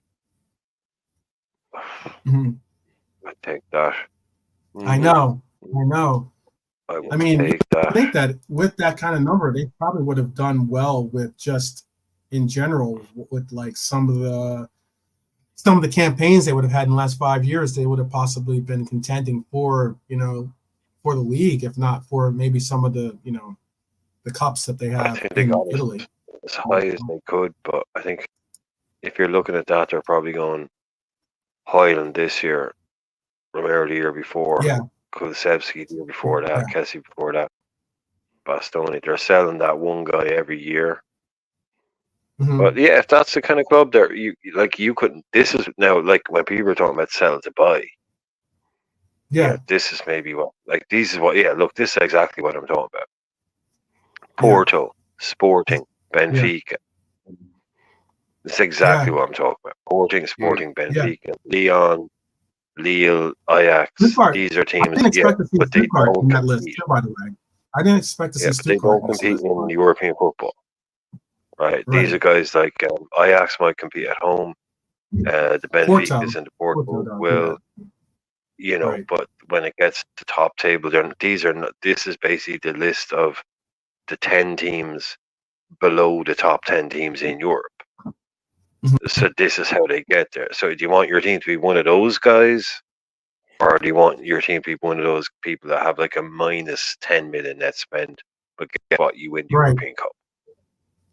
Mm-hmm. I take that. I know. I mean, I think that with that kind of number, they probably would have done well with just in general with like some of the campaigns they would have had in the last 5 years. They would have possibly been contending for for the league, if not for maybe some of the the cups that they have in Italy. As high as they could, but I think if you're looking at that, they're probably going Highland this year, Romero the year before, Kulusevski the year before that, Kessie before that, Bastoni. They're selling that one guy every year. Mm-hmm. But yeah, if that's the kind of club there, you couldn't. This is now like when people are talking about sell to buy. Yeah, this is maybe what this is what. Yeah, look, this is exactly what I'm talking about. Porto, Sporting, Benfica. It's exactly what I'm talking about. Sporting, Benfica, Lyon, Lille, Ajax. These are teams. I didn't expect to see Stuttgart in that list, by the way. I didn't expect to see Stuttgart. They don't compete in European football. Right. These are guys like Ajax might compete at home. The Benficas and the Porto will, but when it gets to top table, this is basically the list of the 10 teams below the top 10 teams in Europe. Mm-hmm. So this is how they get there. So do you want your team to be one of those guys, or do you want your team to be one of those people that have like a minus 10 million net spend, but get what you win the European Cup?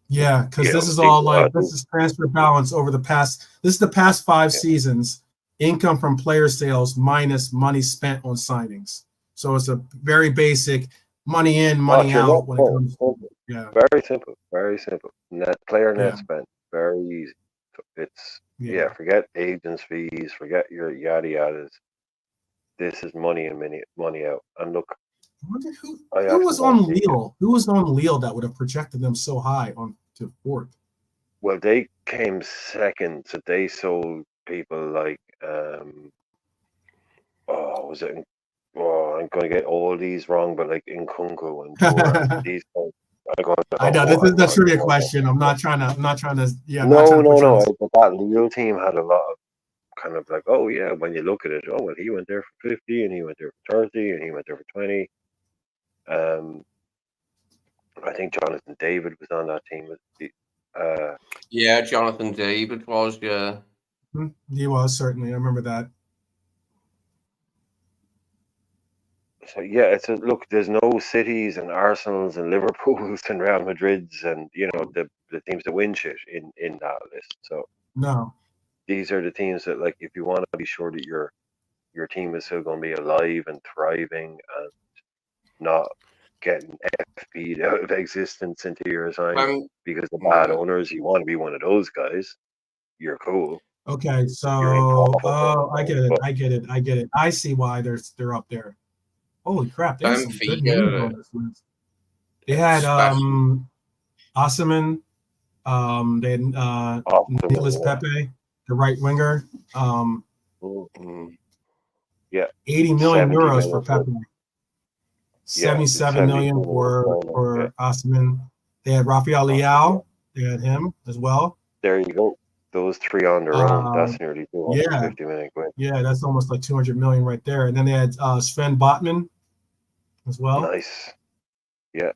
Yeah, because this is all this is transfer balance over the past. This is the past 5 seasons. Income from player sales minus money spent on signings. So it's a very basic money in, money out when it comes to very simple. Net spend, very easy. It's forget agents' fees, forget your yada yadas. This is money in, money out. And look, I wonder who was on Lille. Who was on Lille that would have projected them so high on to fourth? Well, they came second, so they sold people like I'm going to get all these wrong, but like Nkunku and these guys. I know that's really a question. I'm not trying to. Yeah. No. But that Lille team had a lot of kind of like, when you look at it, he went there for 50, and he went there for 30, and he went there for 20. I think Jonathan David was on that team. Jonathan David was. Yeah, he was certainly. I remember that. So look. There's no cities and Arsenals and Liverpools and Real Madrids and the teams that win shit in that list. So no, these are the teams that like if you want to be sure that your team is still going to be alive and thriving and not getting FP'd out of existence into your time because of bad owners. You want to be one of those guys. You're cool. Okay, so I get it. I see why they're up there. Holy crap! There's some good names Benfica, on this list. They had special. Osimhen, they had Nicolas Pepe, the right winger. Yeah, 80 million 70 euros for million. Pepe. Yeah, 77 million 72 for Osimhen. They had Rafael Leao. They had him as well. There you go. Those three on their own, that's nearly Yeah, 250 million quid. yeah, that's almost like 200 million right there. And then they had Sven Botman as well. Nice. Yeah.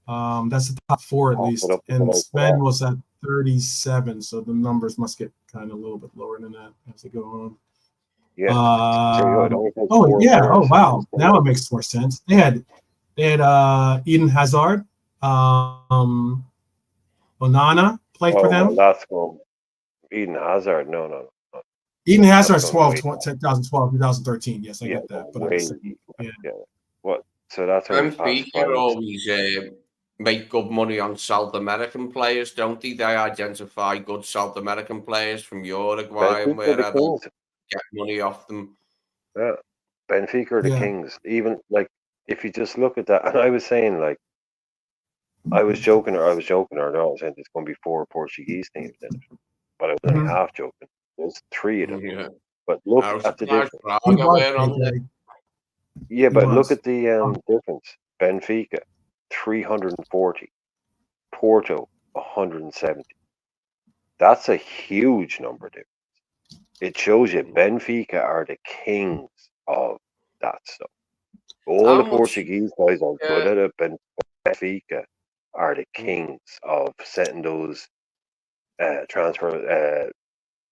That's the top four at Top it least. up with the And likes of Sven that. was at 37, so the numbers must get kind of a little bit lower than that as they go on. Yeah. So, you know, it only takes Oh four yeah! players Oh to wow! just Now it makes more sense. They had Eden Hazard, Onana played for them. Well, that's going. Eden Hazard. No. Eden That's Hazard's going 2012, 2013. Yes, I Yeah, get that. But I'm way. saying, yeah. What? So that's only the past Benfica 5. always make good money on South American players, don't they? They identify good South American players from Uruguay and Benfica are the wherever, Kings. get money off them. Yeah. Benfica are the Yeah. Kings. Even like if you just look at that, and I was saying like I was joking, or no, I was saying there's going to be 4 Portuguese teams in it, but I was only half joking. There's 3 of them. Yeah. But look I was at the surprised difference. He Braga was were on there. KK. Yeah, He but look was. at the difference. Benfica, 340. Porto, 170. That's a huge number difference. It shows you Benfica are the kings of that stuff. All How the much- Portuguese guys are good Yeah. at it, but Benfica are the kings of setting those transfer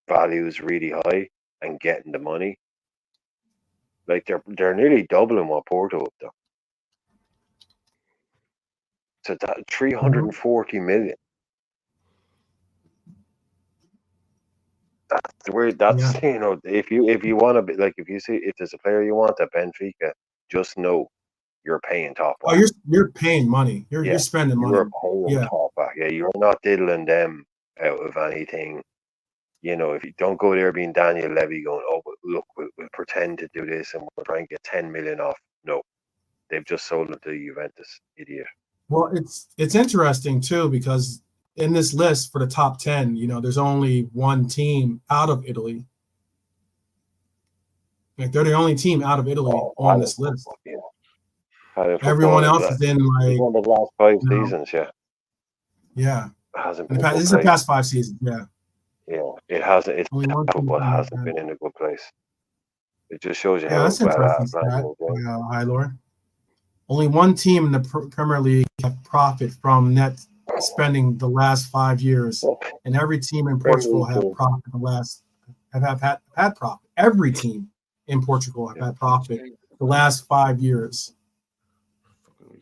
values really high and getting the money. Like they're nearly doubling what Porto have done. So that 340 million. That's Yeah. you know, if you want to be like, if you see if there's a player you want at Benfica, just know you're paying top Oh, whack. you're paying money. You're spending money. You're paying Yeah. top whack. Yeah, you're not diddling them out of anything. You know, if you don't go there being Daniel Levy going, oh, but look, we'll pretend to do this and we'll try and get 10 million off. No, they've just sold it to Juventus. Idiot. Well, it's interesting too because in this list for the top 10, you know, there's only one team out of Italy. Like they're the only team out of Italy on this list. Yeah. Everyone else is in like one of the last 5 seasons. Yeah. Yeah. It hasn't been. This is the past 5 seasons. Yeah. Yeah, it hasn't. It's Only one football team hasn't been in a good place. It just shows you Yeah, how that's interesting. Hi, Laura. Only one team in the Premier League have profit from net spending the last 5 years, and every team in Portugal have profit had profit. Every team in Portugal have had profit the last 5 years.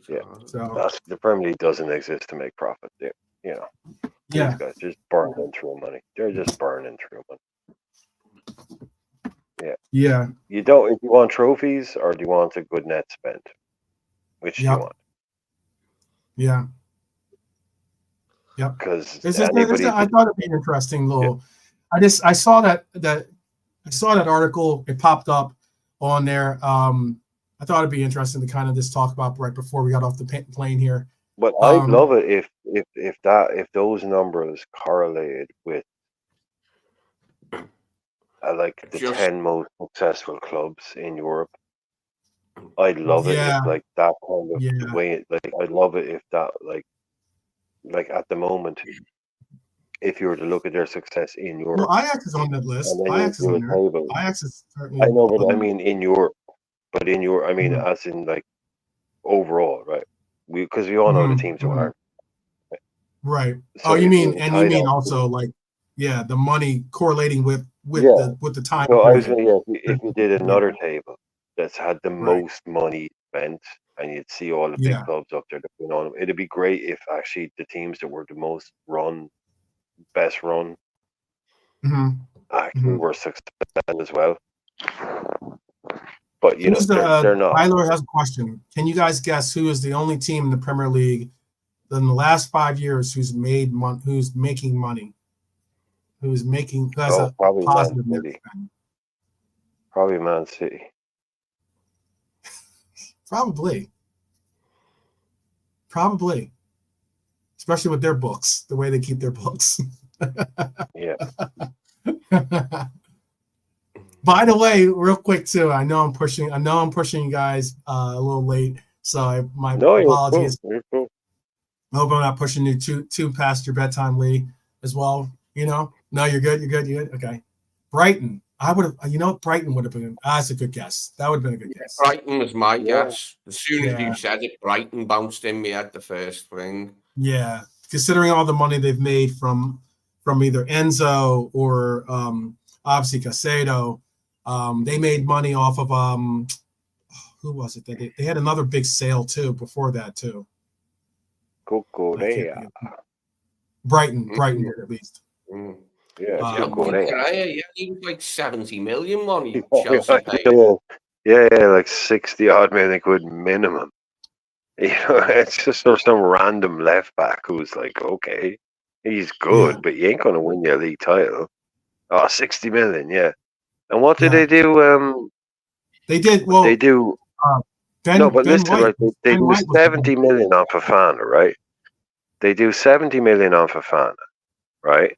Yeah, so the Premier League doesn't exist to make profit. There, you know, these guys just burning through money. They're just burning through money. Yeah. Yeah. You don't. If you want trophies, or do you want a good net spent? Which do you want? Yeah. Yep. Because I thought it'd be an interesting little. Yeah. I saw that article. It popped up on there. I thought it'd be interesting to kind of just talk about right before we got off the plane here. But I'd love it if those numbers correlated with like the 10 most successful clubs in Europe. I'd love it if like that kind of way. Like I'd love it if that like at the moment, if you were to look at their success in Europe. Well, Ajax is on that list. Ajax is on there. Ajax is certainly. I know, but I mean in Europe. But in Europe, I mean, as in like overall, right? Because we all know the teams who are. Right. So you mean also like, the money correlating with the time. So I was gonna, if you did another table that's had the most money spent, and you'd see all the big clubs up there that on them, it'd be great if actually the teams that were the most best run, actually were successful as well. But you know, they're not. Tyler has a question. Can you guys guess who is the only team in the Premier League in the last 5 years who's making money, who has a positive net spend? Probably Man City. Probably. Especially with their books, the way they keep their books. Yeah. By the way, real quick too, I know I'm pushing you guys a little late, so my apologies. You're cool. I hope I'm not pushing you too past your bedtime, Lee, as well. No, you're good. Okay. Brighton. I would have, Brighton would have been. That's a good guess. That would have been a good guess. Brighton was my guess. As soon as Yeah. you said it, Brighton bounced in me at the first thing. Yeah, considering all the money they've made from either Enzo or obviously Caicedo, they made money off of who was it that they had another big sale too before that too. Cucurella. Brighton at least. Mm. Yeah, Yeah, he was like 70 million money. Chelsea paid. Yeah, like 60 odd million quid minimum. It's just some random left back who's like, okay, he's good, but you ain't gonna win your league title. Oh, 60 million, yeah. And what did they do? They did they do. Listen, White, right? They do 70 million on Fofana, right? They do 70 million on Fofana, right?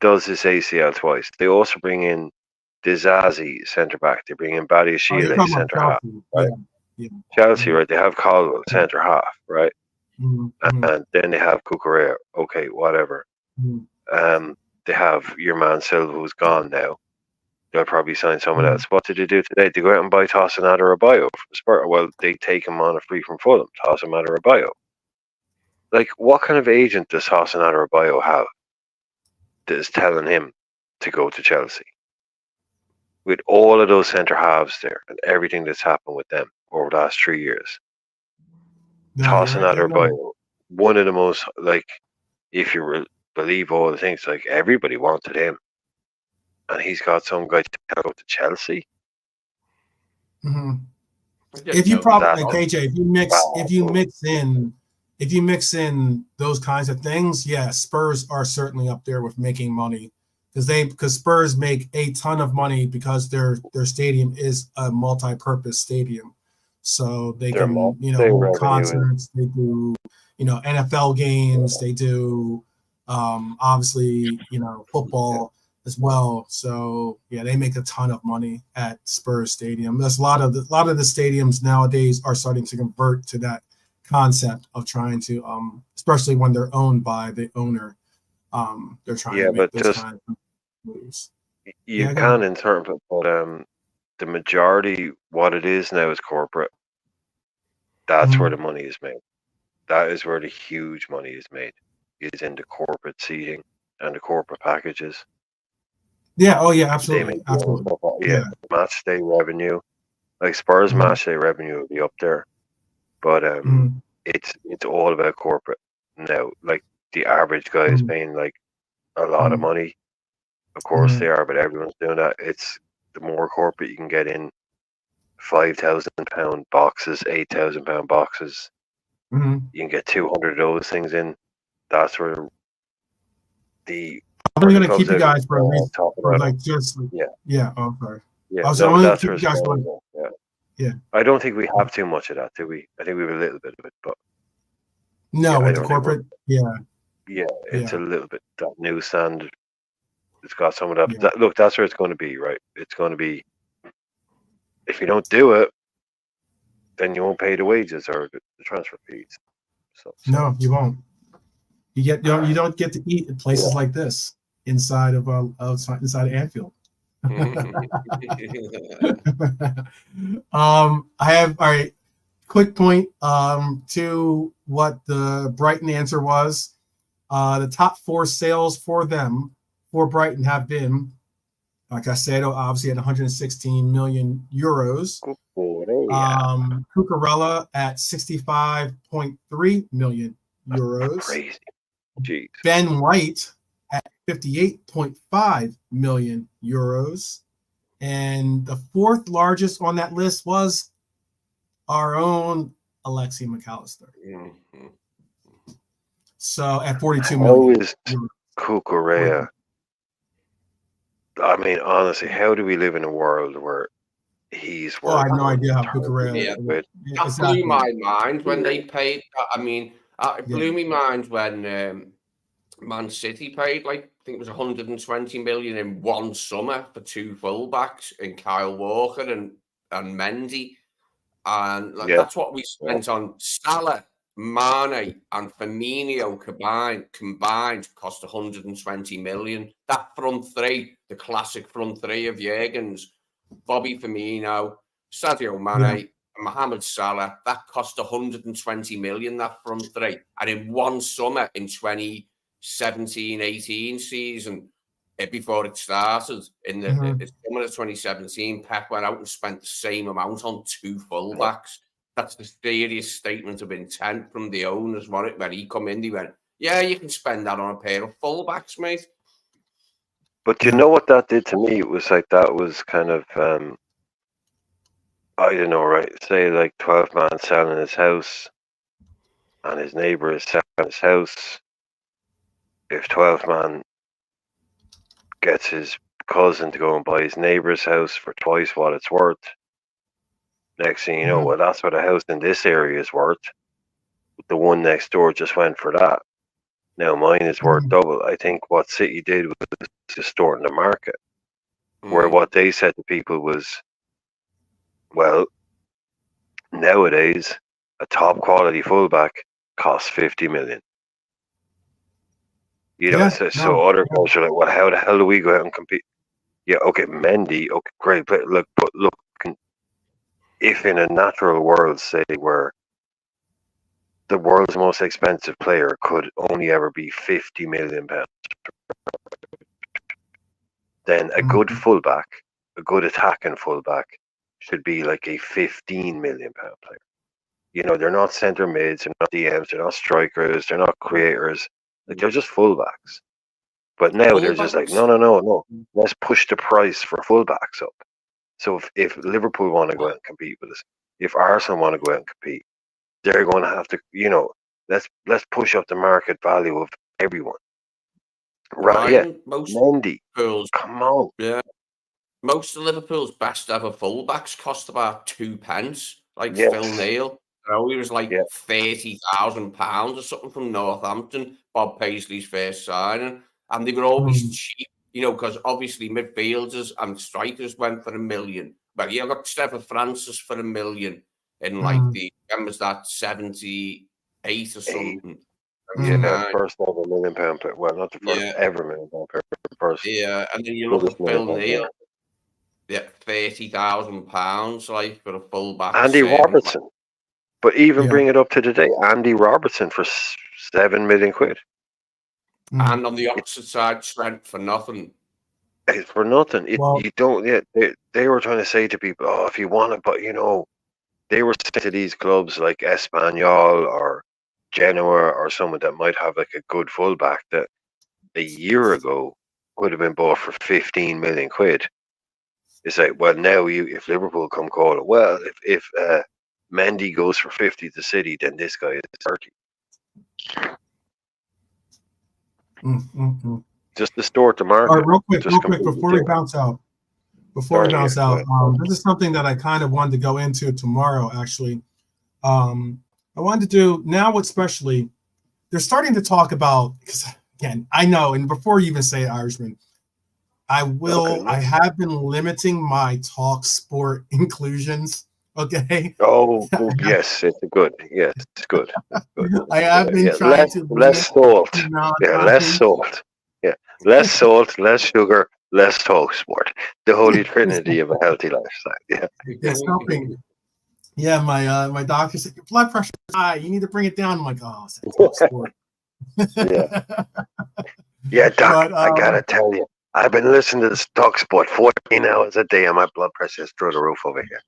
Does his ACL twice. They also bring in Dizazi centre back. They bring in Badiashile centre half, right? Yeah. Chelsea, right? They have Caldwell centre half, right? And then they have Cucurella. Okay, whatever. They have your man Silva, who's gone now. They'll probably sign someone else. What did they do today? They go out and buy Tosin Adarabioyo from Spurs. Well, they take him on a free from Fulham. Tosin Adarabioyo. Like, what kind of agent does Tosin Adarabioyo have that is telling him to go to Chelsea? With all of those centre halves there and everything that's happened with them over the last 3 years. Tosin Adarabioyo, one of the most, like, if you believe all the things, like, everybody wanted him. And he's got some guy to go to Chelsea. If you probably, like KJ, if you mix in those kinds of things, yeah, Spurs are certainly up there with making money because Spurs make a ton of money because their stadium is a multi-purpose stadium, so they can hold concerts, they do NFL games, they do obviously football as well. So yeah, they make a ton of money at Spurs Stadium. There's a lot of the stadiums nowadays are starting to convert to that concept of trying to, especially when they're owned by the owner. They're trying to make those kind of moves. You can interpret, but the majority, what it is now, is corporate. That's where the money is made. That is where the huge money is made. Is in the corporate seating and the corporate packages. Yeah. Oh, yeah. Absolutely. Yeah. Match day revenue, like Spurs match day revenue will be up there, but it's all about corporate now. Like the average guy is paying like a lot of money. Of course they are, but everyone's doing that. It's the more corporate you can get in, £5,000 boxes, £8,000 boxes. You can get 200 of those things in. That's where the. I'm only going to keep you guys for a reason. Yeah. Oh, sorry. Yeah. That's where it's going. Yeah. I don't think we have too much of that, do we? I think we have a little bit of it, but. No, with the corporate. Yeah. Yeah, it's a little bit that newsstand. It's got some of that. Look, that's where it's going to be, right? It's going to be. If you don't do it, then you won't pay the wages or the transfer fees. So no, you won't. You don't get to eat at places like this inside of Anfield. I have all right. Quick point to what the Brighton answer was. The top 4 sales for Brighton have been, like I said, obviously at 116 million euros. Cucurella at 65.3 million euros. Crazy. Jeez. Ben White at 58.5 million euros. And the 4th largest on that list was our own Alexi McAllister. So at 42 million. How is Cucurella? I mean, honestly, how do we live in a world where he's Oh, I worth have no idea how 30 Bucharest. million quid. That Exactly. blew my mind when they paid. I mean, it blew Yeah. me mind when Man City paid like I think it was 120 million in one summer for two fullbacks in Kyle Walker and Mendy, and like, Yeah. that's what we spent on Salah, Mane, and Firmino combined cost 120 million. That front three, the classic front three of Jurgen's, Bobby Firmino, Sadio Mane, and Mohamed Salah, that cost 120 million, that front three. And in one summer in 2017-18 season, before it started, in the summer of 2017, Pep went out and spent the same amount on two fullbacks. That's the serious statement of intent from the owners. When he come in, he went, yeah, you can spend that on a pair of fullbacks, mate. But you know what that did to me? It was like that was kind of, I don't know, right? Say like 12 man selling his house and his neighbour is selling his house. If 12 man gets his cousin to go and buy his neighbour's house for twice what it's worth, next thing you know, well, that's what a house in this area is worth. The one next door just went for that. Now mine is worth double. I think what City did was distorting the market, where what they said to people was, well, nowadays a top quality fullback costs 50 million. You know, so other clubs are like, well, how the hell do we go out and compete? Yeah, okay, Mendy, okay, great, but look, if in a natural world, say, where the world's most expensive player could only ever be £50 million, then a good fullback, a good attacking fullback, should be like a £15 million player. You know, they're not centre mids, they're not DMs, they're not strikers, they're not creators. Like, they're just fullbacks. But now they're just like, no. Let's push the price for fullbacks up. So if Liverpool want to go out and compete with us, if Arsenal want to go out and compete, they're going to have to, you know, let's push up the market value of everyone. Right? Yeah. Mendy, come on. Yeah. Most of Liverpool's best ever fullbacks cost about 2 pence, like Phil Neal. He was like £30,000 or something from Northampton, Bob Paisley's first signing. And they were always cheap, you know, because obviously midfielders and strikers went for $1 million. But you got Stephen Francis for $1 million in like when was that, 78 or something? Yeah, the first ever £1 million player. Well, not the first ever £1 million player, the first. Yeah, and then you look at Phil Neal. Yeah, £30,000 like for a fullback. Andy Robertson. But even bring it up to today, Andy Robertson for £7 million. And on the opposite side, Trent for nothing. It's for nothing. You don't. Yeah, they were trying to say to people, oh, if you want it, but you know, they were saying to these clubs like Espanyol or Genoa or someone that might have like a good fullback that a year ago would have been bought for £15 million. It's like, well, now if Liverpool come call it, well, if Mendy goes for 50 to City, then this guy is 30. Just distort the market. All right, real quick, before we bounce out. This is something that I kind of wanted to go into tomorrow, actually. I wanted to do now, especially, they're starting to talk about, because again, I know, and before you even say it, Irishman, I have been limiting my talk sport inclusions. Okay. Oh, yes, it's good. Yes, it's good. I have been trying to less salt. Yeah, less salt. Yeah, less salt, less sugar, less talk sport. The holy trinity of a healthy lifestyle. Yeah, it's helping. Yeah, my doctor said your blood pressure is high. You need to bring it down. I'm like, oh, it's talk sport. Yeah, doc. But, I gotta tell you, I've been listening to this talk sport 14 hours a day, and my blood pressure is through the roof over here.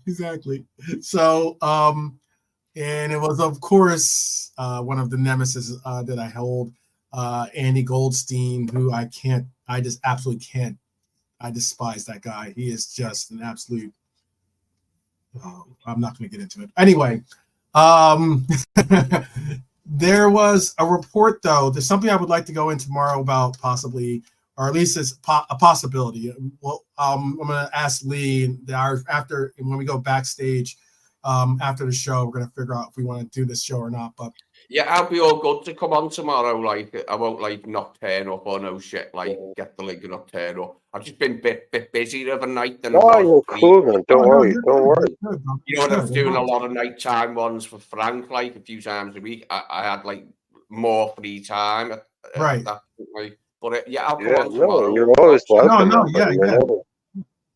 Exactly. So, and it was, of course, one of the nemesis that I hold, Andy Goldstein, who I just absolutely can't. I despise that guy. He is just an absolute. I'm not going to get into it. Anyway, there was a report, though. There's something I would like to go in tomorrow about possibly or at least it's a possibility. Well, I'm going to ask Lee after when we go backstage after the show. We're going to figure out if we want to do this show or not. But yeah, I'll be all good to come on tomorrow. Like, I won't like not turn up or no shit. Like, get the link and not turn up. I've just been bit busy the other night than I Oh, was. you're cool, man. Don't worry. Don't worry. You know, when I was doing a lot of nighttime ones for Frank, like a few times a week, I had like more free time at right. that point. Like, but yeah, I'll come on No, tomorrow. you're always welcome. No, yeah.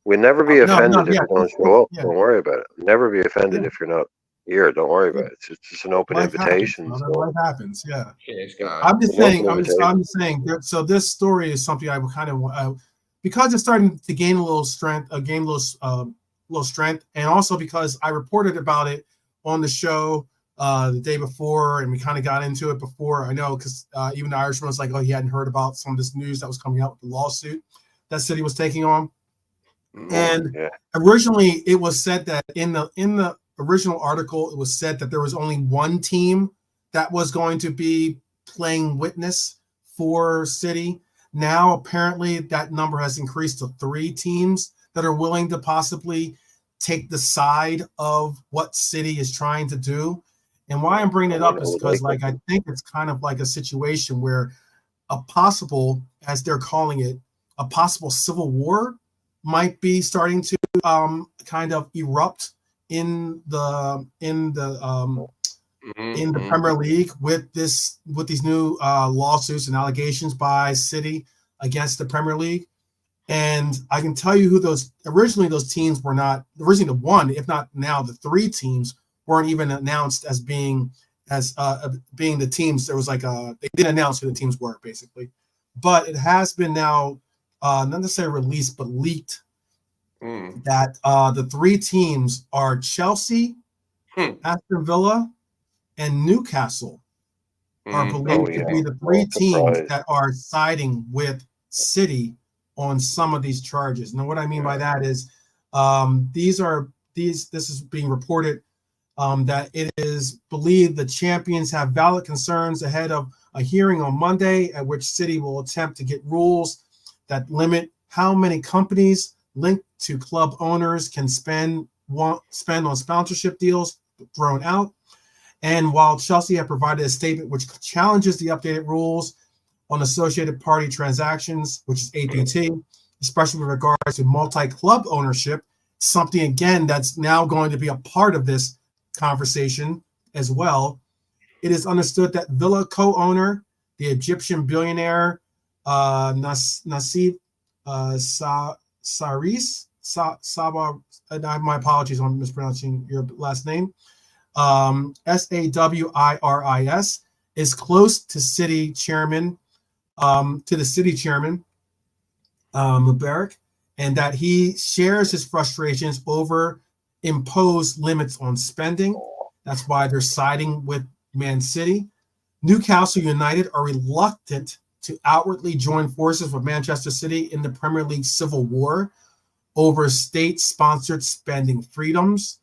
We'll never be offended if you don't show up. Yeah. Don't worry about it. Never be offended if you're not here. Don't worry about it. It's just an open invitation. Life happens. Yeah. Cheers, guys. I'm just saying. So this story is something I would kind of because it's starting to gain a little strength, little strength, and also because I reported about it on the show the day before, and we kind of got into it before. I know because even the Irishman was like, "Oh, he hadn't heard about some of this news that was coming out with the lawsuit that City was taking on." And originally, it was said that in the original article, it was said that there was only one team that was going to be playing witness for City. Now, apparently, that number has increased to 3 teams that are willing to possibly take the side of what City is trying to do. And why I'm bringing it up is because, like, I think it's kind of like a situation where a possible, as they're calling it, a possible civil war might be starting to kind of erupt in the Premier League with these new lawsuits and allegations by City against the Premier League. And I can tell you who those teams were not. Originally, the one, if not now, the 3 teams weren't even announced as being the teams. There was like they didn't announce who the teams were basically, but it has been now not necessarily released but leaked that the 3 teams are Chelsea, Aston Villa, and Newcastle are believed to be the 3 teams that are siding with City on some of these charges. Now, what I mean by that is this is being reported that it is believed the champions have valid concerns ahead of a hearing on Monday at which City will attempt to get rules that limit how many companies linked to club owners can spend on sponsorship deals thrown out. And while Chelsea have provided a statement which challenges the updated rules on associated party transactions, which is APT, especially with regards to multi-club ownership, something, again, that's now going to be a part of this conversation as well. It is understood that Villa co-owner, the Egyptian billionaire Nassib Saris, my apologies on mispronouncing your last name, Sawiris, is close to City chairman, Mubarak, and that he shares his frustrations over imposed limits on spending. That's why they're siding with Man City. Newcastle United are reluctant to outwardly join forces with Manchester City in the Premier League civil war over state-sponsored spending freedoms,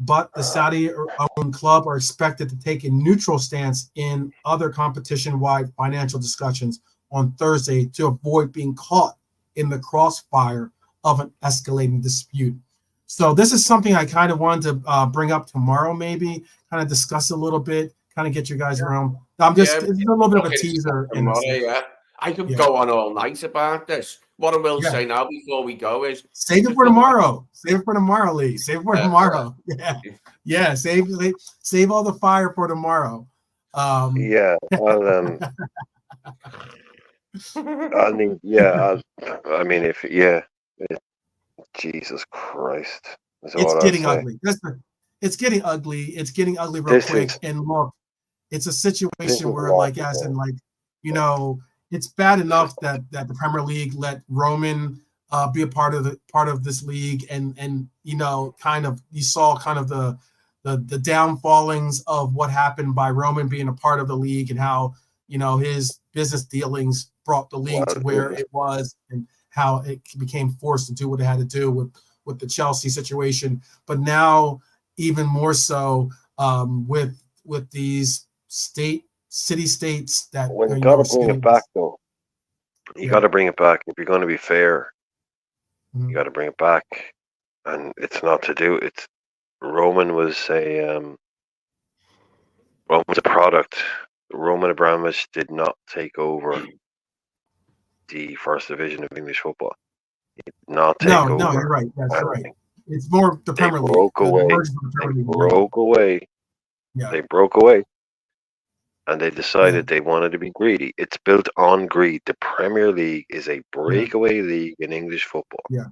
but the Saudi-owned club are expected to take a neutral stance in other competition-wide financial discussions on Thursday to avoid being caught in the crossfire of an escalating dispute. So this is something I kind of wanted to bring up tomorrow, maybe kind of discuss a little bit, kind of get you guys around. It's a little bit of a teaser. I could go on all night about this. What I will say now before we go is save it for tomorrow. Save it for tomorrow, Lee. Save it for tomorrow. Yeah. Save all the fire for tomorrow. I'll Jesus Christ. It's getting ugly. It's getting ugly. It's getting ugly real quick. And look, it's a situation where, it's bad enough that the Premier League let Roman be a part of this league, and you saw kind of the downfallings of what happened by Roman being a part of the league, and how his business dealings brought the league to where it was, and how it became forced to do what it had to do with the Chelsea situation. But now even more so with these city states that got to bring it back though. You got to bring it back if you're going to be fair. Mhm. You got to bring it back, and it's not to do. It's Roman was a product. Roman Abramovich did not take over the first division of English football. He did not take No, over. you're right. That's right. anything. It's more the They Premier League. broke The away. merger of the They Premier League. broke away. Yeah. They broke away, and they decided they wanted to be greedy. It's built on greed. The Premier League is a breakaway league in English football. Yeah.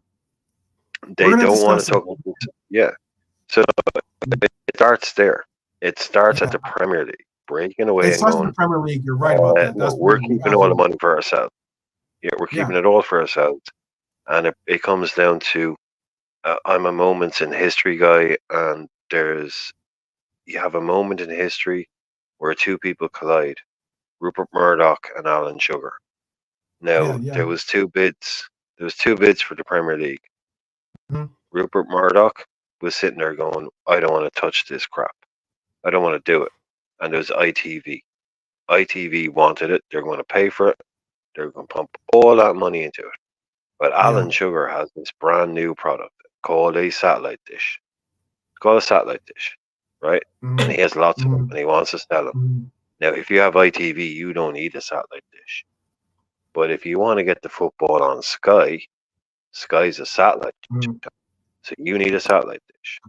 They We're gonna don't want to discuss talk about this. Yeah. So it starts there. It starts at Yeah. the Premier League, breaking away It and starts with going, the Premier League. You're right about that. no, That's we're what keeping all the money for ourselves. Yeah, we're keeping it all for ourselves. And it comes down to, I'm a moments in history guy, and you have a moment in history where two people collide, Rupert Murdoch and Alan Sugar. Now, there was two bids. There was two bids for the Premier League. Mhm. Rupert Murdoch was sitting there going, I don't want to touch this crap. I don't want to do it. And there was ITV. ITV wanted it. They're going to pay for it. They're going to pump all that money into it. But Alan Sugar has this brand new product called a satellite dish. It's called a satellite dish, right? Mhm. And he has lots of them, and he wants to sell them. Mhm. Now, if you have ITV, you don't need a satellite dish. But if you want to get the football on Sky, Sky's a satellite dish. Mhm. So you need a satellite dish.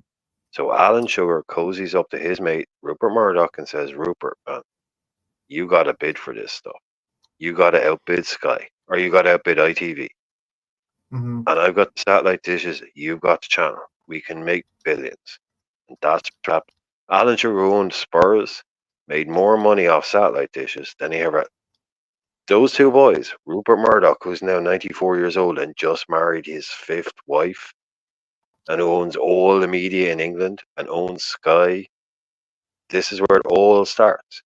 So Alan Sugar cozies up to his mate, Rupert Murdoch, and says, Rupert, man, you got to bid for this stuff. You got to outbid Sky, or you got to outbid ITV. Mhm. And I've got the satellite dishes, you've got the channel. We can make billions. And that's what happened. Alan Sugar owned Spurs, made more money off satellite dishes than he ever had. Those two boys, Rupert Murdoch, who's now 94 years old and just married his fifth wife, and who owns all the media in England and owns Sky, this is where it all starts.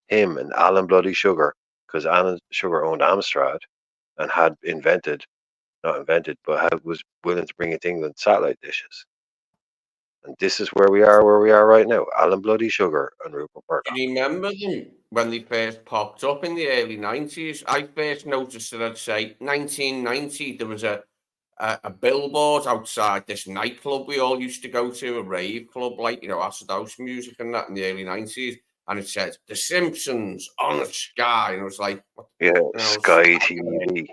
Him and Alan Bloody Sugar, because Alan Sugar owned Amstrad and had was willing to bring it to England, satellite dishes. And this is where we are right now. Alan Bloody Sugar and Rupert Murdoch. Do you remember them when they first popped up in the early 90s? I first noticed it, I'd say, 1990. There was a billboard outside this nightclub we all used to go to, a rave club, like, acid house music and that in the early 90s. And it said, The Simpsons on Sky. And it was like, Sky TV.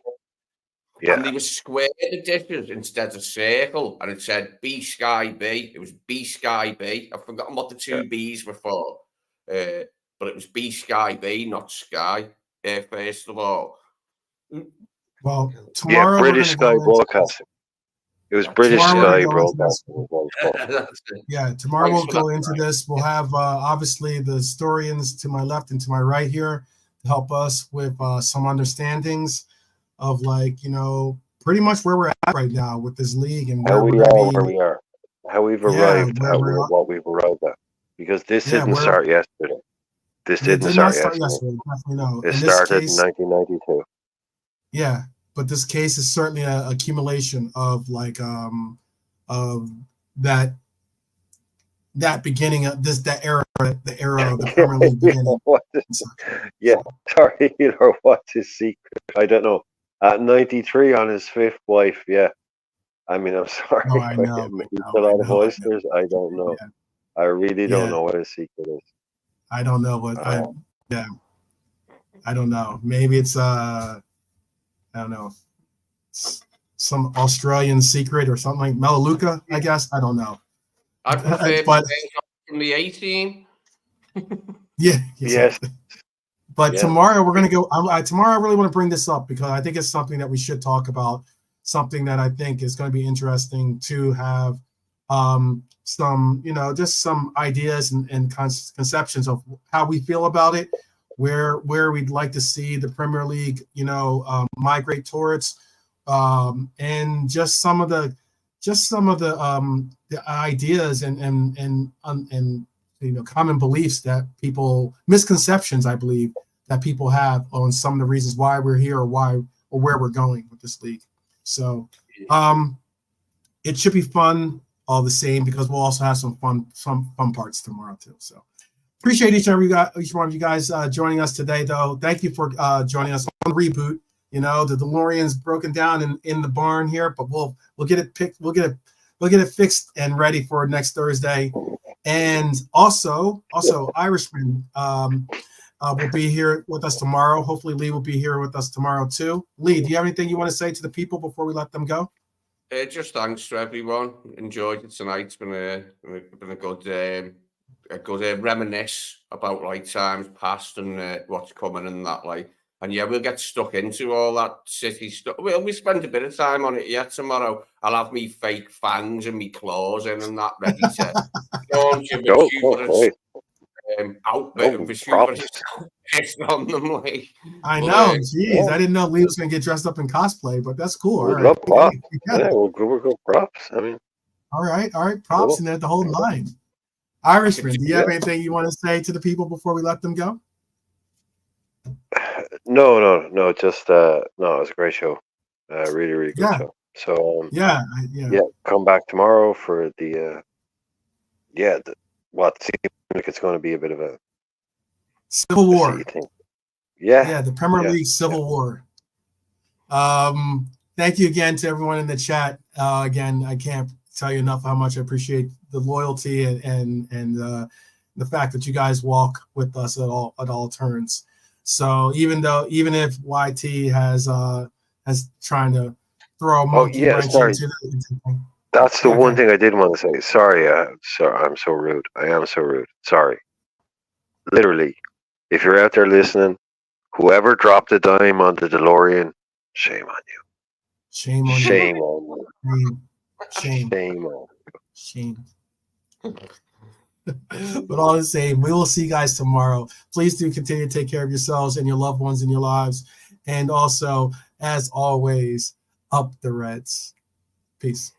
Yeah. And they were square the dishes instead of circle. And it said B Sky B. It was B Sky B. I've forgotten what the two B's were for. But it was B Sky B, not Sky, first of all. Well, tomorrow British Sky Broadcasting. It was British Sky Broadcasting. Tomorrow we'll go into this. We'll have obviously the historians to my left and to my right here to help us with some understandings of pretty much where we're at right now with this league and where we are, how we've arrived at what we've arrived at. Because this didn't start yesterday. This didn't start yesterday. Definitely no. It started in 1992. Yeah, but this case is certainly an accumulation of of that beginning of the era of the Premier League beginning. Sorry, what's his secret? I don't know. At 93 on his fifth wife, I mean, I'm sorry. No, I know. He's a lot of oysters. I don't know. Yeah. I really don't know what his secret is. I don't know what I don't know. Maybe it's I don't know, some Australian secret or something like Melaleuca, I guess. I don't know. I prefer from the 18. Yes. But tomorrow we're going to go. Tomorrow I really want to bring this up because I think it's something that we should talk about. Something that I think is going to be interesting to have some, just some ideas and conceptions of how we feel about it, where we'd like to see the Premier League, migrate towards, and just some of the ideas and common beliefs that misconceptions, I believe, that people have on some of the reasons why we're here or where we're going with this league. So it should be fun all the same because we'll also have some fun parts tomorrow too. So appreciate each one of you guys joining us today, though. Thank you for joining us on Reboot. You know, the DeLorean's broken down in the barn here, but we'll get it picked. We'll get it fixed and ready for next Thursday. And also Irishman will be here with us tomorrow. Hopefully Lee will be here with us tomorrow too. Lee, do you have anything you want to say to the people before we let them go? Just thanks to everyone. Enjoyed it tonight. It's been a good reminisce about like times past and what's coming and that like. And yeah, we'll get stuck into all that City stuff. We spend a bit of time on it yet tomorrow. I'll have me fake fangs and me claws in and that ready to launch a vituperous outfit and vituperous pissed on them. Like, I know, jeez, I didn't know Lee was gonna get dressed up in cosplay, but that's cool. All right. Love props. Yeah, we'll go props. I mean, all right, props cool. And then the whole line. Irishman, do you have anything you want to say to the people before we let them go? No. Just no, it was a great show. Really good show. So yeah. Come back tomorrow for the what seems like it's going to be a bit of a civil war. Yeah, the Premier League civil war. Thank you again to everyone in the chat. Again, I can't tell you enough how much I appreciate the loyalty and the fact that you guys walk with us at all turns. So even if YT has trying to throw a monkey wrench into the that's the one thing I did want to say. Sorry, I'm so rude. I am so rude. Sorry. Literally, if you're out there listening, whoever dropped a dime on the DeLorean, shame on you. Shame on you. Shame. But all the same, we will see you guys tomorrow. Please do continue to take care of yourselves and your loved ones in your lives. And also, as always, up the Reds. Peace.